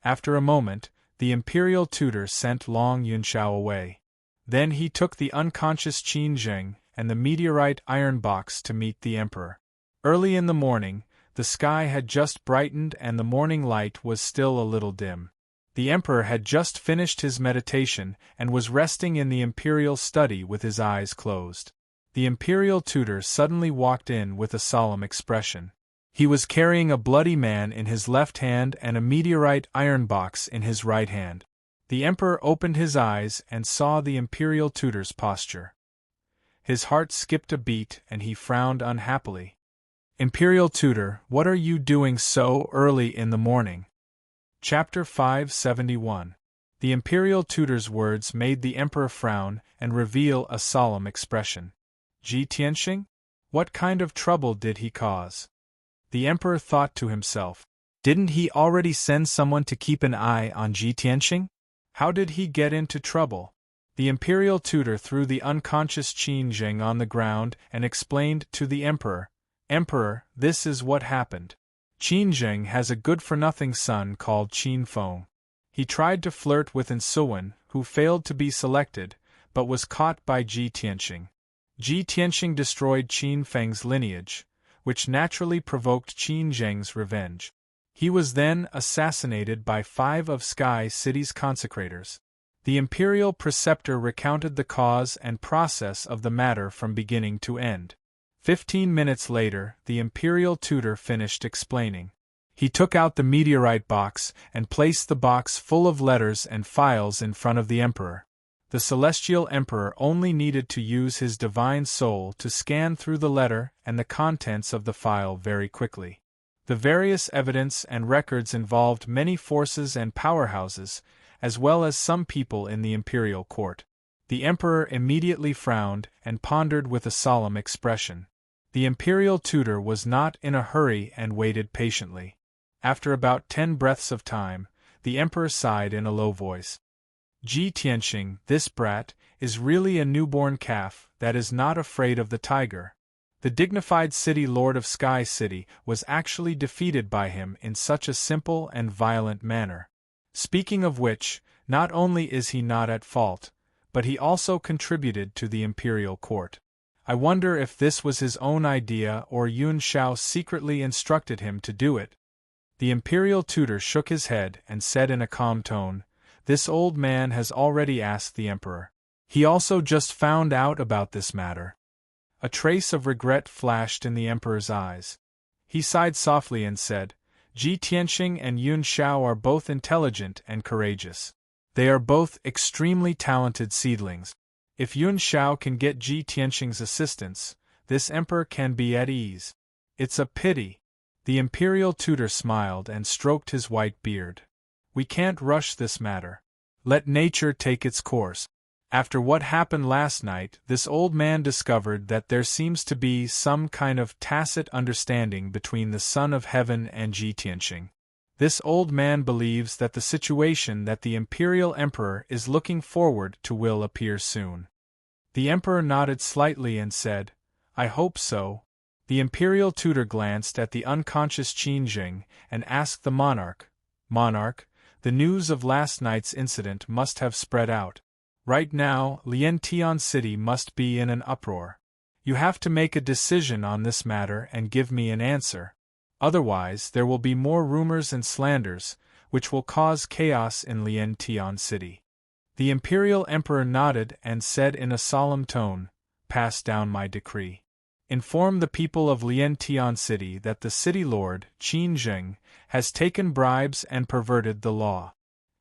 After a moment, the imperial tutor sent Long Yunxiao away. Then he took the unconscious Qin Zheng and the meteorite iron box to meet the emperor. Early in the morning, the sky had just brightened and the morning light was still a little dim. The emperor had just finished his meditation and was resting in the imperial study with his eyes closed. The imperial tutor suddenly walked in with a solemn expression. He was carrying a bloody man in his left hand and a meteorite iron box in his right hand. The emperor opened his eyes and saw the imperial tutor's posture. His heart skipped a beat and he frowned unhappily. "Imperial tutor, what are you doing so early in the morning?" Chapter 571. The imperial tutor's words made the emperor frown and reveal a solemn expression. Ji Tianxing? What kind of trouble did he cause? The emperor thought to himself, didn't he already send someone to keep an eye on Ji Tianxing? How did he get into trouble? The imperial tutor threw the unconscious Qin Zheng on the ground and explained to the emperor, "Emperor, this is what happened. Qin Zheng has a good-for-nothing son called Qin Feng. He tried to flirt with An Suwen, who failed to be selected, but was caught by Ji Tianxing. Ji Tianxing destroyed Qin Feng's lineage, which naturally provoked Qin Zheng's revenge. He was then assassinated by 5 of Sky City's consecrators." The imperial preceptor recounted the cause and process of the matter from beginning to end. 15 minutes later, the imperial tutor finished explaining. He took out the meteorite box and placed the box full of letters and files in front of the emperor. The celestial emperor only needed to use his divine soul to scan through the letter and the contents of the file very quickly. The various evidence and records involved many forces and powerhouses, as well as some people in the imperial court. The emperor immediately frowned and pondered with a solemn expression. The imperial tutor was not in a hurry and waited patiently. After about 10 breaths of time, the emperor sighed in a low voice. "Ji Tianxing, this brat, is really a newborn calf that is not afraid of the tiger. The dignified city lord of Sky City was actually defeated by him in such a simple and violent manner. Speaking of which, not only is he not at fault, but he also contributed to the imperial court. I wonder if this was his own idea or Yun Shao secretly instructed him to do it." The imperial tutor shook his head and said in a calm tone, "This old man has already asked the emperor. He also just found out about this matter." A trace of regret flashed in the emperor's eyes. He sighed softly and said, "Ji Tianxing and Yun Shao are both intelligent and courageous. They are both extremely talented seedlings. If Yun Shao can get Ji Tianxing's assistance, this emperor can be at ease. It's a pity." The imperial tutor smiled and stroked his white beard. "We can't rush this matter. Let nature take its course. After what happened last night, this old man discovered that there seems to be some kind of tacit understanding between the Son of Heaven and Ji Tianxing. This old man believes that the situation that the imperial emperor is looking forward to will appear soon." The emperor nodded slightly and said, "I hope so." The imperial tutor glanced at the unconscious Qin Zheng and asked the monarch, "Monarch, The news of last night's incident must have spread out. Right now, Lien Tian City must be in an uproar. You have to make a decision on this matter and give me an answer. Otherwise, there will be more rumors and slanders, which will cause chaos in Lien Tian City. The Imperial Emperor nodded and said in a solemn tone, "Pass down my decree. Inform the people of Lien Tian City that the city lord, Qin Zheng, has taken bribes and perverted the law.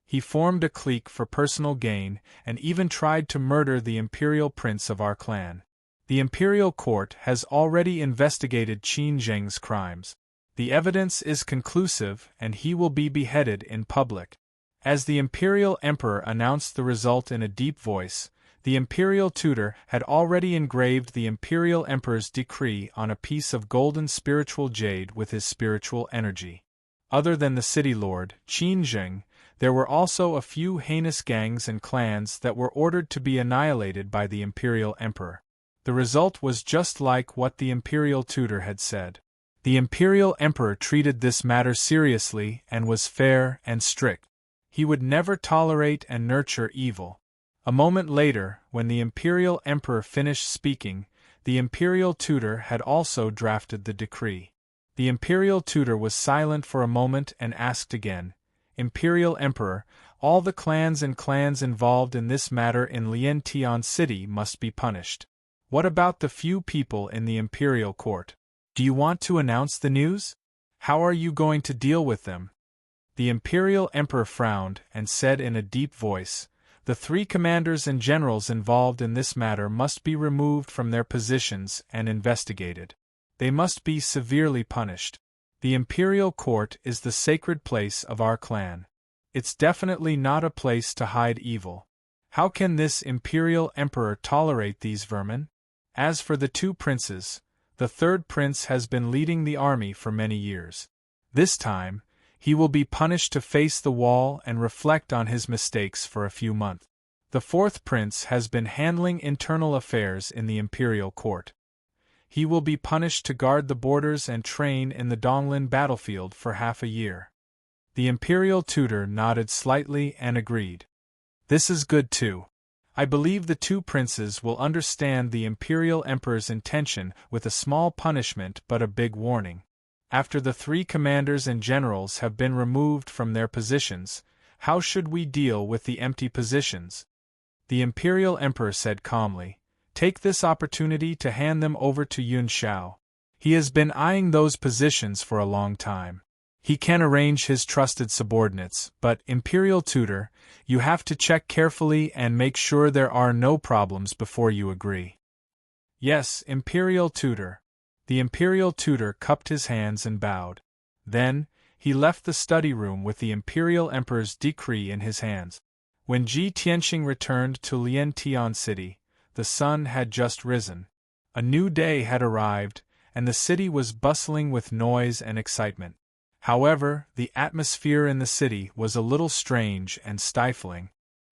He formed a clique for personal gain and even tried to murder the imperial prince of our clan. The imperial court has already investigated Qin Zheng's crimes. The evidence is conclusive and he will be beheaded in public." As the imperial emperor announced the result in a deep voice, the imperial tutor had already engraved the imperial emperor's decree on a piece of golden spiritual jade with his spiritual energy. Other than the city lord, Qin Zheng, there were also a few heinous gangs and clans that were ordered to be annihilated by the imperial emperor. The result was just like what the imperial tutor had said. The imperial emperor treated this matter seriously and was fair and strict. He would never tolerate and nurture evil. A moment later, when the imperial emperor finished speaking, the imperial tutor had also drafted the decree. The imperial tutor was silent for a moment and asked again, "Imperial Emperor, all the clans involved in this matter in Lien Tian City must be punished. What about the few people in the imperial court? Do you want to announce the news? How are you going to deal with them?" The imperial emperor frowned and said in a deep voice, "The 3 commanders and generals involved in this matter must be removed from their positions and investigated. They must be severely punished. The imperial court is the sacred place of our clan. It's definitely not a place to hide evil. How can this imperial emperor tolerate these vermin? As for the 2 princes, the 3rd prince has been leading the army for many years. This time, he will be punished to face the wall and reflect on his mistakes for a few months. The 4th prince has been handling internal affairs in the imperial court. He will be punished to guard the borders and train in the Donglin battlefield for half a year." The imperial tutor nodded slightly and agreed. "This is good too. I believe the 2 princes will understand the imperial emperor's intention with a small punishment but a big warning. After the 3 commanders and generals have been removed from their positions, how should we deal with the empty positions?" The imperial emperor said calmly, "Take this opportunity to hand them over to Yun Xiao. He has been eyeing those positions for a long time. He can arrange his trusted subordinates, but, imperial tutor, you have to check carefully and make sure there are no problems before you agree." "Yes, imperial tutor." The imperial tutor cupped his hands and bowed. Then, he left the study room with the imperial emperor's decree in his hands. When Ji Tianxing returned to Lien Tian City, the sun had just risen. A new day had arrived, and the city was bustling with noise and excitement. However, the atmosphere in the city was a little strange and stifling.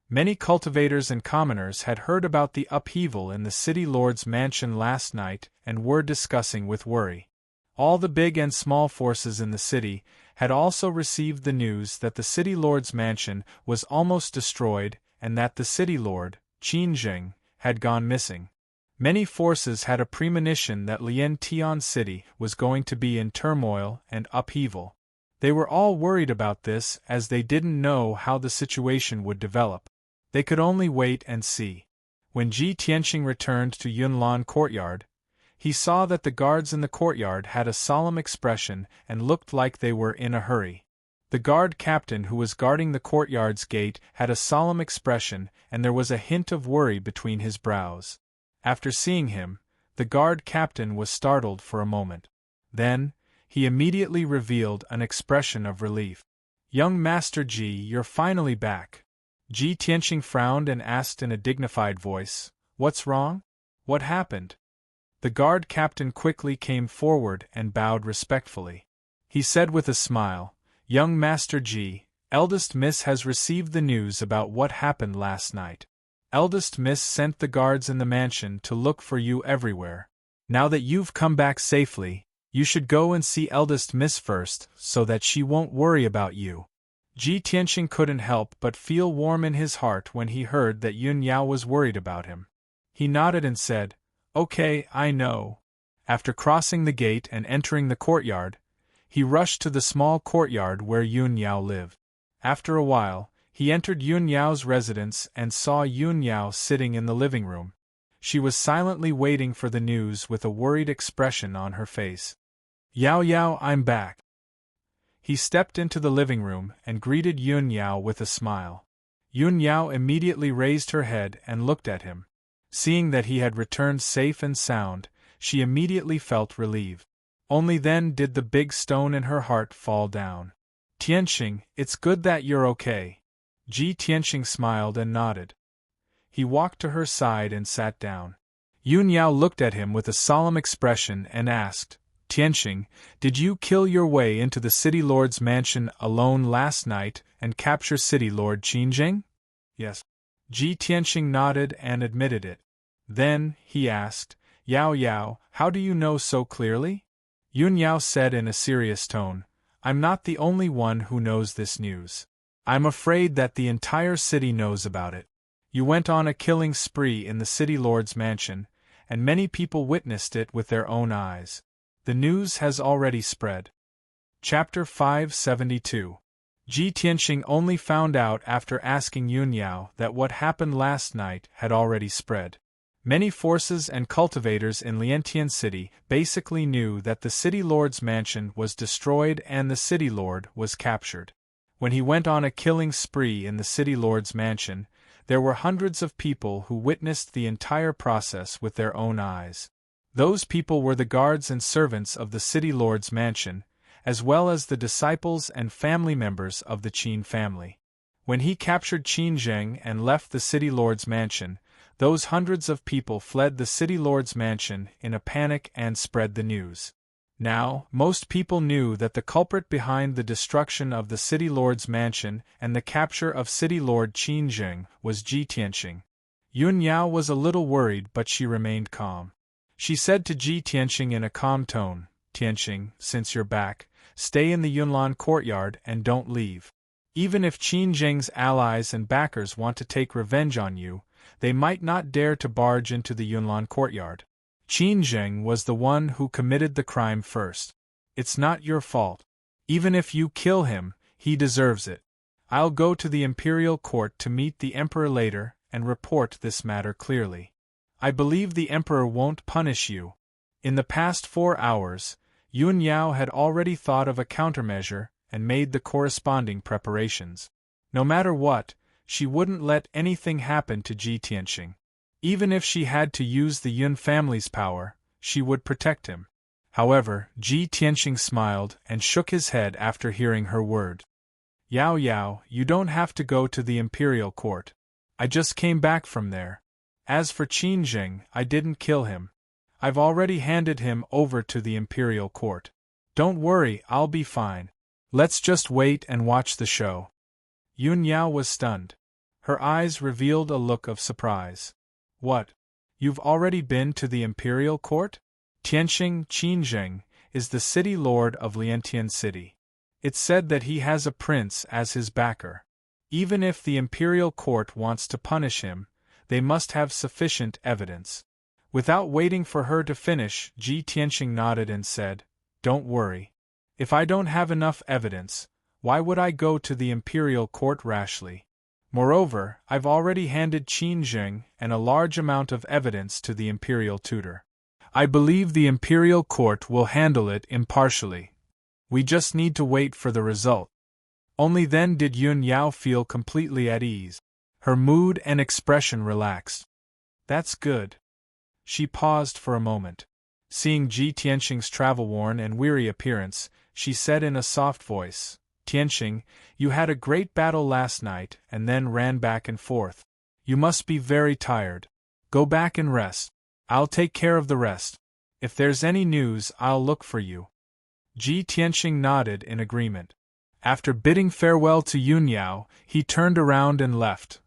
Many cultivators and commoners had heard about the upheaval in the city lord's mansion last night and were discussing with worry. All the big and small forces in the city had also received the news that the city lord's mansion was almost destroyed and that the city lord, Qin Zheng, had gone missing. Many forces had a premonition that Lien Tian City was going to be in turmoil and upheaval. They were all worried about this as they didn't know how the situation would develop. They could only wait and see. When Ji Tianxing returned to Yunlan courtyard, he saw that the guards in the courtyard had a solemn expression and looked like they were in a hurry. The guard captain who was guarding the courtyard's gate had a solemn expression and there was a hint of worry between his brows. After seeing him, the guard captain was startled for a moment. Then, he immediately revealed an expression of relief. "Young Master Ji, you're finally back." Ji Tianxing frowned and asked in a dignified voice, "What's wrong? What happened?" The guard captain quickly came forward and bowed respectfully. He said with a smile, "Young Master Ji, Eldest Miss has received the news about what happened last night. Eldest Miss sent the guards in the mansion to look for you everywhere. Now that you've come back safely, you should go and see Eldest Miss first so that she won't worry about you." Ji Tianxing couldn't help but feel warm in his heart when he heard that Yun Yao was worried about him. He nodded and said, "Okay, I know." After crossing the gate and entering the courtyard, he rushed to the small courtyard where Yun Yao lived. After a while, he entered Yun Yao's residence and saw Yun Yao sitting in the living room. She was silently waiting for the news with a worried expression on her face. "Yao Yao, I'm back." He stepped into the living room and greeted Yun Yao with a smile. Yun Yao immediately raised her head and looked at him. Seeing that he had returned safe and sound, she immediately felt relieved. Only then did the big stone in her heart fall down. "Tianxing, it's good that you're okay." Ji Tianxing smiled and nodded. He walked to her side and sat down. Yun Yao looked at him with a solemn expression and asked, "Tianxing, did you kill your way into the City Lord's mansion alone last night and capture City Lord Qinzheng?" "Yes." Ji Tianxing nodded and admitted it. Then, he asked, "Yao Yao, how do you know so clearly?" Yun Yao said in a serious tone, "I'm not the only one who knows this news. I'm afraid that the entire city knows about it. You went on a killing spree in the City Lord's mansion, and many people witnessed it with their own eyes. The news has already spread." Chapter 572. Ji Tianxing only found out after asking Yun Yao that what happened last night had already spread. Many forces and cultivators in Liantian City basically knew that the City Lord's mansion was destroyed and the City Lord was captured. When he went on a killing spree in the City Lord's mansion, there were hundreds of people who witnessed the entire process with their own eyes. Those people were the guards and servants of the City Lord's mansion, as well as the disciples and family members of the Qin family. When he captured Qinzheng and left the City Lord's mansion, those hundreds of people fled the City Lord's mansion in a panic and spread the news. Now, most people knew that the culprit behind the destruction of the City Lord's mansion and the capture of City Lord Qinzheng was Ji Tianxing. Yun Yao was a little worried, but she remained calm. She said to Ji Tianxing in a calm tone, "Tianxing, since you're back, stay in the Yunlan courtyard and don't leave. Even if Qinzheng's allies and backers want to take revenge on you, they might not dare to barge into the Yunlan courtyard. Qinzheng was the one who committed the crime first. It's not your fault. Even if you kill him, he deserves it. I'll go to the imperial court to meet the emperor later and report this matter clearly. I believe the emperor won't punish you." In the past 4 hours, Yun Yao had already thought of a countermeasure and made the corresponding preparations. No matter what, she wouldn't let anything happen to Ji Tianxing. Even if she had to use the Yun family's power, she would protect him. However, Ji Tianxing smiled and shook his head after hearing her word. "Yao Yao, you don't have to go to the imperial court. I just came back from there. As for Qinzheng, I didn't kill him. I've already handed him over to the imperial court. Don't worry, I'll be fine. Let's just wait and watch the show." Yun Yao was stunned. Her eyes revealed a look of surprise. "What? You've already been to the imperial court?" Tianxing Qinzheng is the city lord of Liantian City. It's said that he has a prince as his backer. Even if the imperial court wants to punish him, they must have sufficient evidence. Without waiting for her to finish, Ji Tianxing nodded and said, "Don't worry. If I don't have enough evidence, why would I go to the imperial court rashly? Moreover, I've already handed Qinzheng and a large amount of evidence to the imperial tutor. I believe the imperial court will handle it impartially. We just need to wait for the result." Only then did Yun Yao feel completely at ease. Her mood and expression relaxed. "That's good." She paused for a moment. Seeing Ji Tianxing's travel-worn and weary appearance, she said in a soft voice, "Tianxing, you had a great battle last night and then ran back and forth. You must be very tired. Go back and rest. I'll take care of the rest. If there's any news, I'll look for you." Ji Tianxing nodded in agreement. After bidding farewell to Yun Yao, he turned around and left.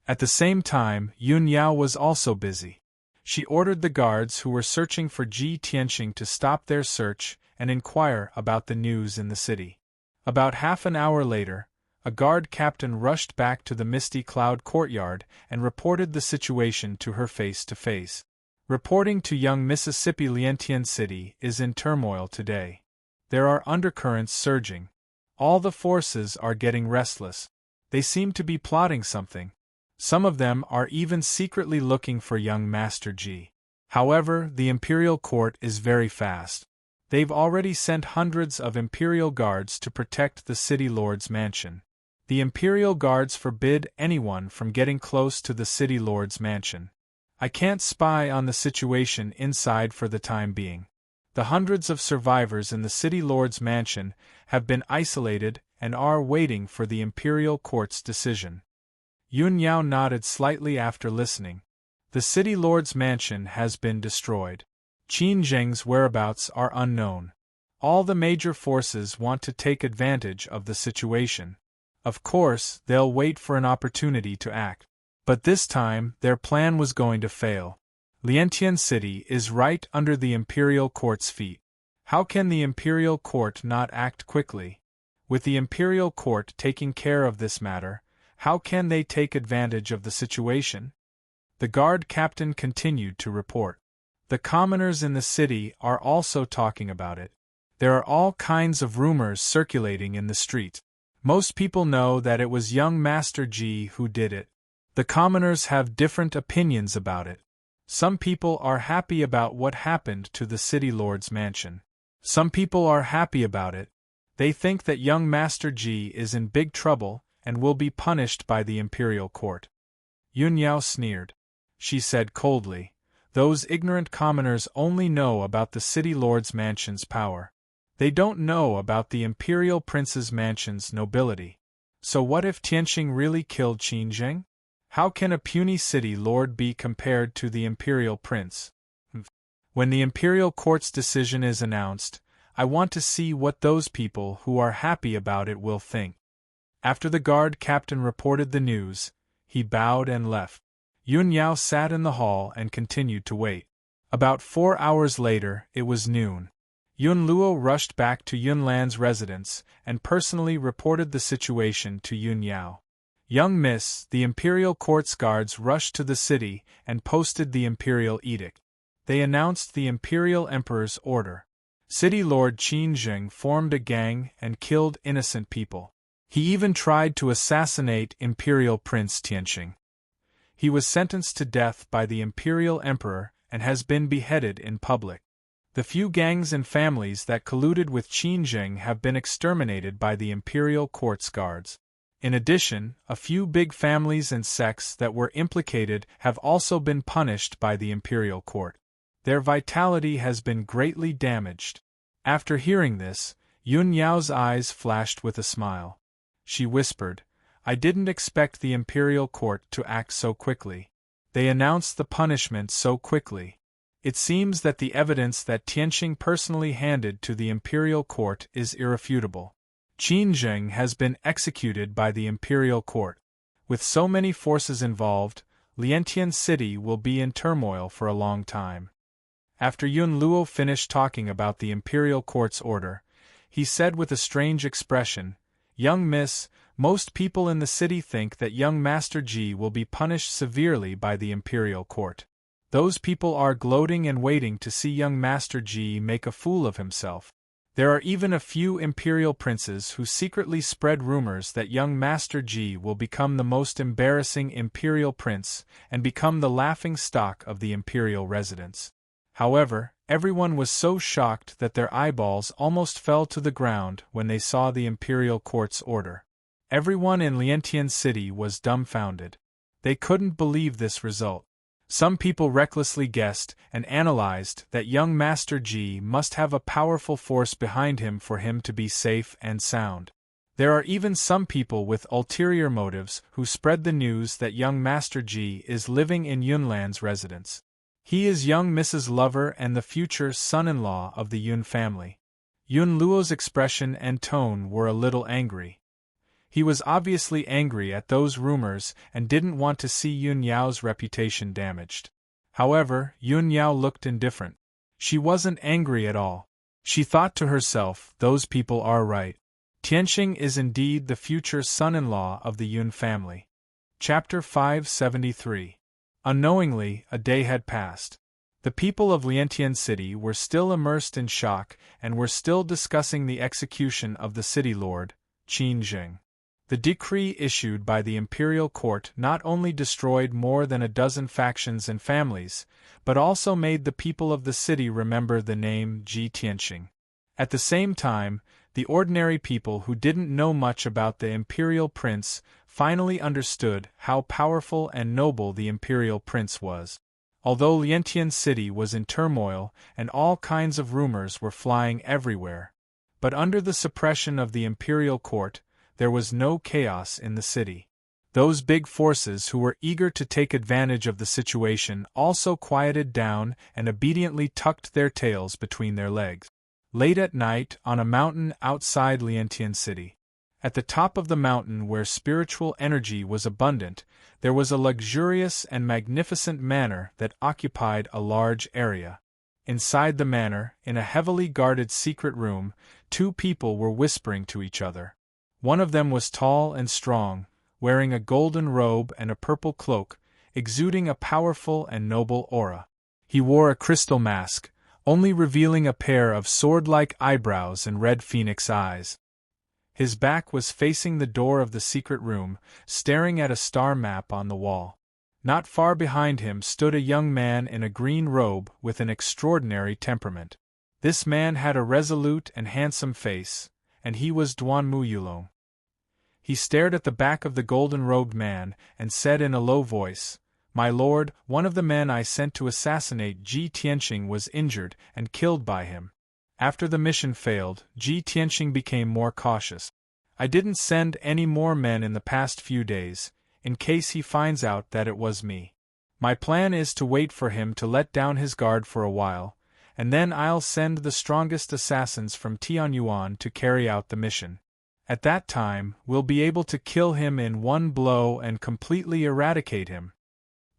At the same time, Yun Yao was also busy. She ordered the guards who were searching for Ji Tianxing to stop their search and inquire about the news in the city. About half an hour later, a guard captain rushed back to the misty cloud courtyard and reported the situation to her face to face. Reporting to young Mississippi, Lientian City is in turmoil today. There are undercurrents surging. All the forces are getting restless. They seem to be plotting something. Some of them are even secretly looking for young Master G. However, the Imperial Court is very fast. They've already sent hundreds of Imperial Guards to protect the City Lord's mansion. The Imperial Guards forbid anyone from getting close to the City Lord's mansion. I can't spy on the situation inside for the time being. The hundreds of survivors in the City Lord's mansion have been isolated and are waiting for the Imperial Court's decision. Yun Yao nodded slightly after listening. The City Lord's mansion has been destroyed. Qin Zheng's whereabouts are unknown. All the major forces want to take advantage of the situation. Of course, they'll wait for an opportunity to act. But this time, their plan was going to fail. Lientian City is right under the Imperial Court's feet. How can the Imperial Court not act quickly? With the Imperial Court taking care of this matter, how can they take advantage of the situation? The guard captain continued to report. The commoners in the city are also talking about it. There are all kinds of rumors circulating in the street. Most people know that it was young Master G who did it. The commoners have different opinions about it. Some people are happy about what happened to the City Lord's mansion. Some people are happy about it. They think that young Master G is in big trouble and will be punished by the Imperial Court. Yun Yao sneered. She said coldly, "Those ignorant commoners only know about the City Lord's mansion's power. They don't know about the Imperial Prince's mansion's nobility. So what if Tianqing really killed Qin Zheng? How can a puny city lord be compared to the Imperial Prince? When the Imperial Court's decision is announced, I want to see what those people who are happy about it will think." After the guard captain reported the news, he bowed and left. Yun Yao sat in the hall and continued to wait. About 4 hours later, it was noon. Yun Luo rushed back to Yun Lan's residence and personally reported the situation to Yun Yao. "Young Miss, the Imperial Court's guards rushed to the city and posted the Imperial Edict. They announced the Imperial Emperor's order. City Lord Qin Zheng formed a gang and killed innocent people. He even tried to assassinate Imperial Prince Tianqing. He was sentenced to death by the Imperial Emperor and has been beheaded in public. The few gangs and families that colluded with Qin Zheng have been exterminated by the Imperial Court's guards. In addition, a few big families and sects that were implicated have also been punished by the Imperial Court. Their vitality has been greatly damaged." After hearing this, Yun Yao's eyes flashed with a smile. She whispered, "I didn't expect the Imperial Court to act so quickly. They announced the punishment so quickly. It seems that the evidence that Tianqing personally handed to the Imperial Court is irrefutable. Qin Zheng has been executed by the Imperial Court. With so many forces involved, Lientian City will be in turmoil for a long time." After Yun Luo finished talking about the Imperial Court's order, he said with a strange expression, "Young Miss, most people in the city think that young Master G will be punished severely by the Imperial Court. Those people are gloating and waiting to see young Master G make a fool of himself. There are even a few Imperial princes who secretly spread rumors that young Master G will become the most embarrassing Imperial prince and become the laughing stock of the Imperial residence." However, everyone was so shocked that their eyeballs almost fell to the ground when they saw the Imperial Court's order. Everyone in Lientian City was dumbfounded. They couldn't believe this result. Some people recklessly guessed and analyzed that young Master G must have a powerful force behind him for him to be safe and sound. There are even some people with ulterior motives who spread the news that young Master G is living in Yunlan's residence. He is young Mrs. Lover and the future son-in-law of the Yun family. Yun Luo's expression and tone were a little angry. He was obviously angry at those rumors and didn't want to see Yun Yao's reputation damaged. However, Yun Yao looked indifferent. She wasn't angry at all. She thought to herself, those people are right. Tianxing is indeed the future son-in-law of the Yun family. Chapter 573. Unknowingly, a day had passed. The people of Liantian City were still immersed in shock and were still discussing the execution of the city lord, Qin Jing. The decree issued by the imperial court not only destroyed more than a dozen factions and families, but also made the people of the city remember the name Ji Tianxing. At the same time, the ordinary people who didn't know much about the imperial prince finally understood how powerful and noble the imperial prince was. Although Liantian City was in turmoil and all kinds of rumors were flying everywhere, but under the suppression of the imperial court, there was no chaos in the city. Those big forces who were eager to take advantage of the situation also quieted down and obediently tucked their tails between their legs. Late at night, on a mountain outside Liantian City, at the top of the mountain where spiritual energy was abundant, there was a luxurious and magnificent manor that occupied a large area. Inside the manor, in a heavily guarded secret room, two people were whispering to each other. One of them was tall and strong, wearing a golden robe and a purple cloak, exuding a powerful and noble aura. He wore a crystal mask, only revealing a pair of sword-like eyebrows and red phoenix eyes. His back was facing the door of the secret room, staring at a star map on the wall. Not far behind him stood a young man in a green robe with an extraordinary temperament. This man had a resolute and handsome face, and he was Duanmu Yulong. He stared at the back of the golden-robed man and said in a low voice, "My lord, one of the men I sent to assassinate Ji Tianxing was injured and killed by him. After the mission failed, Ji Tianxing became more cautious. I didn't send any more men in the past few days, in case he finds out that it was me. My plan is to wait for him to let down his guard for a while, and then I'll send the strongest assassins from Tianyuan to carry out the mission. At that time, we'll be able to kill him in one blow and completely eradicate him."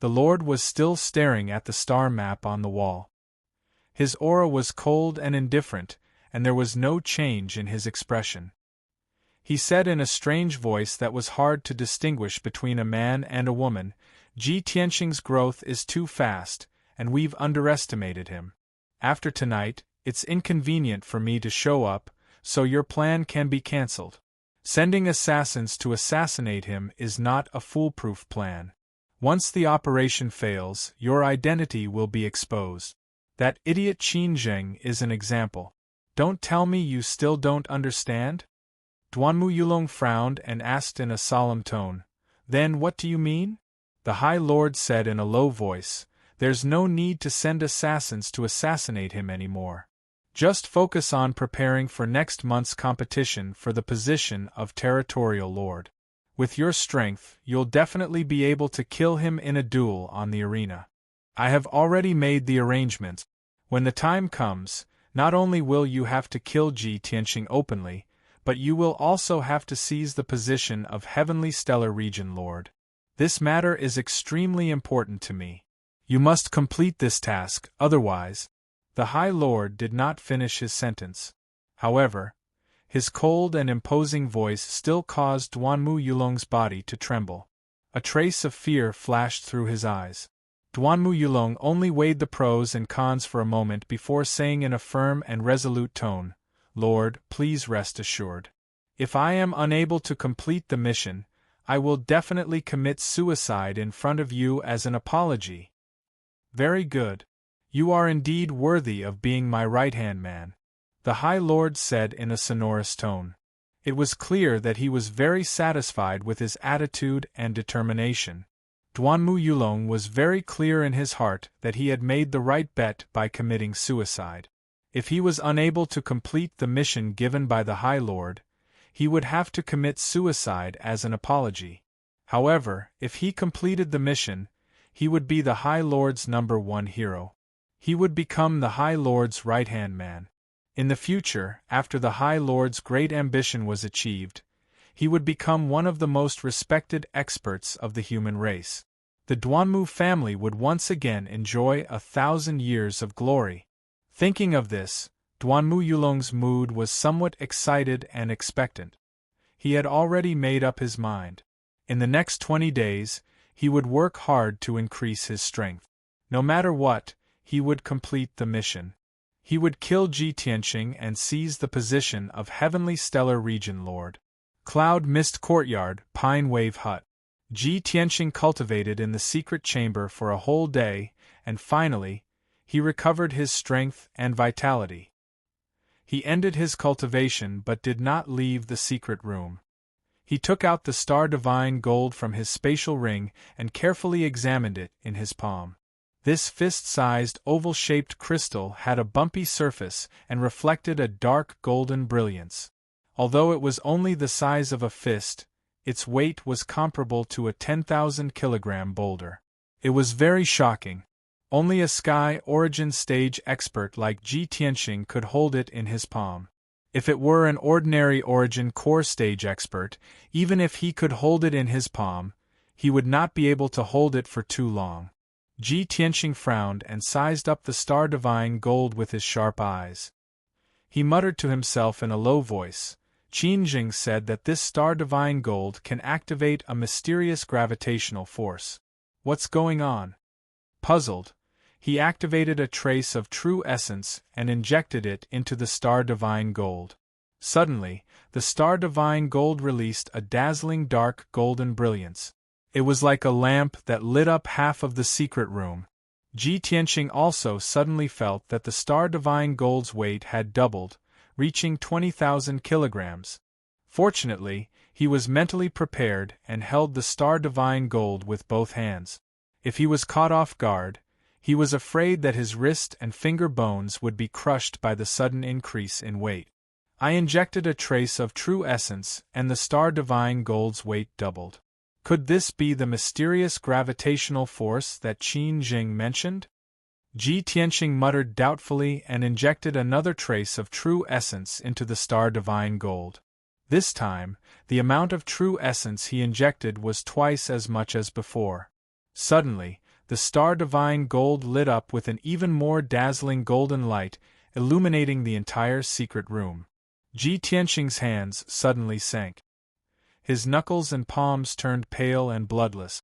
The Lord was still staring at the star map on the wall. His aura was cold and indifferent, and there was no change in his expression. He said in a strange voice that was hard to distinguish between a man and a woman, "Ji Tianxing's growth is too fast, and we've underestimated him. After tonight, it's inconvenient for me to show up, so your plan can be cancelled. Sending assassins to assassinate him is not a foolproof plan. Once the operation fails, your identity will be exposed. That idiot Qin Zheng is an example. Don't tell me you still don't understand?" Duanmu Yulong frowned and asked in a solemn tone, "Then what do you mean?" The High Lord said in a low voice, "There's no need to send assassins to assassinate him anymore. Just focus on preparing for next month's competition for the position of Territorial Lord. With your strength, you'll definitely be able to kill him in a duel on the arena. I have already made the arrangements. When the time comes, not only will you have to kill Ji Tianxing openly, but you will also have to seize the position of Heavenly Stellar Region Lord. This matter is extremely important to me. You must complete this task, otherwise—" The High Lord did not finish his sentence. However, his cold and imposing voice still caused Duanmu Yulong's body to tremble. A trace of fear flashed through his eyes. Duanmu Yulong only weighed the pros and cons for a moment before saying in a firm and resolute tone, "Lord, please rest assured. If I am unable to complete the mission, I will definitely commit suicide in front of you as an apology." "Very good. You are indeed worthy of being my right-hand man," the High Lord said in a sonorous tone. It was clear that he was very satisfied with his attitude and determination. Duanmu Yulong was very clear in his heart that he had made the right bet by committing suicide. If he was unable to complete the mission given by the High Lord, he would have to commit suicide as an apology. However, if he completed the mission, he would be the High Lord's #1 hero. He would become the High Lord's right-hand man. In the future, after the High Lord's great ambition was achieved, he would become one of the most respected experts of the human race. The Duanmu family would once again enjoy 1,000 years of glory. Thinking of this, Duanmu Yulong's mood was somewhat excited and expectant. He had already made up his mind. In the next 20 days, he would work hard to increase his strength. No matter what, he would complete the mission. He would kill Ji Tianqing and seize the position of Heavenly Stellar Region Lord. Cloud Mist Courtyard, Pine Wave Hut. Ji Tianqing cultivated in the secret chamber for a whole day, and finally, he recovered his strength and vitality. He ended his cultivation but did not leave the secret room. He took out the Star Divine Gold from his spatial ring and carefully examined it in his palm. This fist-sized, oval-shaped crystal had a bumpy surface and reflected a dark golden brilliance. Although it was only the size of a fist, its weight was comparable to a 10,000-kilogram boulder. It was very shocking. Only a Sky Origin stage expert like Ji Tianqing could hold it in his palm. If it were an ordinary Origin core stage expert, even if he could hold it in his palm, he would not be able to hold it for too long. Ji Tianqing frowned and sized up the Star Divine Gold with his sharp eyes. He muttered to himself in a low voice. Qin Jing said that this Star Divine Gold can activate a mysterious gravitational force. What's going on? Puzzled, he activated a trace of true essence and injected it into the Star Divine Gold. Suddenly, the Star Divine Gold released a dazzling dark golden brilliance. It was like a lamp that lit up half of the secret room. Ji Tianqing also suddenly felt that the Star Divine Gold's weight had doubled, reaching 20,000 kilograms. Fortunately, he was mentally prepared and held the Star Divine Gold with both hands. If he was caught off guard, he was afraid that his wrist and finger bones would be crushed by the sudden increase in weight. I injected a trace of true essence and the Star Divine Gold's weight doubled. Could this be the mysterious gravitational force that Qin Jing mentioned? Ji Tianqing muttered doubtfully and injected another trace of true essence into the Star Divine Gold. This time, the amount of true essence he injected was twice as much as before. Suddenly, the Star Divine Gold lit up with an even more dazzling golden light, illuminating the entire secret room. Ji Tianqing's hands suddenly sank. His knuckles and palms turned pale and bloodless.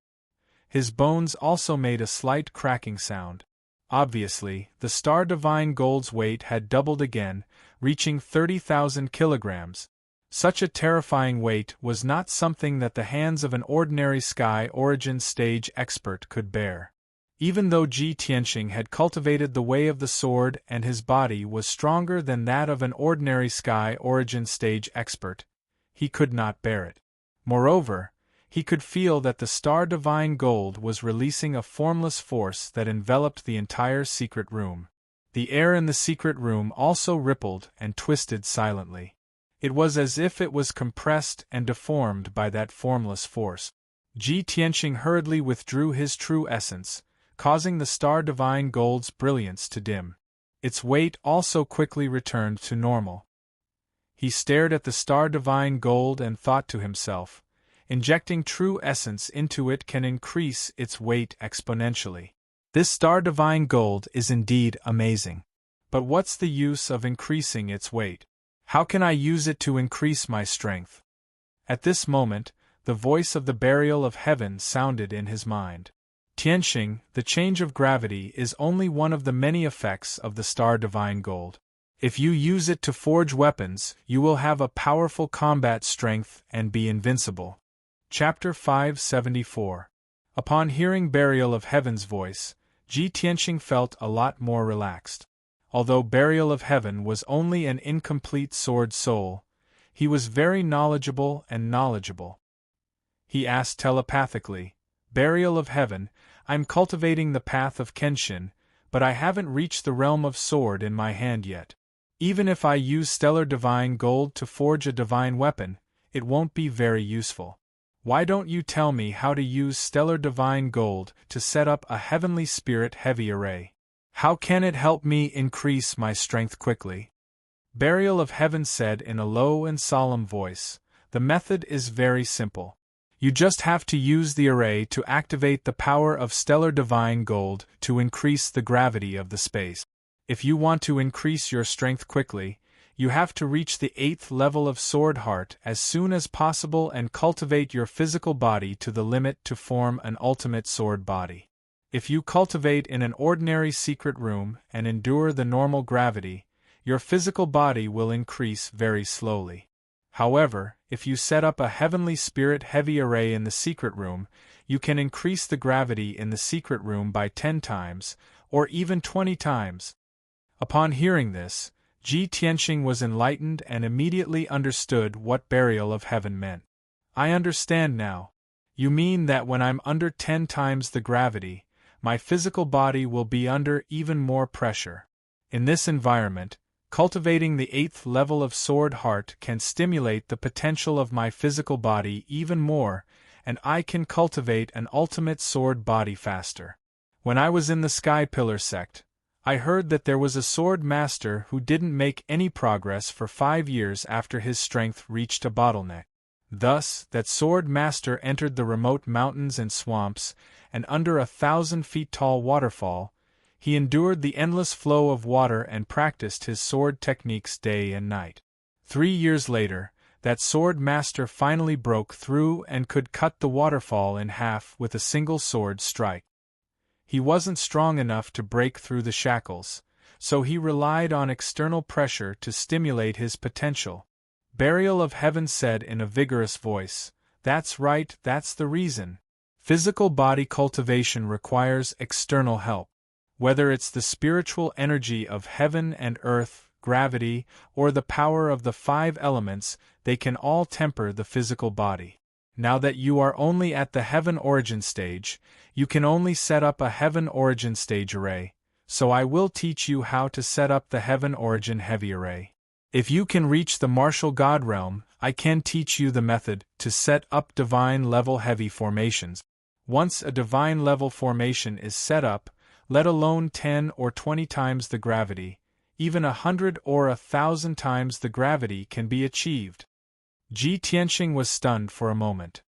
His bones also made a slight cracking sound. Obviously, the Star Divine Gold's weight had doubled again, reaching 30,000 kilograms. Such a terrifying weight was not something that the hands of an ordinary Sky Origin stage expert could bear. Even though Ji Tianqing had cultivated the Way of the Sword and his body was stronger than that of an ordinary Sky Origin stage expert, he could not bear it. Moreover, he could feel that the Star Divine Gold was releasing a formless force that enveloped the entire secret room. The air in the secret room also rippled and twisted silently. It was as if it was compressed and deformed by that formless force. Ji Tianqing hurriedly withdrew his true essence, causing the Star Divine Gold's brilliance to dim. Its weight also quickly returned to normal. He stared at the Star Divine Gold and thought to himself, injecting true essence into it can increase its weight exponentially. This Star Divine Gold is indeed amazing. But what's the use of increasing its weight? How can I use it to increase my strength? At this moment, the voice of the Burial of Heaven sounded in his mind. Tianqing, the change of gravity is only one of the many effects of the Star Divine Gold. If you use it to forge weapons, you will have a powerful combat strength and be invincible. Chapter 574. Upon hearing Burial of Heaven's voice, Ji Tianqing felt a lot more relaxed. Although Burial of Heaven was only an incomplete sword soul, he was very knowledgeable and knowledgeable. He asked telepathically, Burial of Heaven, I'm cultivating the path of Kenshin, but I haven't reached the realm of sword in my hand yet. Even if I use Stellar Divine Gold to forge a divine weapon, it won't be very useful. Why don't you tell me how to use Stellar Divine Gold to set up a Heavenly Spirit heavy array? How can it help me increase my strength quickly? Burial of Heaven said in a low and solemn voice, the method is very simple. You just have to use the array to activate the power of Stellar Divine Gold to increase the gravity of the space. If you want to increase your strength quickly, You have to reach the 8th level of sword heart as soon as possible and cultivate your physical body to the limit to form an ultimate sword body. If you cultivate in an ordinary secret room and endure the normal gravity, your physical body will increase very slowly. However, if you set up a heavenly spirit heavy array in the secret room, you can increase the gravity in the secret room by 10 times, or even 20 times. Upon hearing this, Ji Tianxing was enlightened and immediately understood what burial of heaven meant. I understand now. You mean that when I'm under 10 times the gravity, my physical body will be under even more pressure. In this environment, cultivating the 8th level of sword heart can stimulate the potential of my physical body even more, and I can cultivate an ultimate sword body faster. When I was in the Sky Pillar sect, I heard that there was a sword master who didn't make any progress for 5 years after his strength reached a bottleneck. Thus, that sword master entered the remote mountains and swamps, and under 1,000 feet tall waterfall, he endured the endless flow of water and practiced his sword techniques day and night. 3 years later, that sword master finally broke through and could cut the waterfall in half with a single sword strike. He wasn't strong enough to break through the shackles, so he relied on external pressure to stimulate his potential. Burial of Heaven said in a vigorous voice, "That's right, that's the reason. Physical body cultivation requires external help. Whether it's the spiritual energy of heaven and earth, gravity, or the power of the 5 elements, they can all temper the physical body. Now that you are only at the heaven origin stage, you can only set up a heaven origin stage array, so I will teach you how to set up the heaven origin heavy array. If you can reach the martial god realm, I can teach you the method to set up divine level heavy formations. Once a divine level formation is set up, let alone 10 or 20 times the gravity, even 100 or 1,000 times the gravity can be achieved." Ji Tianxing was stunned for a moment.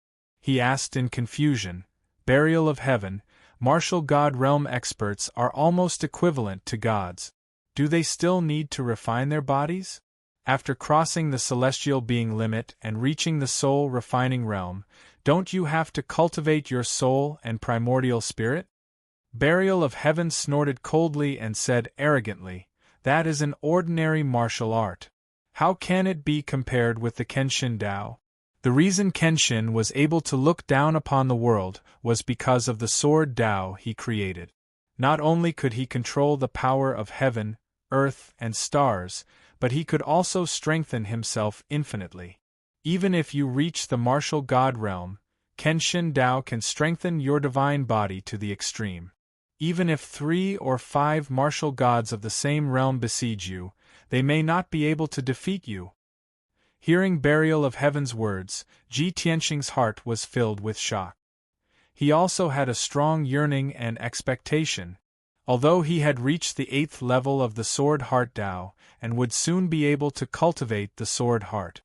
He asked in confusion, "Burial of Heaven, martial god realm experts are almost equivalent to gods. Do they still need to refine their bodies? After crossing the celestial being limit and reaching the soul refining realm, don't you have to cultivate your soul and primordial spirit?" Burial of Heaven snorted coldly and said arrogantly, "That is an ordinary martial art. How can it be compared with the Kenshin Dao? The reason Kenshin was able to look down upon the world was because of the sword Dao he created. Not only could he control the power of heaven, earth, and stars, but he could also strengthen himself infinitely. Even if you reach the martial god realm, Kenshin Dao can strengthen your divine body to the extreme. Even if 3 or 5 martial gods of the same realm besiege you, they may not be able to defeat you." Hearing Burial of Heaven's words, Ji Tianxing's heart was filled with shock. He also had a strong yearning and expectation. Although he had reached the 8th level of the Sword Heart Dao, and would soon be able to cultivate the Sword Heart,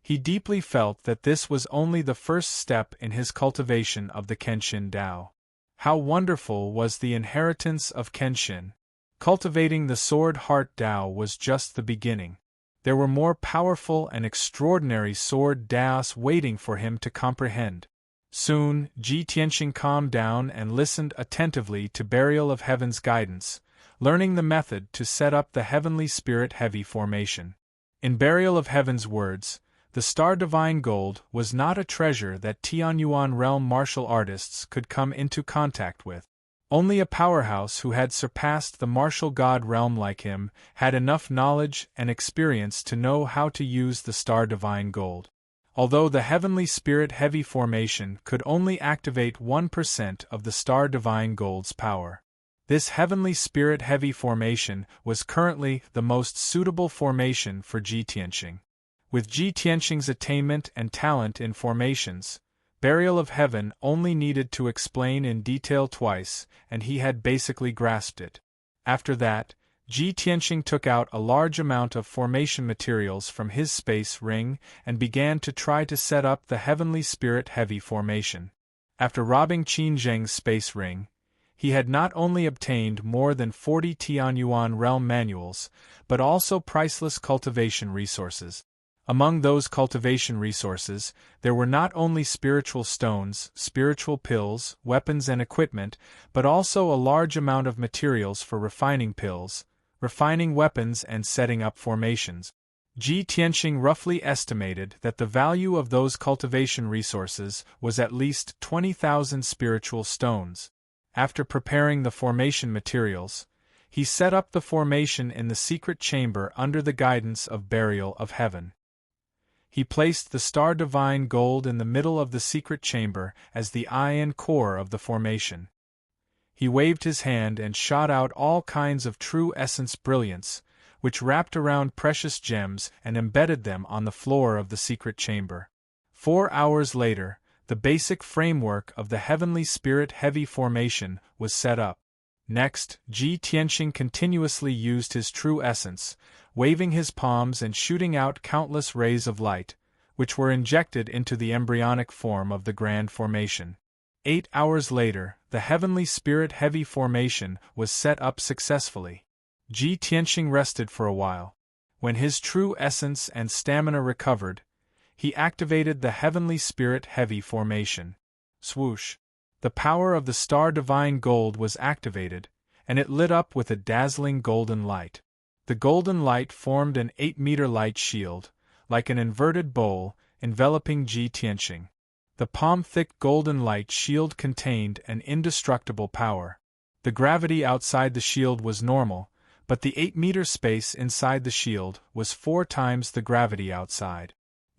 he deeply felt that this was only the first step in his cultivation of the Kenshin Dao. How wonderful was the inheritance of Kenshin! Cultivating the Sword Heart Dao was just the beginning. There were more powerful and extraordinary Sword Daos waiting for him to comprehend. Soon, Ji Tianxing calmed down and listened attentively to Burial of Heaven's guidance, learning the method to set up the Heavenly Spirit Heavy formation. In Burial of Heaven's words, the Star Divine Gold was not a treasure that Tianyuan realm martial artists could come into contact with. Only a powerhouse who had surpassed the martial god realm like him had enough knowledge and experience to know how to use the Star Divine Gold. Although the Heavenly Spirit Heavy formation could only activate 1% of the Star Divine Gold's power, this Heavenly Spirit Heavy formation was currently the most suitable formation for Ji Tianxing. With Ji Tianxing's attainment and talent in formations, Burial of Heaven only needed to explain in detail twice, and he had basically grasped it. After that, Ji Tianxing took out a large amount of formation materials from his space ring and began to try to set up the Heavenly Spirit Heavy formation. After robbing Qin Zheng's space ring, He had not only obtained more than 40 Tianyuan realm manuals, but also priceless cultivation resources. Among those cultivation resources, there were not only spiritual stones, spiritual pills, weapons and equipment, but also a large amount of materials for refining pills, refining weapons and setting up formations. Ji Tianxing roughly estimated that the value of those cultivation resources was at least 20,000 spiritual stones. After preparing the formation materials, he set up the formation in the secret chamber under the guidance of Burial of Heaven. He placed the star divine gold in the middle of the secret chamber as the eye and core of the formation. He waved his hand and shot out all kinds of true essence brilliance, which wrapped around precious gems and embedded them on the floor of the secret chamber. 4 hours later, the basic framework of the Heavenly Spirit Heavy formation was set up. Next, Ji Tianxing continuously used his true essence, waving his palms and shooting out countless rays of light, which were injected into the embryonic form of the grand formation. 8 hours later, the Heavenly Spirit Heavy formation was set up successfully. Ji Tianxing rested for a while. When his true essence and stamina recovered, he activated the Heavenly Spirit Heavy formation. Swoosh! The power of the Star Divine Gold was activated, and it lit up with a dazzling golden light. The golden light formed an 8-meter light shield, like an inverted bowl, enveloping Ji Tianxing. The palm-thick golden light shield contained an indestructible power. The gravity outside the shield was normal, but the 8-meter space inside the shield was 4 times the gravity outside.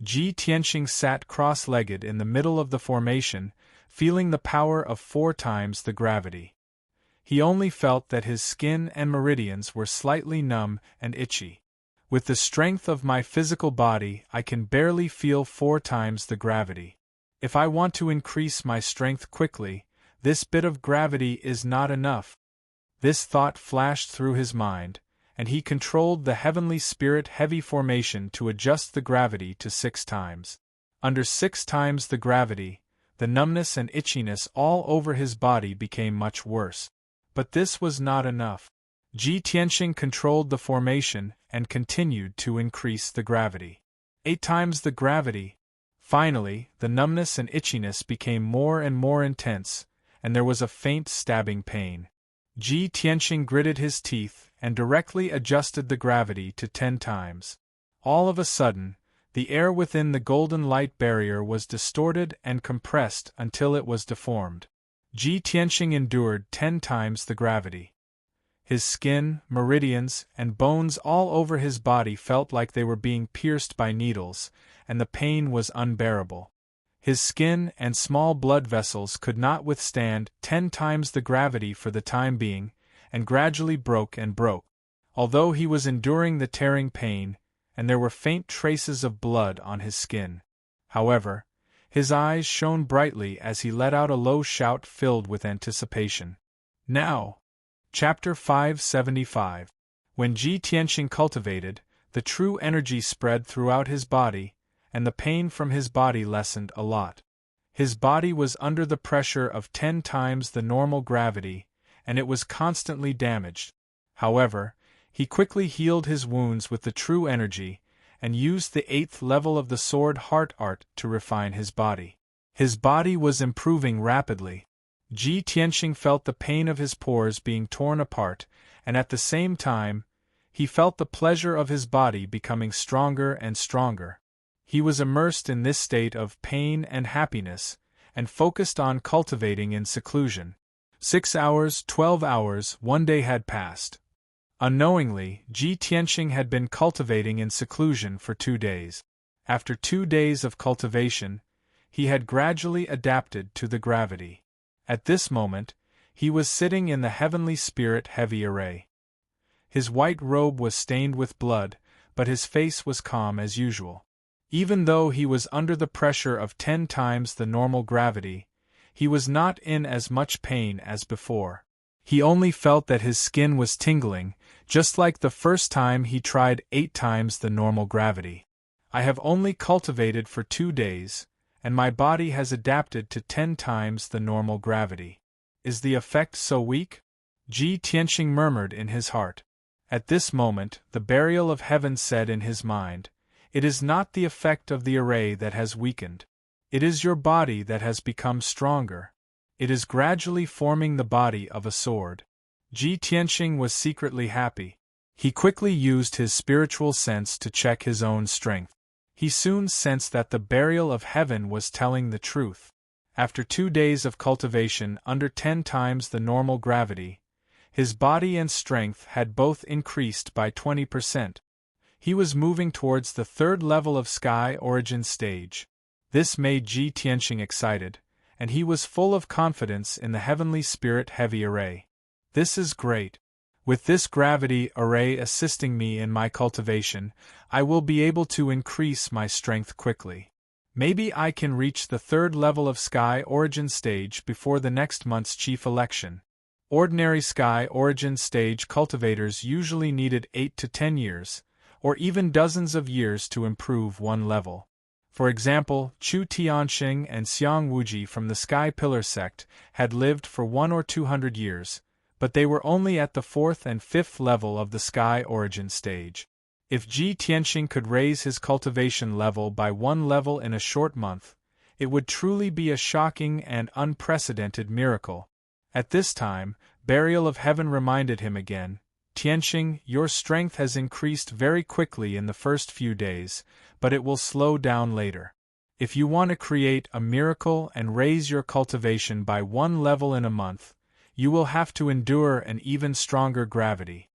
Ji Tianxing sat cross-legged in the middle of the formation, feeling the power of 4 times the gravity. He only felt that his skin and meridians were slightly numb and itchy. With the strength of my physical body, I can barely feel 4 times the gravity. If I want to increase my strength quickly, this bit of gravity is not enough. This thought flashed through his mind, and he controlled the Heavenly Spirit Heavy formation to adjust the gravity to 6 times. Under 6 times the gravity, the numbness and itchiness all over his body became much worse. But this was not enough. Ji Tianxing controlled the formation and continued to increase the gravity. 8 times the gravity. Finally, the numbness and itchiness became more and more intense, and there was a faint stabbing pain. Ji Tianxing gritted his teeth and directly adjusted the gravity to 10 times. All of a sudden, the air within the golden light barrier was distorted and compressed until it was deformed. Ji Tianxing endured 10 times the gravity. His skin, meridians, and bones all over his body felt like they were being pierced by needles, and the pain was unbearable. His skin and small blood vessels could not withstand 10 times the gravity for the time being, and gradually broke and broke. Although he was enduring the tearing pain, and there were faint traces of blood on his skin. However, his eyes shone brightly as he let out a low shout filled with anticipation. Now! Chapter 575. When Ji Tianxing cultivated, the true energy spread throughout his body, and the pain from his body lessened a lot. His body was under the pressure of 10 times the normal gravity, and it was constantly damaged. However, he quickly healed his wounds with the true energy, and used the 8th level of the Sword Heart Art to refine his body. His body was improving rapidly. Ji Tianxing felt the pain of his pores being torn apart, and at the same time, he felt the pleasure of his body becoming stronger and stronger. He was immersed in this state of pain and happiness, and focused on cultivating in seclusion. 6 hours, 12 hours, 1 day had passed. Unknowingly, Ji Tianxing had been cultivating in seclusion for 2 days. After 2 days of cultivation, he had gradually adapted to the gravity. At this moment, he was sitting in the Heavenly Spirit Heavy array. His white robe was stained with blood, but his face was calm as usual. Even though he was under the pressure of 10 times the normal gravity, he was not in as much pain as before. He only felt that his skin was tingling, just like the first time he tried 8 times the normal gravity. I have only cultivated for 2 days, and my body has adapted to 10 times the normal gravity. Is the effect so weak? Ji Tianqing murmured in his heart. At this moment, the burial of heaven said in his mind, "It is not the effect of the array that has weakened. It is your body that has become stronger. It is gradually forming the body of a sword." Ji Tianqing was secretly happy. He quickly used his spiritual sense to check his own strength. He soon sensed that the burial of heaven was telling the truth. After 2 days of cultivation under 10 times the normal gravity, his body and strength had both increased by 20%. He was moving towards the 3rd level of sky origin stage. This made Ji Tianqing excited, and he was full of confidence in the heavenly spirit heavy array. This is great. With this gravity array assisting me in my cultivation, I will be able to increase my strength quickly. Maybe I can reach the 3rd level of sky origin stage before the next month's chief election. Ordinary sky origin stage cultivators usually needed 8 to 10 years, or even dozens of years to improve one level. For example, Chu Tianxing and Xiang Wuji from the Sky Pillar sect had lived for 100 or 200 years, but they were only at the 4th and 5th level of the sky origin stage. If Ji Tianxing could raise his cultivation level by 1 level in a short month, it would truly be a shocking and unprecedented miracle. At this time, burial of heaven reminded him again, "Tianxing, your strength has increased very quickly in the first few days, but it will slow down later. If you want to create a miracle and raise your cultivation by 1 level in a month, you will have to endure an even stronger gravity.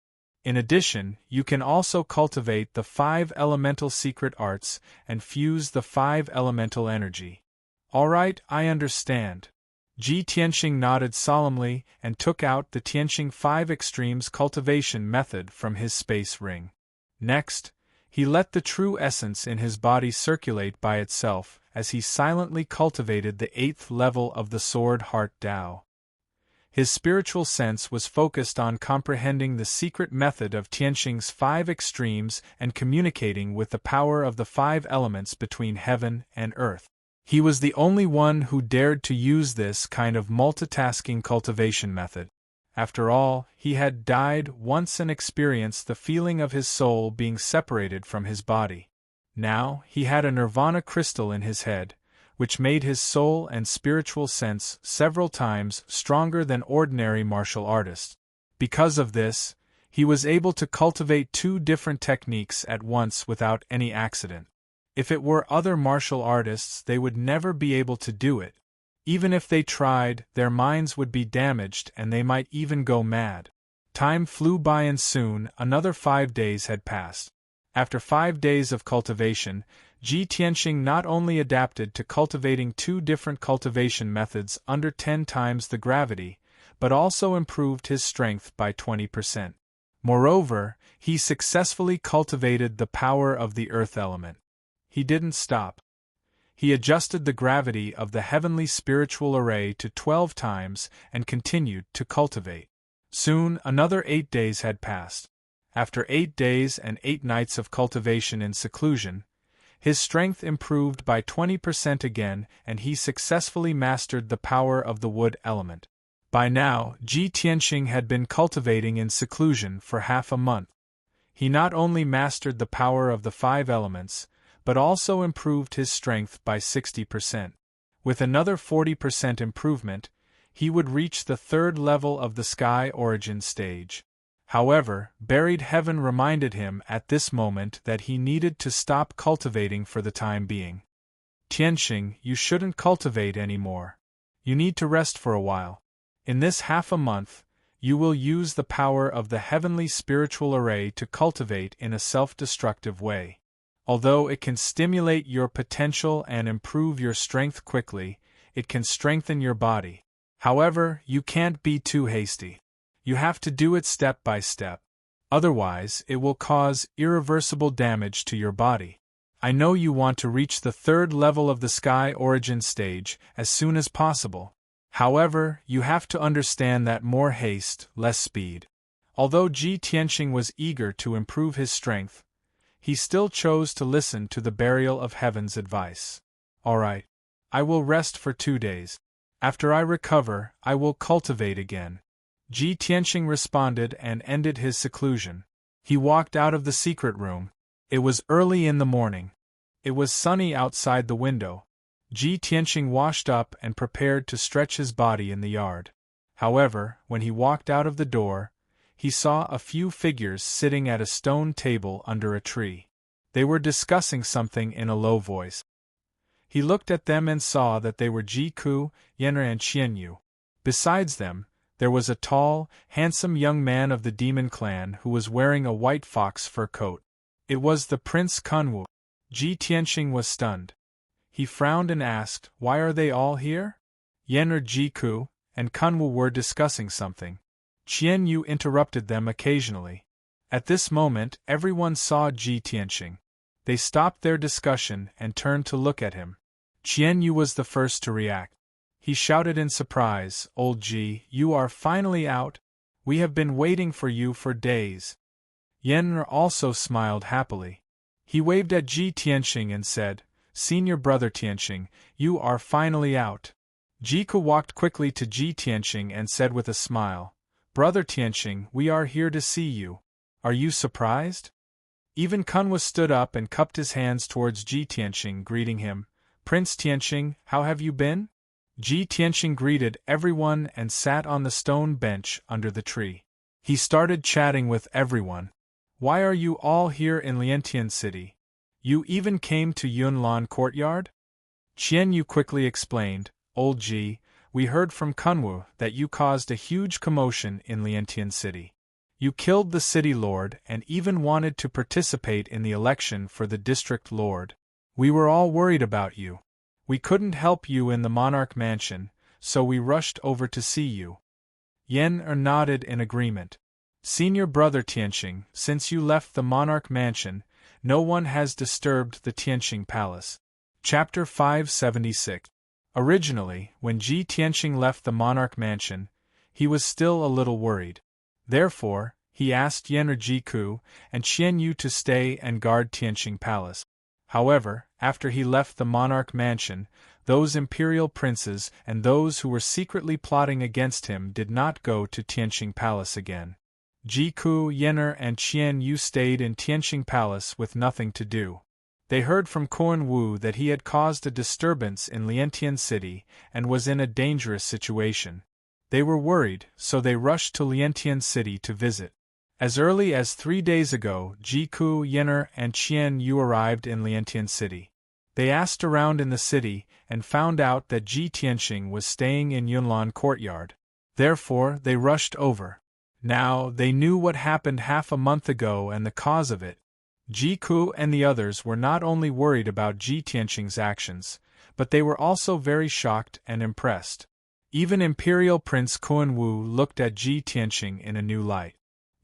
In addition, you can also cultivate the 5 elemental secret arts and fuse the 5 elemental energy." "All right, I understand." Ji Tianxing nodded solemnly and took out the Tianxing 5 Extremes cultivation method from his space ring. Next, he let the true essence in his body circulate by itself as he silently cultivated the 8th level of the Sword Heart Tao. His spiritual sense was focused on comprehending the secret method of Tianxing's 5 Extremes and communicating with the power of the 5 elements between heaven and earth. He was the only one who dared to use this kind of multitasking cultivation method. After all, he had died once and experienced the feeling of his soul being separated from his body. Now, he had a nirvana crystal in his head, which made his soul and spiritual sense several times stronger than ordinary martial artists. Because of this, he was able to cultivate 2 different techniques at once without any accident. If it were other martial artists, they would never be able to do it. Even if they tried, their minds would be damaged and they might even go mad. Time flew by and soon another 5 days had passed. After 5 days of cultivation, Ji Tianxing not only adapted to cultivating 2 different cultivation methods under 10 times the gravity, but also improved his strength by 20%. Moreover, he successfully cultivated the power of the earth element. He didn't stop. He adjusted the gravity of the heavenly spiritual array to 12 times and continued to cultivate. Soon another 8 days had passed. After 8 days and 8 nights of cultivation in seclusion, his strength improved by 20% again and he successfully mastered the power of the wood element. By now, Ji Tianxing had been cultivating in seclusion for half a month. He not only mastered the power of the 5 elements, but also improved his strength by 60%. With another 40% improvement, he would reach the 3rd level of the sky origin stage. However, buried heaven reminded him at this moment that he needed to stop cultivating for the time being. "Tianxing, you shouldn't cultivate anymore. You need to rest for a while. In this half a month, you will use the power of the heavenly spiritual array to cultivate in a self-destructive way. Although it can stimulate your potential and improve your strength quickly, it can strengthen your body. However, you can't be too hasty. You have to do it step by step. Otherwise, it will cause irreversible damage to your body. I know you want to reach the 3rd level of the sky origin stage as soon as possible. However, you have to understand that more haste, less speed." Although Ji Tianxing was eager to improve his strength, he still chose to listen to the burial of heaven's advice. "All right. I will rest for 2 days. After I recover, I will cultivate again. Ji Tianqing responded and ended his seclusion. He walked out of the secret room. It was early in the morning. It was sunny outside the window. Ji Tianqing washed up and prepared to stretch his body in the yard. However, when he walked out of the door, he saw a few figures sitting at a stone table under a tree. They were discussing something in a low voice. He looked at them and saw that they were Ji Ku, Yen'er and Qian Yu. Besides them, there was a tall, handsome young man of the demon clan who was wearing a white fox fur coat. It was the Prince Kunwu. Ji Tianqing was stunned. He frowned and asked, "Why are they all here?" Yen'er, Ji Ku, and Kunwu were discussing something. Qian Yu interrupted them occasionally. At this moment, everyone saw Ji Tianqing. They stopped their discussion and turned to look at him. Qian Yu was the first to react. He shouted in surprise, "Old Ji, you are finally out? We have been waiting for you for days." Yen'er also smiled happily. He waved at Ji Tianqing and said, "Senior brother Tianqing, you are finally out." Ji Ku walked quickly to Ji Tianqing and said with a smile, "Brother Tianqing, we are here to see you. Are you surprised?" Even Kunwu stood up and cupped his hands towards Ji Tianqing, greeting him, "Prince Tianqing, how have you been?" Ji Tianqing greeted everyone and sat on the stone bench under the tree. He started chatting with everyone. "Why are you all here in Liantian City? You even came to Yunlan Courtyard?" Qian Yu quickly explained, "Old Ji, we heard from Kunwu that you caused a huge commotion in Liantian City. You killed the city lord and even wanted to participate in the election for the district lord. We were all worried about you. We couldn't help you in the monarch mansion, so we rushed over to see you." Yen'er nodded in agreement. "Senior brother Tianqing, since you left the monarch mansion, no one has disturbed the Tianqing palace." Chapter 576. Originally, when Ji Tianqing left the monarch mansion, he was still a little worried. Therefore, he asked Yen'er, Ji Ku, and Qian Yu to stay and guard Tianqing palace. However, after he left the monarch mansion, those imperial princes and those who were secretly plotting against him did not go to Tianqing palace again. Ji Ku, Yen'er and Qian Yu stayed in Tianqing palace with nothing to do. They heard from Kun Wu that he had caused a disturbance in Liantian City and was in a dangerous situation. They were worried, so they rushed to Liantian City to visit. As early as 3 days ago, Ji Ku, Yen'er and Qian Yu arrived in Liantian City. They asked around in the city and found out that Ji Tianqing was staying in Yunlan Courtyard. Therefore, they rushed over. Now, they knew what happened half a month ago and the cause of it. Ji Ku and the others were not only worried about Ji Tianqing's actions, but they were also very shocked and impressed. Even Imperial Prince Kun Wu looked at Ji Tianqing in a new light.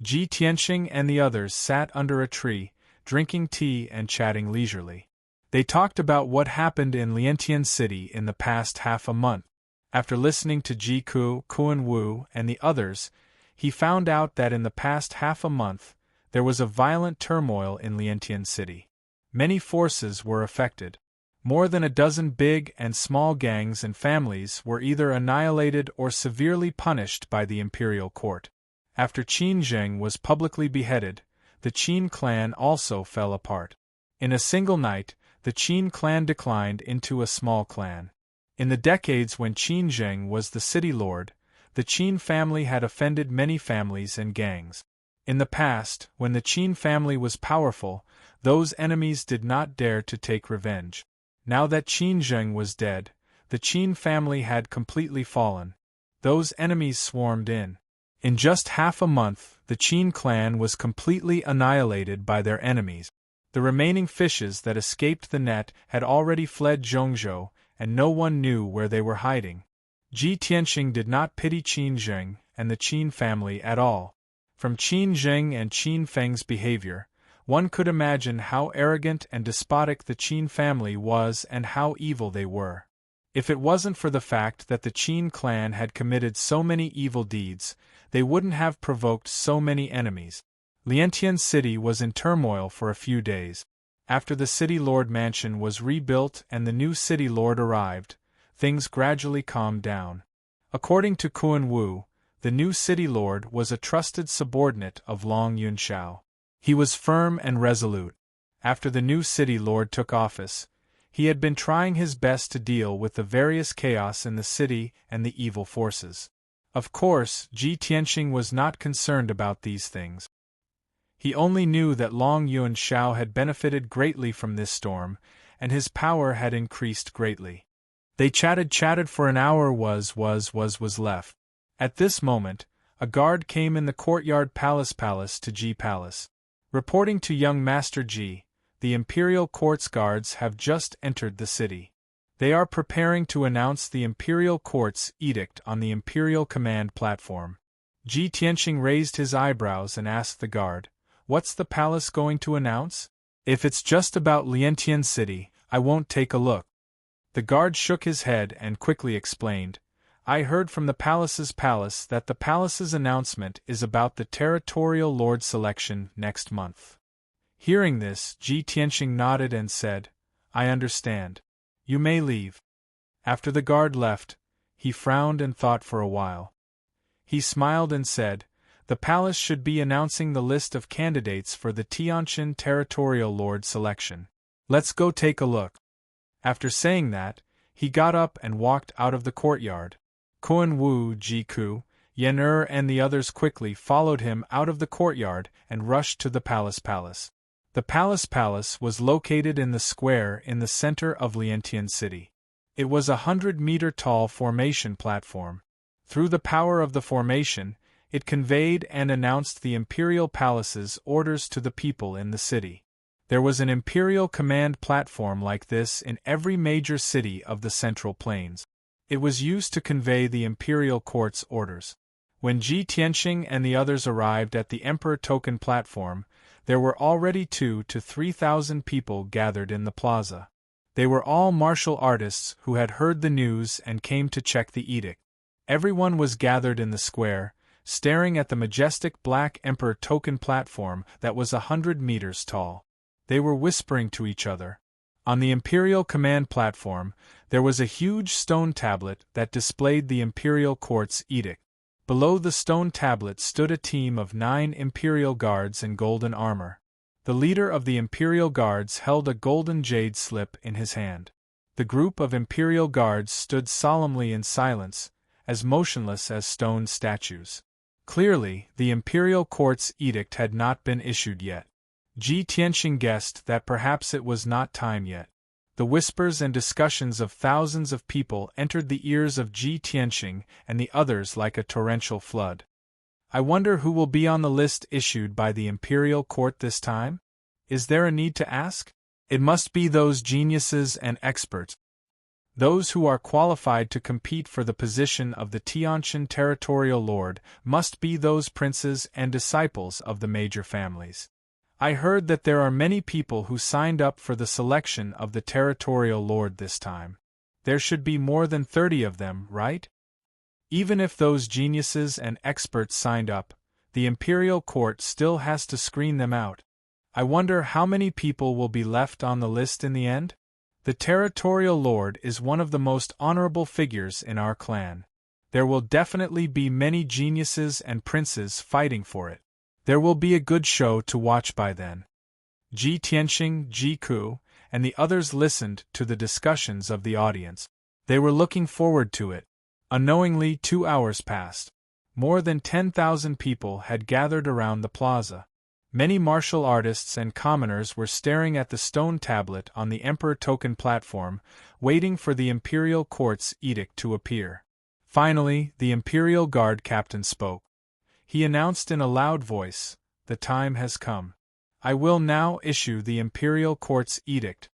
Ji Tianqing and the others sat under a tree, drinking tea and chatting leisurely. They talked about what happened in Liantian City in the past half a month. After listening to Ji Ku, Kun Wu, and the others, he found out that in the past half a month, there was a violent turmoil in Liantian City. Many forces were affected. More than a dozen big and small gangs and families were either annihilated or severely punished by the imperial court. After Qin Zheng was publicly beheaded, the Qin clan also fell apart. In a single night, the Qin clan declined into a small clan. In the decades when Qin Zheng was the city lord, the Qin family had offended many families and gangs. In the past, when the Qin family was powerful, those enemies did not dare to take revenge. Now that Qin Zheng was dead, the Qin family had completely fallen. Those enemies swarmed in. In just half a month, the Qin clan was completely annihilated by their enemies. The remaining fishes that escaped the net had already fled Zhongzhou, and no one knew where they were hiding. Ji Tianqing did not pity Qin Zheng and the Qin family at all. From Qin Zheng and Qin Feng's behavior, one could imagine how arrogant and despotic the Qin family was and how evil they were. If it wasn't for the fact that the Qin clan had committed so many evil deeds, they wouldn't have provoked so many enemies. Liantian City was in turmoil for a few days. After the city lord mansion was rebuilt and the new city lord arrived, things gradually calmed down. According to Kuan Wu, the new city lord was a trusted subordinate of Long Yunxiao. He was firm and resolute. After the new city lord took office, he had been trying his best to deal with the various chaos in the city and the evil forces. Of course, Ji Tianxing was not concerned about these things. He only knew that Long Yunxiao had benefited greatly from this storm, and his power had increased greatly. They chatted for an hour was left. At this moment, a guard came in the courtyard palace to Ji Palace. Reporting to young Master Ji, the Imperial Court's guards have just entered the city. They are preparing to announce the Imperial Court's edict on the Imperial Command platform. Ji Tianxing raised his eyebrows and asked the guard, "What's the palace going to announce? If it's just about Liantian City, I won't take a look." The guard shook his head and quickly explained, "I heard from the palace's palace that the palace's announcement is about the territorial lord selection next month." Hearing this, Ji Tianxing nodded and said, "I understand. You may leave." After the guard left, he frowned and thought for a while. He smiled and said, "The palace should be announcing the list of candidates for the Tianjin territorial lord selection. Let's go take a look." After saying that, he got up and walked out of the courtyard. Kuan Wu, Ji Ku, Yen and the others quickly followed him out of the courtyard and rushed to the palace. The palace was located in the square in the center of Liantian City. It was a 100-meter-tall formation platform. Through the power of the formation, it conveyed and announced the Imperial Palace's orders to the people in the city. There was an Imperial Command platform like this in every major city of the Central Plains. It was used to convey the Imperial Court's orders. When Ji Tianxing and the others arrived at the Emperor Token platform, there were already 2,000 to 3,000 people gathered in the plaza. They were all martial artists who had heard the news and came to check the edict. Everyone was gathered in the square, staring at the majestic black Emperor Token platform that was 100 meters tall. They were whispering to each other. On the Imperial Command platform, there was a huge stone tablet that displayed the Imperial Court's edict. Below the stone tablet stood a team of 9 Imperial Guards in golden armor. The leader of the Imperial Guards held a golden jade slip in his hand. The group of Imperial Guards stood solemnly in silence, as motionless as stone statues. Clearly, the Imperial Court's edict had not been issued yet. Ji Tianxing guessed that perhaps it was not time yet. The whispers and discussions of thousands of people entered the ears of Ji Tianxing and the others like a torrential flood. "I wonder who will be on the list issued by the Imperial Court this time? Is there a need to ask? It must be those geniuses and experts. Those who are qualified to compete for the position of the Tianjin territorial lord must be those princes and disciples of the major families. I heard that there are many people who signed up for the selection of the territorial lord this time. There should be more than 30 of them, right? Even if those geniuses and experts signed up, the Imperial Court still has to screen them out. I wonder how many people will be left on the list in the end? The territorial lord is one of the most honorable figures in our clan. There will definitely be many geniuses and princes fighting for it. There will be a good show to watch by then." Ji Tianxing, Ji Ku, and the others listened to the discussions of the audience. They were looking forward to it. Unknowingly, 2 hours passed. More than 10,000 people had gathered around the plaza. Many martial artists and commoners were staring at the stone tablet on the Emperor Token platform, waiting for the Imperial Court's edict to appear. Finally, the Imperial Guard captain spoke. He announced in a loud voice, "The time has come. I will now issue the Imperial Court's edict."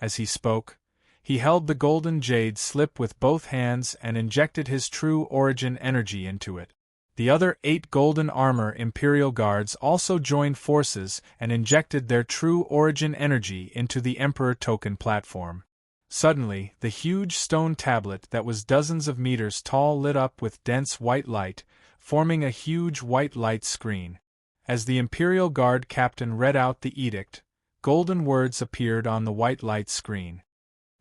As he spoke, he held the golden jade slip with both hands and injected his true origin energy into it. The other 8 golden armor Imperial Guards also joined forces and injected their true origin energy into the Emperor Token platform. Suddenly, the huge stone tablet that was dozens of meters tall lit up with dense white light, forming a huge white light screen. As the Imperial Guard captain read out the edict, golden words appeared on the white light screen.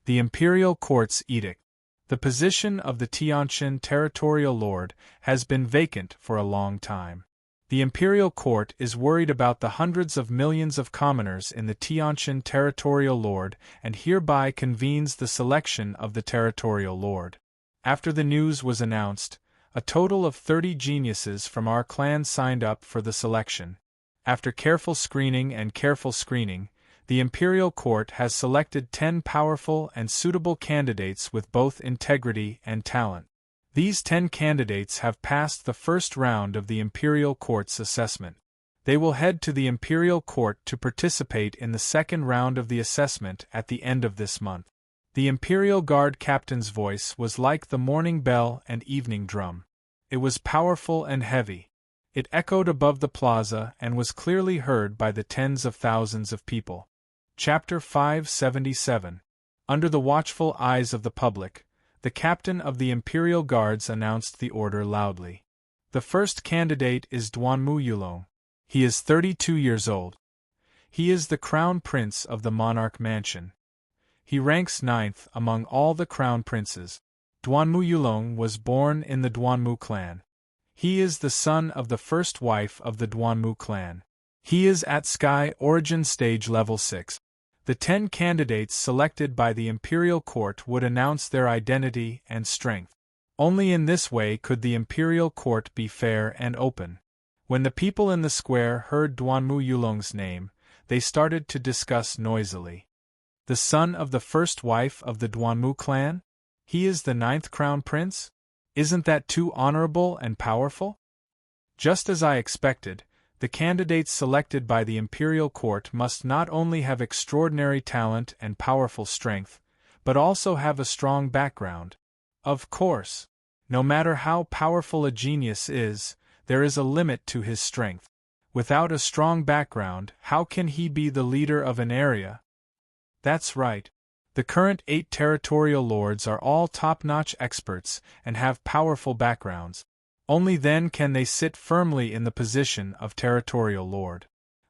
The Imperial Court's edict. The position of the Tianqian territorial lord has been vacant for a long time. The imperial court is worried about the hundreds of millions of commoners in the Tianqian territorial lord and hereby convenes the selection of the territorial lord. After the news was announced, a total of 30 geniuses from our clan signed up for the selection. After careful screening, the imperial court has selected 10 powerful and suitable candidates with both integrity and talent. These 10 candidates have passed the first round of the imperial court's assessment. They will head to the imperial court to participate in the second round of the assessment at the end of this month. The imperial guard captain's voice was like the morning bell and evening drum. It was powerful and heavy. It echoed above the plaza and was clearly heard by the tens of thousands of people. Chapter 577. Under the watchful eyes of the public, the captain of the Imperial Guards announced the order loudly. The first candidate is Duanmu Yulong. He is 32 years old. He is the crown prince of the monarch mansion. He ranks 9th among all the crown princes. Duanmu Yulong was born in the Duanmu clan. He is the son of the first wife of the Duanmu clan. He is at Sky Origin Stage Level 6. The 10 candidates selected by the Imperial Court would announce their identity and strength. Only in this way could the Imperial Court be fair and open. When the people in the square heard Duanmu Yulong's name, they started to discuss noisily. The son of the first wife of the Duanmu clan? He is the 9th crown prince? Isn't that too honorable and powerful? Just as I expected, the candidates selected by the imperial court must not only have extraordinary talent and powerful strength, but also have a strong background. Of course, no matter how powerful a genius is, there is a limit to his strength. Without a strong background, how can he be the leader of an area? That's right. The current 8 territorial lords are all top-notch experts and have powerful backgrounds. Only then can they sit firmly in the position of territorial lord.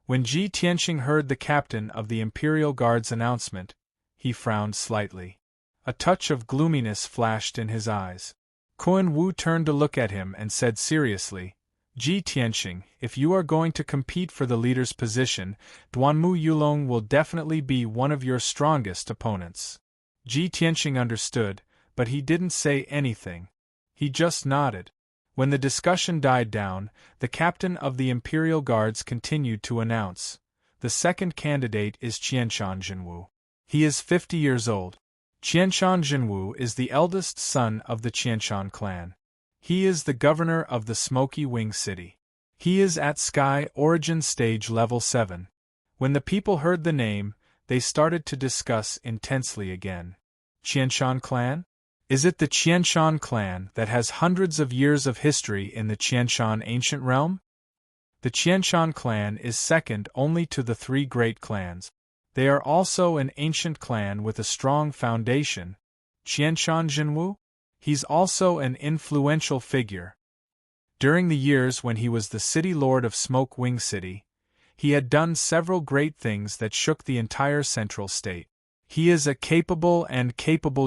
When Ji Tianqing heard the captain of the Imperial Guard's announcement, he frowned slightly. A touch of gloominess flashed in his eyes. Kuan Wu turned to look at him and said seriously, Ji Tianqing, if you are going to compete for the leader's position, Duanmu Yulong will definitely be one of your strongest opponents. Ji Tianqing understood, but he didn't say anything. He just nodded. When the discussion died down, the captain of the Imperial Guards continued to announce. The second candidate is Qianshan Jinwu. He is 50 years old. Qianshan Jinwu is the eldest son of the Qianshan clan. He is the governor of the Smoky Wing City. He is at Sky Origin Stage Level 7. When the people heard the name, they started to discuss intensely again. Qianshan clan? Is it the Qianshan clan that has hundreds of years of history in the Qianshan ancient realm? The Qianshan clan is second only to the 3 great clans. They are also an ancient clan with a strong foundation. Qianshan Jinwu? He's also an influential figure. During the years when he was the city lord of Smoke Wing City, he had done several great things that shook the entire central state. He is a capable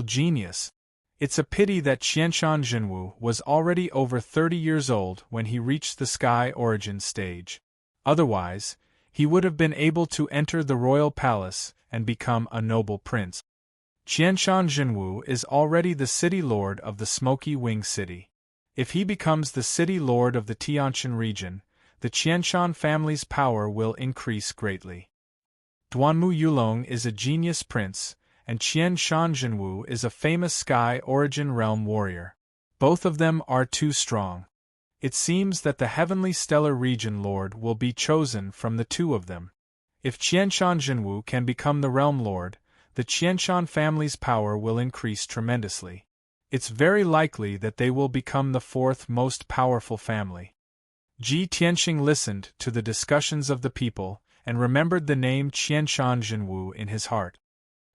genius. It's a pity that Qianshan Jinwu was already over 30 years old when he reached the Sky Origin stage. Otherwise, he would have been able to enter the royal palace and become a noble prince. Qianshan Jinwu is already the city lord of the Smoky Wing City. If he becomes the city lord of the Tianqian region, the Qianshan family's power will increase greatly. Duanmu Yulong is a genius prince, and Qianshan Jinwu is a famous Sky Origin realm warrior. Both of them are too strong. It seems that the Heavenly Stellar Region Lord will be chosen from the 2 of them. If Qianshan Jinwu can become the realm lord, the Qianshan family's power will increase tremendously. It's very likely that they will become the 4th most powerful family. Ji Tianqing listened to the discussions of the people and remembered the name Qianshan Jinwu in his heart.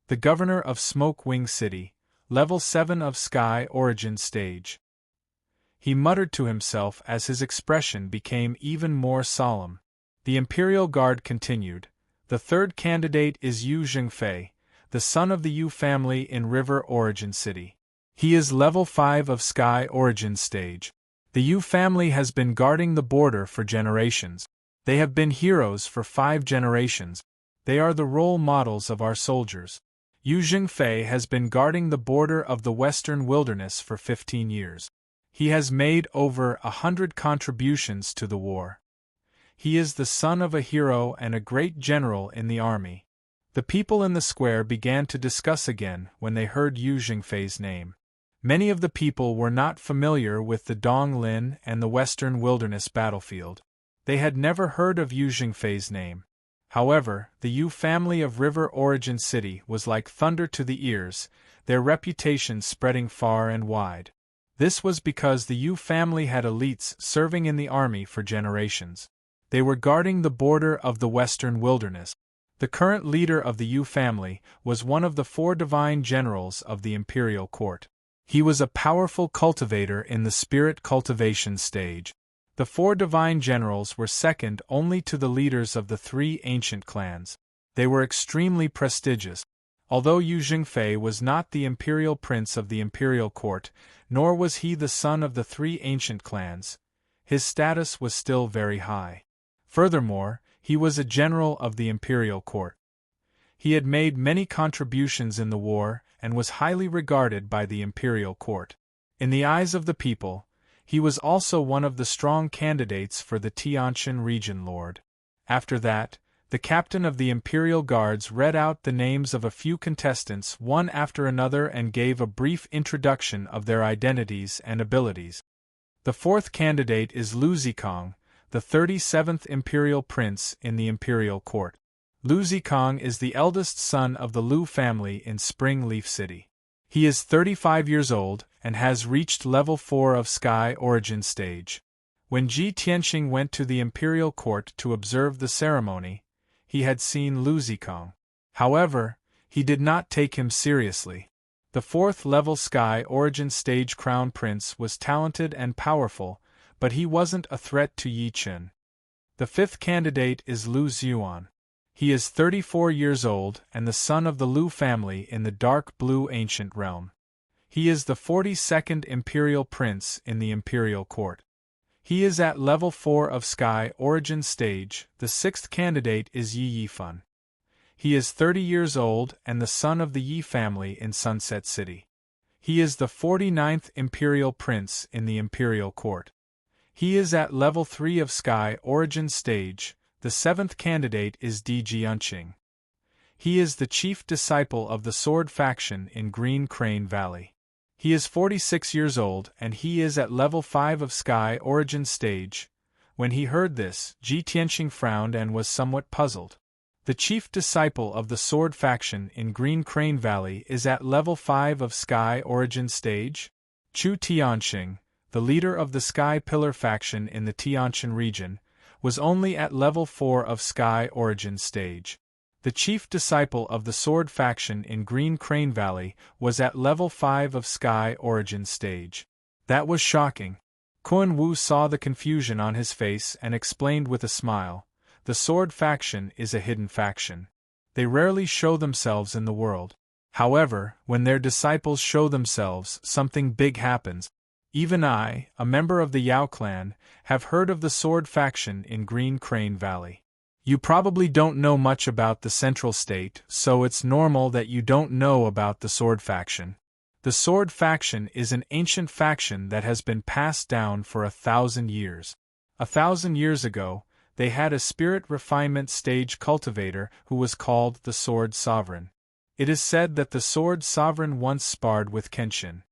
The governor of Smoke Wing City, level 7 of Sky Origin stage. He muttered to himself as his expression became even more solemn. The Imperial Guard continued. The third candidate is Yu Zhengfei, the son of the Yu family in River Origin City. He is level 5 of Sky Origin Stage. The Yu family has been guarding the border for generations. They have been heroes for 5 generations. They are the role models of our soldiers. Yu Zhengfei has been guarding the border of the Western Wilderness for 15 years. He has made over 100 contributions to the war. He is the son of a hero and a great general in the army. The people in the square began to discuss again when they heard Yu Zhengfei's name. Many of the people were not familiar with the Donglin and the Western Wilderness battlefield. They had never heard of Yu Zhengfei's name. However, the Yu family of River Origin City was like thunder to the ears, their reputation spreading far and wide. This was because the Yu family had elites serving in the army for generations. They were guarding the border of the Western Wilderness. The current leader of the Yu family was one of the 4 divine generals of the imperial court. He was a powerful cultivator in the spirit cultivation stage. The 4 divine generals were second only to the leaders of the 3 ancient clans. They were extremely prestigious. Although Yu Zhengfei was not the imperial prince of the imperial court, nor was he the son of the 3 ancient clans, his status was still very high. Furthermore, he was a general of the imperial court. He had made many contributions in the war and was highly regarded by the imperial court. In the eyes of the people, he was also one of the strong candidates for the Tianshan region lord. After that, the captain of the imperial guards read out the names of a few contestants one after another and gave a brief introduction of their identities and abilities. The 4th candidate is Lu Zikong, the 37th imperial prince in the imperial court. Lu Zikong is the eldest son of the Lu family in Spring Leaf City. He is 35 years old and has reached level 4 of Sky Origin Stage. When Ji Tianxing went to the imperial court to observe the ceremony, he had seen Lu Zikong. However, he did not take him seriously. The 4th level Sky Origin Stage crown prince was talented and powerful, but he wasn't a threat to Yi Chen. The 5th candidate is Lu Ziyuan. He is 34 years old and the son of the Lu family in the dark blue ancient realm. He is the 42nd imperial prince in the imperial court. He is at level 4 of Sky Origin Stage. The 6th candidate is Yi Yifan. He is 30 years old and the son of the Yi family in Sunset City. He is the 49th imperial prince in the imperial court. He is at level 3 of Sky Origin Stage. The 7th candidate is Di Jianqing. He is the chief disciple of the Sword faction in Green Crane Valley. He is 46 years old and he is at level 5 of Sky Origin Stage. When he heard this, Ji Tianxing frowned and was somewhat puzzled. The chief disciple of the Sword faction in Green Crane Valley is at level 5 of Sky Origin Stage? Chu Tianxing, the leader of the Sky Pillar faction in the Tianshan region, was only at level 4 of Sky Origin Stage. The chief disciple of the Sword faction in Green Crane Valley was at level 5 of Sky Origin Stage. That was shocking. Kun Wu saw the confusion on his face and explained with a smile, "The Sword faction is a hidden faction. They rarely show themselves in the world. However, when their disciples show themselves, something big happens. Even I, a member of the Yao clan, have heard of the Sword faction in Green Crane Valley. You probably don't know much about the Central State, so it's normal that you don't know about the Sword faction. The Sword faction is an ancient faction that has been passed down for 1,000 years. 1,000 years ago, they had a spirit refinement stage cultivator who was called the Sword Sovereign. It is said that the Sword Sovereign once sparred with Kenshin.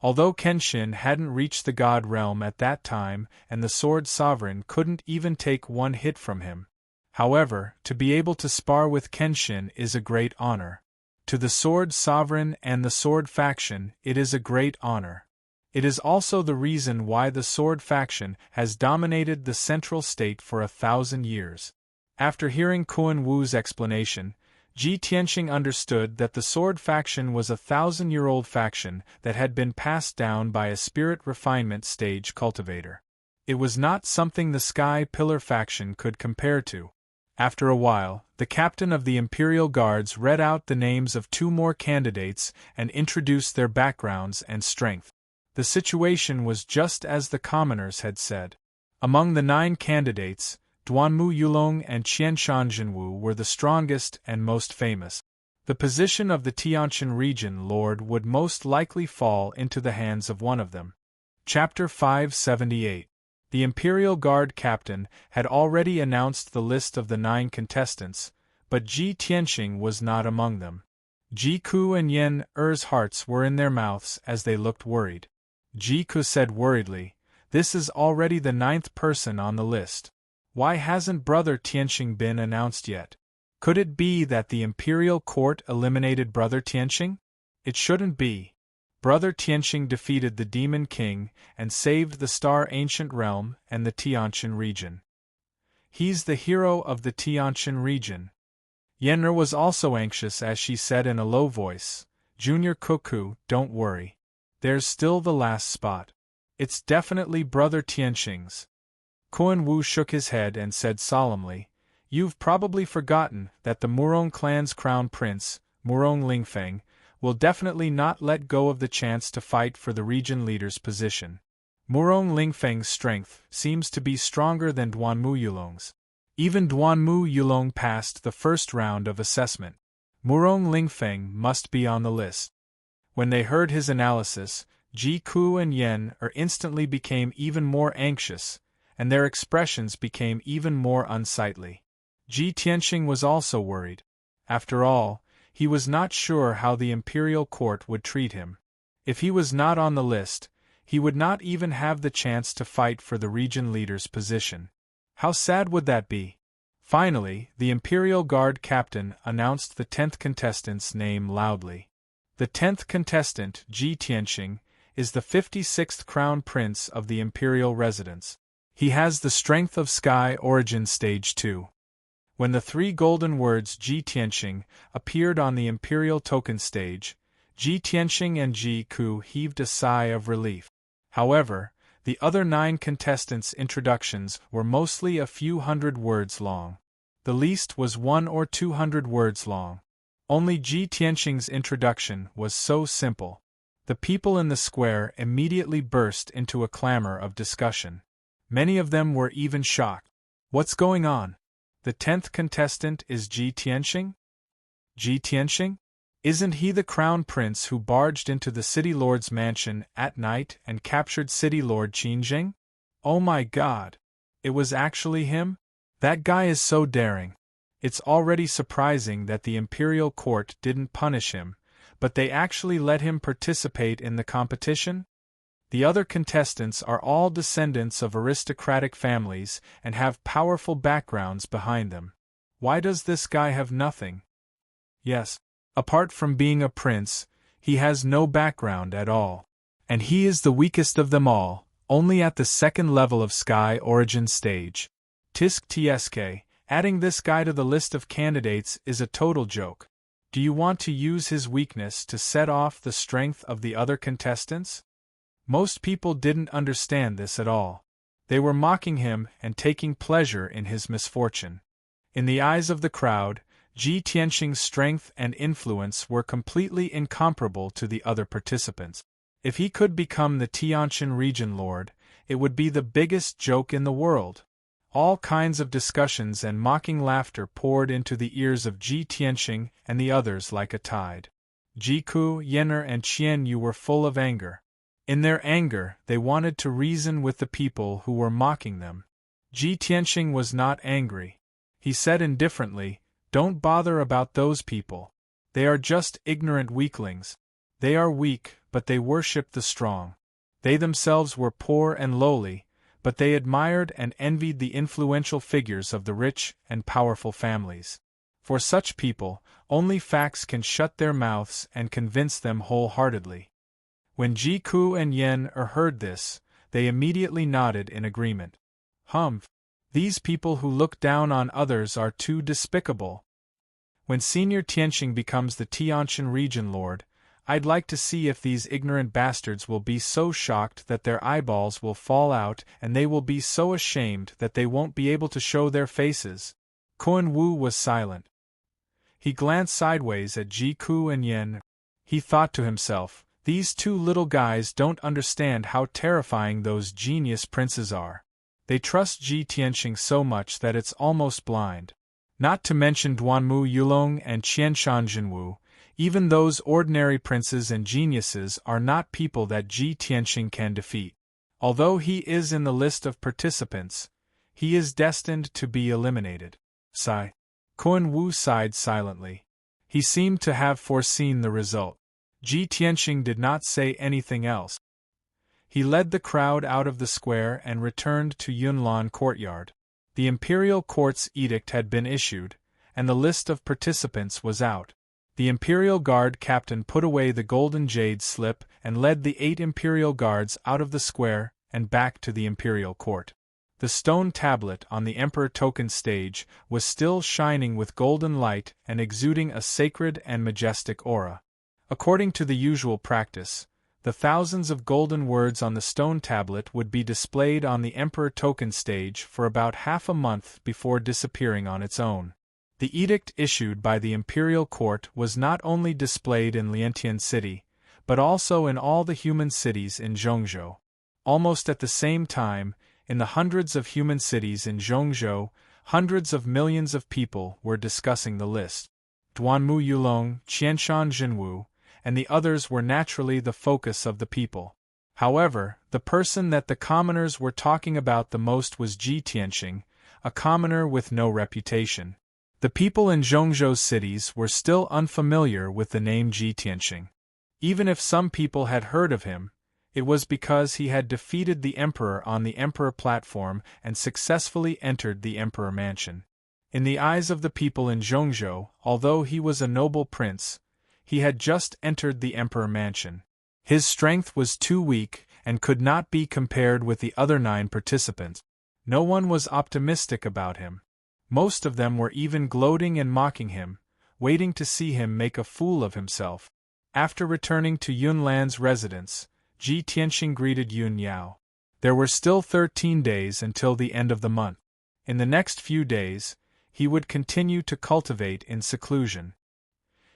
Although Kenshin hadn't reached the God realm at that time and the Sword Sovereign couldn't even take one hit from him. However, to be able to spar with Kenshin is a great honor. To the Sword Sovereign and the Sword faction, it is a great honor. It is also the reason why the Sword faction has dominated the Central State for 1,000 years. After hearing Kun Wu's explanation, Ji Tianxing understood that the Sword faction was a 1,000-year-old faction that had been passed down by a spirit refinement stage cultivator. It was not something the Sky Pillar faction could compare to. After a while, the captain of the Imperial Guards read out the names of 2 more candidates and introduced their backgrounds and strength. The situation was just as the commoners had said. Among the 9 candidates, Duanmu Yulong and Qianshan Jinwu were the strongest and most famous. The position of the Tianqian region lord would most likely fall into the hands of one of them. Chapter 578. The Imperial Guard captain had already announced the list of the 9 contestants, but Ji Tianxing was not among them. Ji Ku and Yen Er's hearts were in their mouths as they looked worried. Ji Ku said worriedly, "This is already the 9th person on the list. Why hasn't Brother Tianxing been announced yet? Could it be that the Imperial Court eliminated Brother Tianxing? It shouldn't be. Brother Tianxing defeated the Demon King and saved the Star Ancient Realm and the Tianqian region. He's the hero of the Tianqian region." Yen'er was also anxious as she said in a low voice, "Junior Cuckoo, don't worry. There's still the last spot. It's definitely Brother Tianxing's." Kuan Wu shook his head and said solemnly, "You've probably forgotten that the Murong clan's crown prince, Murong Lingfeng, will definitely not let go of the chance to fight for the region leader's position. Murong Lingfeng's strength seems to be stronger than Duanmu Yulong's. Even Duanmu Yulong passed the first round of assessment. Murong Lingfeng must be on the list." When they heard his analysis, Ji Ku and Yen instantly became even more anxious, and their expressions became even more unsightly. Ji Tianxing was also worried. After all, he was not sure how the Imperial Court would treat him. If he was not on the list, he would not even have the chance to fight for the region leader's position. How sad would that be? Finally, the Imperial Guard captain announced the 10th contestant's name loudly. The 10th contestant, Ji Tianxing, is the 56th Crown Prince of the Imperial Residence. He has the strength of Sky Origin Stage 2. When the 3 golden words Ji Tianxing appeared on the Imperial Token stage, Ji Tianxing and Ji Ku heaved a sigh of relief. However, the other 9 contestants' introductions were mostly a few hundred words long. The least was 100 or 200 words long. Only Ji Tianxing's introduction was so simple. The people in the square immediately burst into a clamor of discussion. Many of them were even shocked. What's going on? The 10th contestant is Ji Tianxing? Ji Tianxing? Isn't he the crown prince who barged into the city lord's mansion at night and captured city lord Qinjing? Oh my god! It was actually him? That guy is so daring. It's already surprising that the Imperial Court didn't punish him, but they actually let him participate in the competition? The other contestants are all descendants of aristocratic families and have powerful backgrounds behind them. Why does this guy have nothing? Yes, apart from being a prince, he has no background at all. And he is the weakest of them all, only at the 2nd level of Sky Origin Stage. Tisk tsk, adding this guy to the list of candidates is a total joke. Do you want to use his weakness to set off the strength of the other contestants? Most people didn't understand this at all. They were mocking him and taking pleasure in his misfortune. In the eyes of the crowd, Ji Tianxing's strength and influence were completely incomparable to the other participants. If he could become the Tianqian region lord, it would be the biggest joke in the world. All kinds of discussions and mocking laughter poured into the ears of Ji Tianxing and the others like a tide. Ji Ku, Yen'er and Qian Yu were full of anger. In their anger, they wanted to reason with the people who were mocking them. Ji Tianxing was not angry. He said indifferently, "Don't bother about those people. They are just ignorant weaklings. They are weak, but they worship the strong. They themselves were poor and lowly, but they admired and envied the influential figures of the rich and powerful families. For such people, only facts can shut their mouths and convince them wholeheartedly." When Ji Ku and Yen'er heard this, they immediately nodded in agreement. Humph! These people who look down on others are too despicable. When Senior Tianxing becomes the Tianqian region lord, I'd like to see if these ignorant bastards will be so shocked that their eyeballs will fall out and they will be so ashamed that they won't be able to show their faces. Koan Wu was silent. He glanced sideways at Ji Ku and Yen. He thought to himself, these two little guys don't understand how terrifying those genius princes are. They trust Ji Tianxing so much that it's almost blind. Not to mention Duanmu Yulong and Qianshan Jinwu, even those ordinary princes and geniuses are not people that Ji Tianxing can defeat. Although he is in the list of participants, he is destined to be eliminated. Sigh. Koan Wu sighed silently. He seemed to have foreseen the result. Ji Tianxing did not say anything else. He led the crowd out of the square and returned to Yunlan Courtyard. The imperial court's edict had been issued, and the list of participants was out. The imperial guard captain put away the golden jade slip and led the 8 imperial guards out of the square and back to the imperial court. The stone tablet on the Emperor Token stage was still shining with golden light and exuding a sacred and majestic aura. According to the usual practice, the thousands of golden words on the stone tablet would be displayed on the Emperor Token stage for about half a month before disappearing on its own. The edict issued by the imperial court was not only displayed in Liantian City, but also in all the human cities in Zhongzhou. Almost at the same time, in the hundreds of human cities in Zhongzhou, hundreds of millions of people were discussing the list. Duanmu Yulong, Qianshan Jinwu, and the others were naturally the focus of the people. However, the person that the commoners were talking about the most was Ji Tianxing, a commoner with no reputation. The people in Zhongzhou's cities were still unfamiliar with the name Ji Tianxing. Even if some people had heard of him, it was because he had defeated the emperor on the emperor platform and successfully entered the emperor mansion. In the eyes of the people in Zhongzhou, although he was a noble prince, he had just entered the emperor mansion. His strength was too weak and could not be compared with the other 9 participants. No one was optimistic about him. Most of them were even gloating and mocking him, waiting to see him make a fool of himself. After returning to Yunlan's residence, Ji Tianxing greeted Yun Yao. There were still 13 days until the end of the month. In the next few days, he would continue to cultivate in seclusion.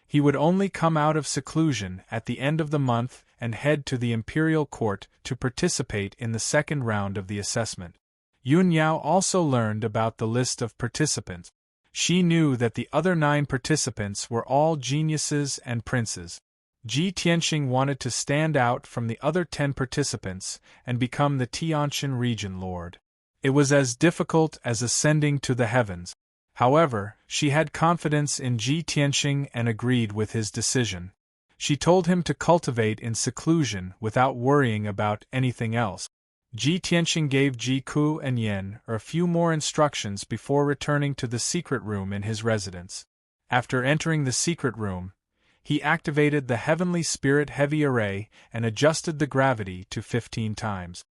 He would only come out of seclusion at the end of the month and head to the imperial court to participate in the second round of the assessment. Yun Yao also learned about the list of participants. She knew that the other 9 participants were all geniuses and princes. Ji Tianxing wanted to stand out from the other 10 participants and become the Tianshan region lord. It was as difficult as ascending to the heavens. However, she had confidence in Ji Tianxing and agreed with his decision. She told him to cultivate in seclusion without worrying about anything else. Ji Tianxing gave Ji Ku and Yen a few more instructions before returning to the secret room in his residence. After entering the secret room, he activated the Heavenly Spirit Heavy Array and adjusted the gravity to 15 times.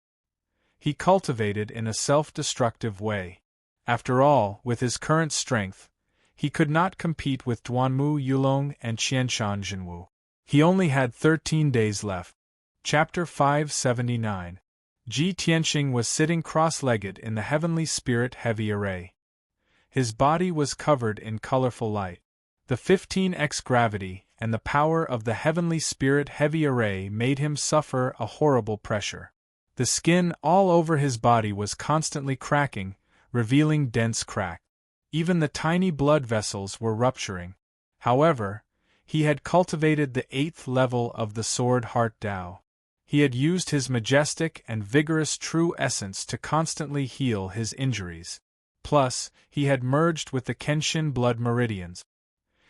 He cultivated in a self-destructive way. After all, with his current strength, he could not compete with Duanmu Yulong and Qianshan Jinwu. He only had 13 days left. Chapter 579. Ji Tianxing was sitting cross-legged in the Heavenly Spirit Heavy Array. His body was covered in colorful light. The 15x gravity and the power of the Heavenly Spirit Heavy Array made him suffer a horrible pressure. The skin all over his body was constantly cracking, revealing dense crack. Even the tiny blood vessels were rupturing. However, he had cultivated the 8th level of the Sword Heart Tao. He had used his majestic and vigorous true essence to constantly heal his injuries. Plus, he had merged with the Kenshin blood meridians.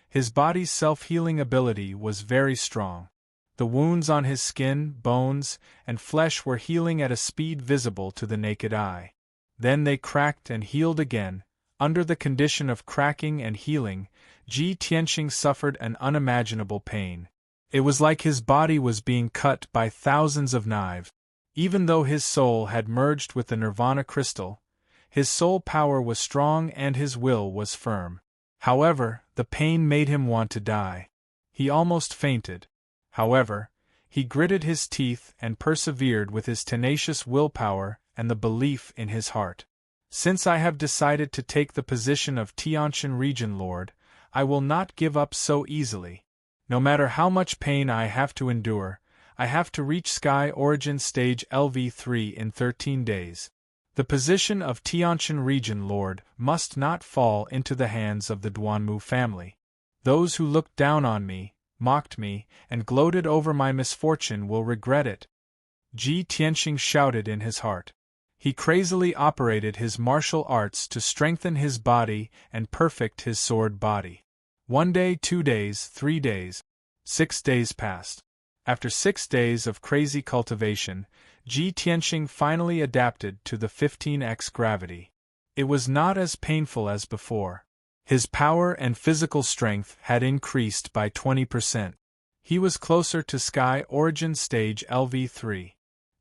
His body's self-healing ability was very strong. The wounds on his skin, bones, and flesh were healing at a speed visible to the naked eye. Then they cracked and healed again. Under the condition of cracking and healing, Ji Tianxing suffered an unimaginable pain. It was like his body was being cut by thousands of knives. Even though his soul had merged with the Nirvana crystal, his soul power was strong and his will was firm. However, the pain made him want to die. He almost fainted. However, he gritted his teeth and persevered with his tenacious willpower and the belief in his heart. Since I have decided to take the position of Tiantian Region Lord, I will not give up so easily. No matter how much pain I have to endure, I have to reach Sky Origin Stage LV3 in 13 days. The position of Tiantian Region Lord must not fall into the hands of the Duanmu family. Those who looked down on me, mocked me, and gloated over my misfortune will regret it. Ji Tianxing shouted in his heart. He crazily operated his martial arts to strengthen his body and perfect his sword body. 1 day, 2 days, 3 days. 6 days passed. After 6 days of crazy cultivation, Ji Tianxing finally adapted to the 15x gravity. It was not as painful as before. His power and physical strength had increased by 20%. He was closer to Sky Origin Stage LV3.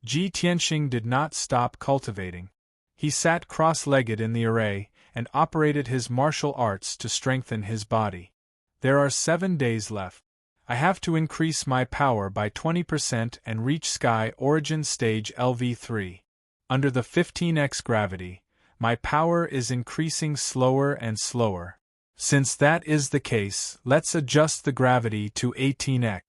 Ji Tianxing did not stop cultivating. He sat cross-legged in the array and operated his martial arts to strengthen his body. There are 7 days left. I have to increase my power by 20% and reach Sky Origin Stage LV3. Under the 15x gravity, my power is increasing slower and slower. Since that is the case, let's adjust the gravity to 18x.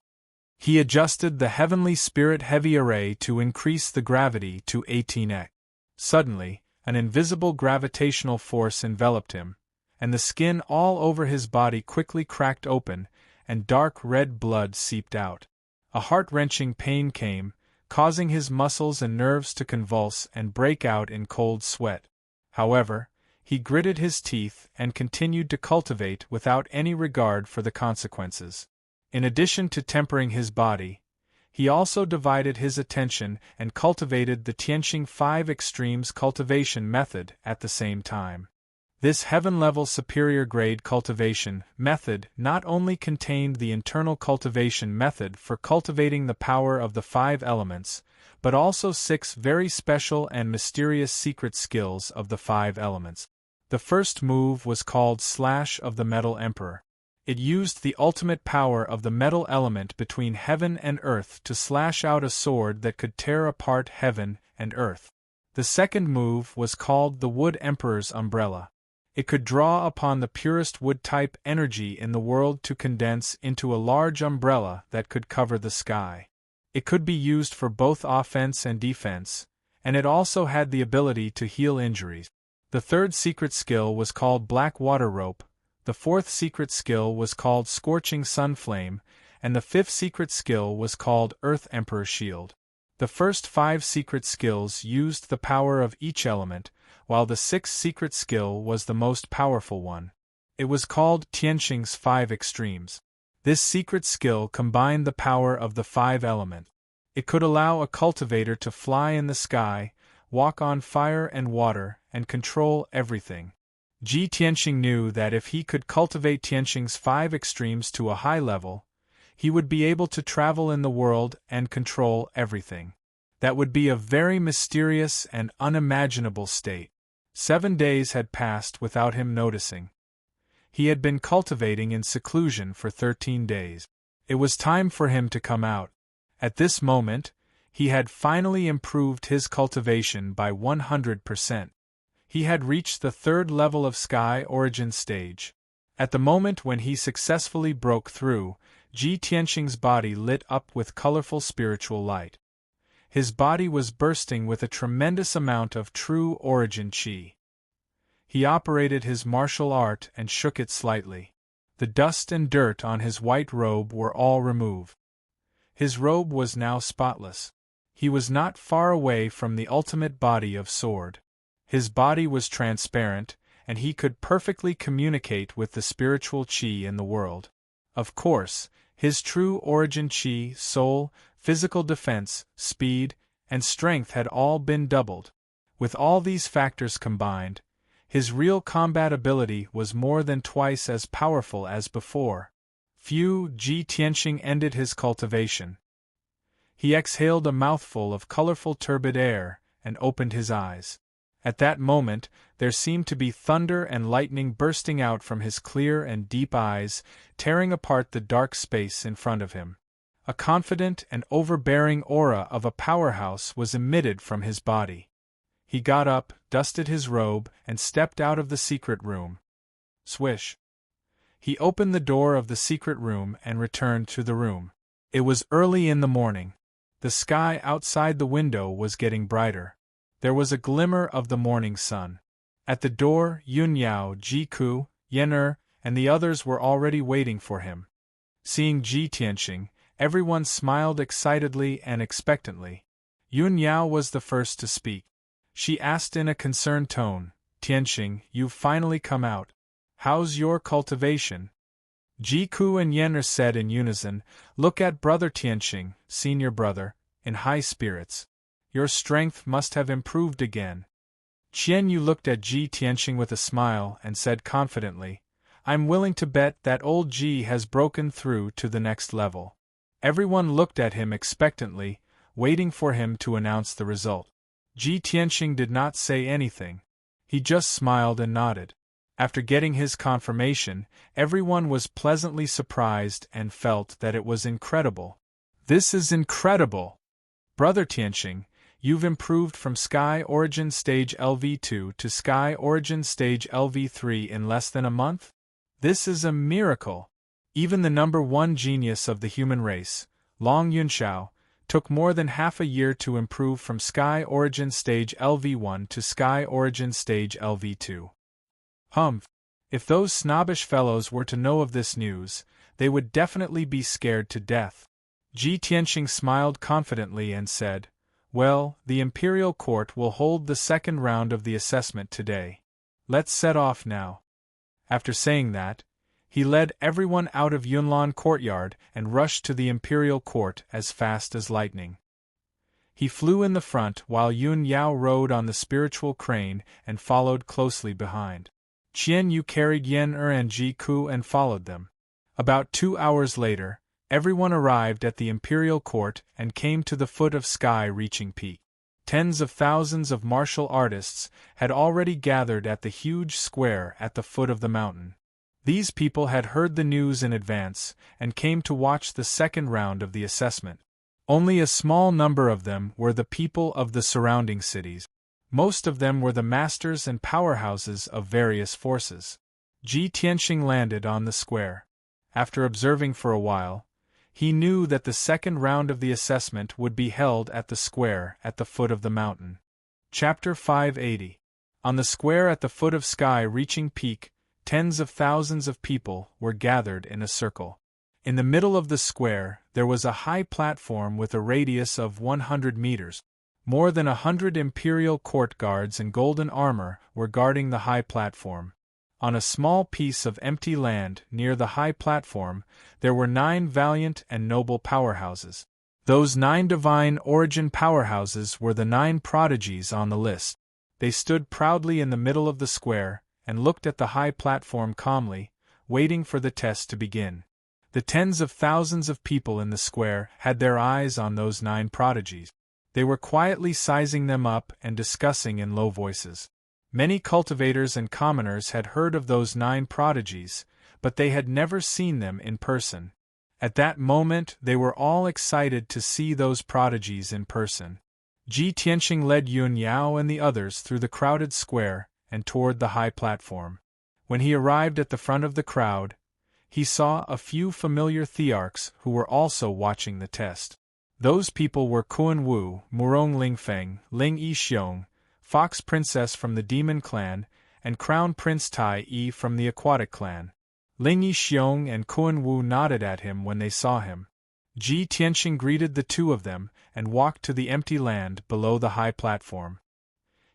He adjusted the Heavenly Spirit Heavy Array to increase the gravity to 18x. Suddenly, an invisible gravitational force enveloped him, and the skin all over his body quickly cracked open, and dark red blood seeped out. A heart-wrenching pain came, causing his muscles and nerves to convulse and break out in cold sweat. However, he gritted his teeth and continued to cultivate without any regard for the consequences. In addition to tempering his body, he also divided his attention and cultivated the Tianxing 5 Extremes cultivation method at the same time. This heaven-level superior grade cultivation method not only contained the internal cultivation method for cultivating the power of the 5 elements, but also 6 very special and mysterious secret skills of the 5 elements. The first move was called Slash of the Metal Emperor. It used the ultimate power of the metal element between heaven and earth to slash out a sword that could tear apart heaven and earth. The second move was called the Wood Emperor's Umbrella. It could draw upon the purest wood-type energy in the world to condense into a large umbrella that could cover the sky. It could be used for both offense and defense, and it also had the ability to heal injuries. The third secret skill was called Black Water Rope, the fourth secret skill was called Scorching Sun Flame, and the fifth secret skill was called Earth Emperor Shield. The first 5 secret skills used the power of each element, while the 6th secret skill was the most powerful one. It was called Tianxing's 5 Extremes. This secret skill combined the power of the 5 elements. It could allow a cultivator to fly in the sky, walk on fire and water, and control everything. Ji Tianxing knew that if he could cultivate Tianxing's 5 Extremes to a high level, he would be able to travel in the world and control everything. That would be a very mysterious and unimaginable state. 7 days had passed without him noticing. He had been cultivating in seclusion for 13 days. It was time for him to come out. At this moment, he had finally improved his cultivation by 100%. He had reached the 3rd level of Sky Origin Stage. At the moment when he successfully broke through, Ji Tianxing's body lit up with colorful spiritual light. His body was bursting with a tremendous amount of true origin qi. He operated his martial art and shook it slightly. The dust and dirt on his white robe were all removed. His robe was now spotless. He was not far away from the ultimate body of sword. His body was transparent, and he could perfectly communicate with the spiritual qi in the world. Of course, his true origin qi, soul, physical defense, speed, and strength had all been doubled. With all these factors combined, his real combat ability was more than twice as powerful as before. Ji Tianxing ended his cultivation. He exhaled a mouthful of colorful turbid air and opened his eyes. At that moment, there seemed to be thunder and lightning bursting out from his clear and deep eyes, tearing apart the dark space in front of him. A confident and overbearing aura of a powerhouse was emitted from his body. He got up, dusted his robe, and stepped out of the secret room. Swish. He opened the door of the secret room and returned to the room. It was early in the morning. The sky outside the window was getting brighter. There was a glimmer of the morning sun. At the door, Yun Yao, Ji Ku, Yen and the others were already waiting for him. Seeing Ji Tianxing, everyone smiled excitedly and expectantly. Yun Yao was the first to speak. She asked in a concerned tone, "Tianxing, you've finally come out. How's your cultivation?" Ji Ku and Yen said in unison, "Look at Brother Tianxing, senior brother, in high spirits. Your strength must have improved again." Qian Yu looked at Ji Tianxing with a smile and said confidently, "I'm willing to bet that old Ji has broken through to the next level." Everyone looked at him expectantly, waiting for him to announce the result. Ji Tianxing did not say anything. He just smiled and nodded. After getting his confirmation, everyone was pleasantly surprised and felt that it was incredible. "This is incredible! Brother Tianxing, you've improved from Sky Origin Stage LV2 to Sky Origin Stage LV3 in less than a month? This is a miracle! Even the #1 genius of the human race, Long Yunxiao, took more than half a year to improve from Sky Origin Stage LV1 to Sky Origin Stage LV2. Humph! If those snobbish fellows were to know of this news, they would definitely be scared to death." Ji Tianxing smiled confidently and said, "Well, the Imperial Court will hold the second round of the assessment today. Let's set off now." After saying that, he led everyone out of Yunlan Courtyard and rushed to the Imperial Court as fast as lightning. He flew in the front while Yun Yao rode on the spiritual crane and followed closely behind. Qian Yu carried Yen and Ji Ku and followed them. About 2 hours later, everyone arrived at the Imperial Court and came to the foot of sky-reaching peak. Tens of thousands of martial artists had already gathered at the huge square at the foot of the mountain. These people had heard the news in advance and came to watch the second round of the assessment. Only a small number of them were the people of the surrounding cities. Most of them were the masters and powerhouses of various forces. Ji Tianxing landed on the square. After observing for a while, he knew that the second round of the assessment would be held at the square at the foot of the mountain. Chapter 580. On the square at the foot of sky-reaching peak, tens of thousands of people were gathered in a circle. In the middle of the square, there was a high platform with a radius of 100 meters. More than 100 imperial court guards in golden armor were guarding the high platform. On a small piece of empty land near the high platform, there were 9 valiant and noble powerhouses. Those 9 divine origin powerhouses were the 9 prodigies on the list. They stood proudly in the middle of the square and looked at the high platform calmly, waiting for the test to begin. The tens of thousands of people in the square had their eyes on those 9 prodigies. They were quietly sizing them up and discussing in low voices. Many cultivators and commoners had heard of those 9 prodigies, but they had never seen them in person. At that moment they were all excited to see those prodigies in person. Ji Tianxing led Yun Yao and the others through the crowded square and toward the high platform. When he arrived at the front of the crowd, he saw a few familiar thearchs who were also watching the test. Those people were Kuan Wu, Murong Lingfeng, Ling Yixiong, Fox Princess from the Demon Clan, and Crown Prince Tai Yi from the Aquatic Clan. Ling Yixiong and Kuan Wu nodded at him when they saw him. Ji Tianxing greeted the two of them and walked to the empty land below the high platform.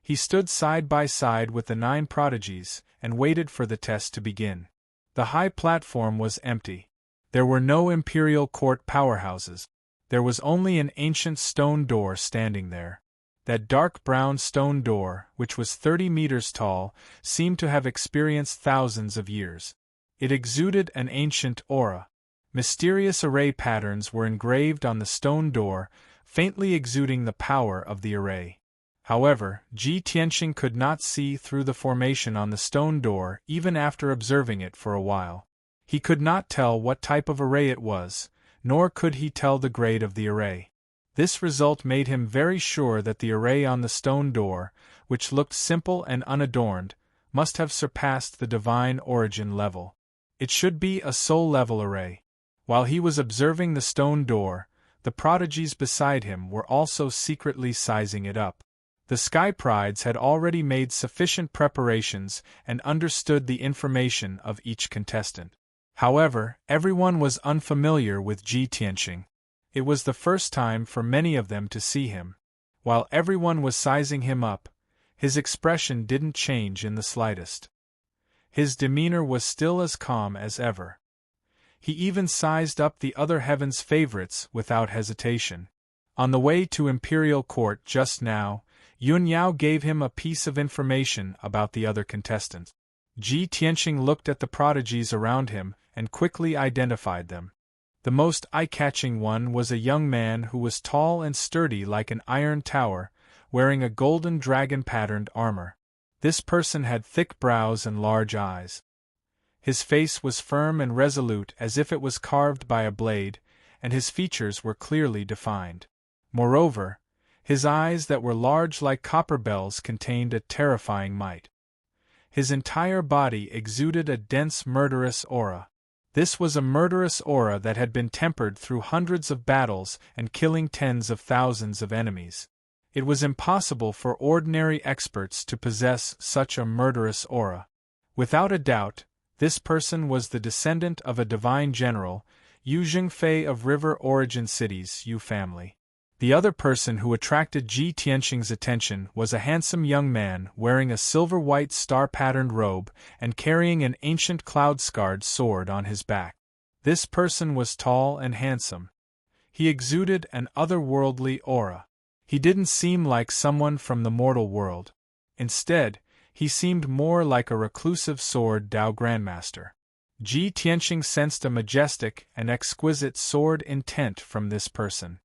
He stood side by side with the 9 prodigies and waited for the test to begin. The high platform was empty. There were no imperial court powerhouses. There was only an ancient stone door standing there. That dark brown stone door, which was 30 meters tall, seemed to have experienced thousands of years. It exuded an ancient aura. Mysterious array patterns were engraved on the stone door, faintly exuding the power of the array. However, Ji Tianxing could not see through the formation on the stone door even after observing it for a while. He could not tell what type of array it was, nor could he tell the grade of the array. This result made him very sure that the array on the stone door, which looked simple and unadorned, must have surpassed the divine origin level. It should be a soul-level array. While he was observing the stone door, the prodigies beside him were also secretly sizing it up. The Sky Prides had already made sufficient preparations and understood the information of each contestant. However, everyone was unfamiliar with Ji Tianqing. It was the first time for many of them to see him. While everyone was sizing him up, his expression didn't change in the slightest. His demeanor was still as calm as ever. He even sized up the other heaven's favorites without hesitation. On the way to Imperial Court just now, Yun Yao gave him a piece of information about the other contestants. Ji Tianqing looked at the prodigies around him and quickly identified them. The most eye-catching one was a young man who was tall and sturdy like an iron tower, wearing a golden dragon-patterned armor. This person had thick brows and large eyes. His face was firm and resolute as if it was carved by a blade, and his features were clearly defined. Moreover, his eyes that were large like copper bells contained a terrifying might. His entire body exuded a dense murderous aura. This was a murderous aura that had been tempered through hundreds of battles and killing tens of thousands of enemies. It was impossible for ordinary experts to possess such a murderous aura. Without a doubt, this person was the descendant of a divine general, Yu Zhengfei of River Origin City's Yu family. The other person who attracted Ji Tianqing's attention was a handsome young man wearing a silver-white star-patterned robe and carrying an ancient cloud-scarred sword on his back. This person was tall and handsome. He exuded an otherworldly aura. He didn't seem like someone from the mortal world. Instead, he seemed more like a reclusive sword Dao grandmaster. Ji Tianqing sensed a majestic and exquisite sword intent from this person.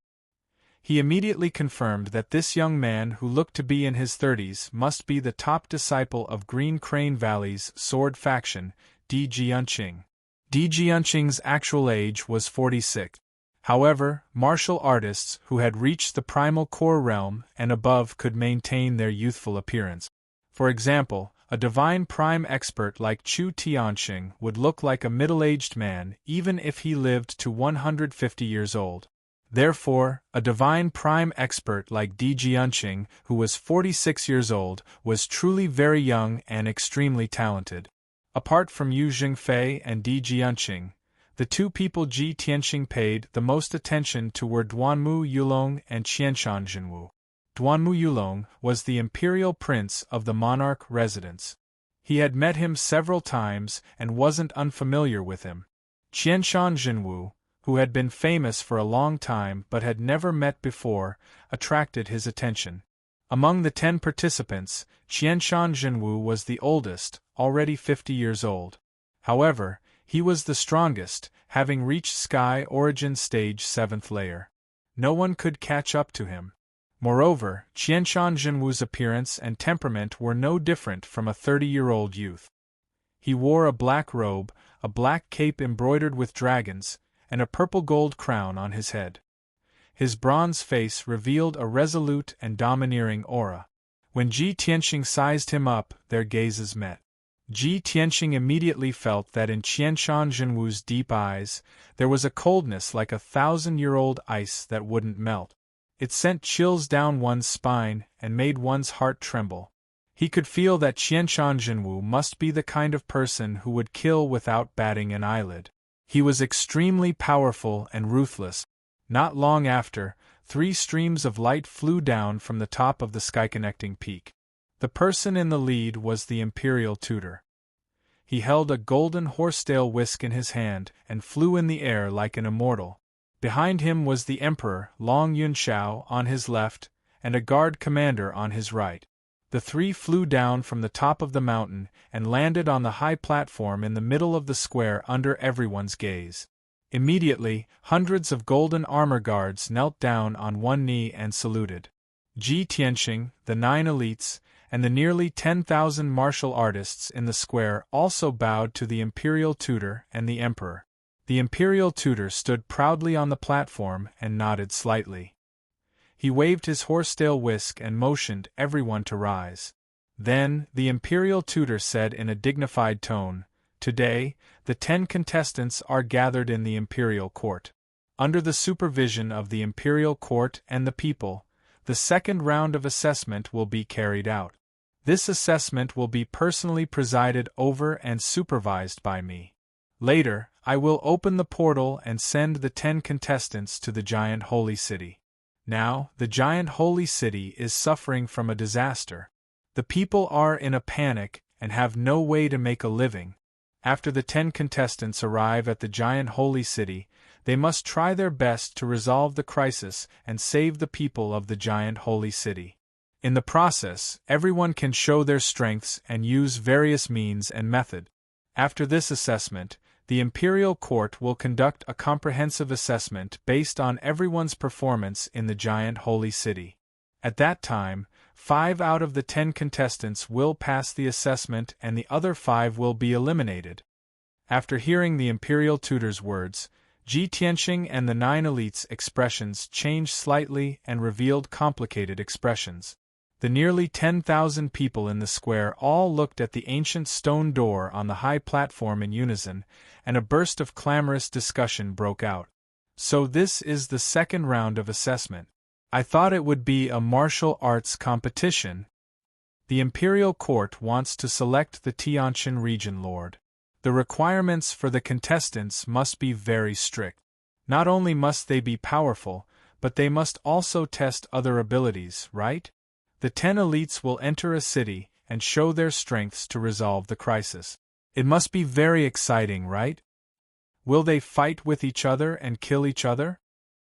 He immediately confirmed that this young man who looked to be in his 30s must be the top disciple of Green Crane Valley's sword faction, Di Jianqing. Di Jianqing's actual age was 46. However, martial artists who had reached the primal core realm and above could maintain their youthful appearance. For example, a divine prime expert like Chu Tianqing would look like a middle-aged man even if he lived to 150 years old. Therefore, a divine prime expert like Di Jianqing, who was 46 years old, was truly very young and extremely talented. Apart from Yu Zhengfei and Di Jianqing, the two people Ji Tianqing paid the most attention to were Duanmu Yulong and Qianshan Jinwu. Duanmu Yulong was the imperial prince of the monarch residence. He had met him several times and wasn't unfamiliar with him. Qianshan Jinwu, who had been famous for a long time but had never met before, attracted his attention. Among the 10 participants, Qianshan Jinwu was the oldest, already 50 years old. However, he was the strongest, having reached Sky Origin Stage 7th layer. No one could catch up to him. Moreover, Qianshan Jinwu's appearance and temperament were no different from a 30-year-old youth. He wore a black robe, a black cape embroidered with dragons, and a purple-gold crown on his head. His bronze face revealed a resolute and domineering aura. When Ji Tianqing sized him up, their gazes met. Ji Tianqing immediately felt that in Qianshan Jinwu's deep eyes, there was a coldness like 1,000-year-old ice that wouldn't melt. It sent chills down one's spine and made one's heart tremble. He could feel that Qianshan Jinwu must be the kind of person who would kill without batting an eyelid. He was extremely powerful and ruthless. Not long after, 3 streams of light flew down from the top of the sky-connecting peak. The person in the lead was the imperial tutor. He held a golden horsetail whisk in his hand and flew in the air like an immortal. Behind him was the emperor, Long Yunshao, on his left, and a guard commander on his right. The 3 flew down from the top of the mountain and landed on the high platform in the middle of the square under everyone's gaze. Immediately, hundreds of golden armor guards knelt down on one knee and saluted. Ji Tianqing, the 9 elites, and the nearly 10,000 martial artists in the square also bowed to the imperial tutor and the emperor. The imperial tutor stood proudly on the platform and nodded slightly. He waved his horsetail whisk and motioned everyone to rise. Then, the imperial tutor said in a dignified tone, "Today, the 10 contestants are gathered in the imperial court. Under the supervision of the imperial court and the people, the second round of assessment will be carried out. This assessment will be personally presided over and supervised by me. Later, I will open the portal and send the 10 contestants to the giant holy city. Now, the giant holy city is suffering from a disaster. The people are in a panic and have no way to make a living. After the 10 contestants arrive at the giant holy city, they must try their best to resolve the crisis and save the people of the giant holy city. In the process, everyone can show their strengths and use various means and method. After this assessment, the imperial court will conduct a comprehensive assessment based on everyone's performance in the giant holy city. At that time, 5 out of the 10 contestants will pass the assessment and the other 5 will be eliminated." After hearing the imperial tutor's words, Ji Tianxing and the 9 elites' expressions changed slightly and revealed complicated expressions. The nearly 10,000 people in the square all looked at the ancient stone door on the high platform in unison, and a burst of clamorous discussion broke out. "So this is the second round of assessment. I thought it would be a martial arts competition. The imperial court wants to select the Tianxin region lord. The requirements for the contestants must be very strict. Not only must they be powerful, but they must also test other abilities, right? The 10 elites will enter a city and show their strengths to resolve the crisis. It must be very exciting, right? Will they fight with each other and kill each other?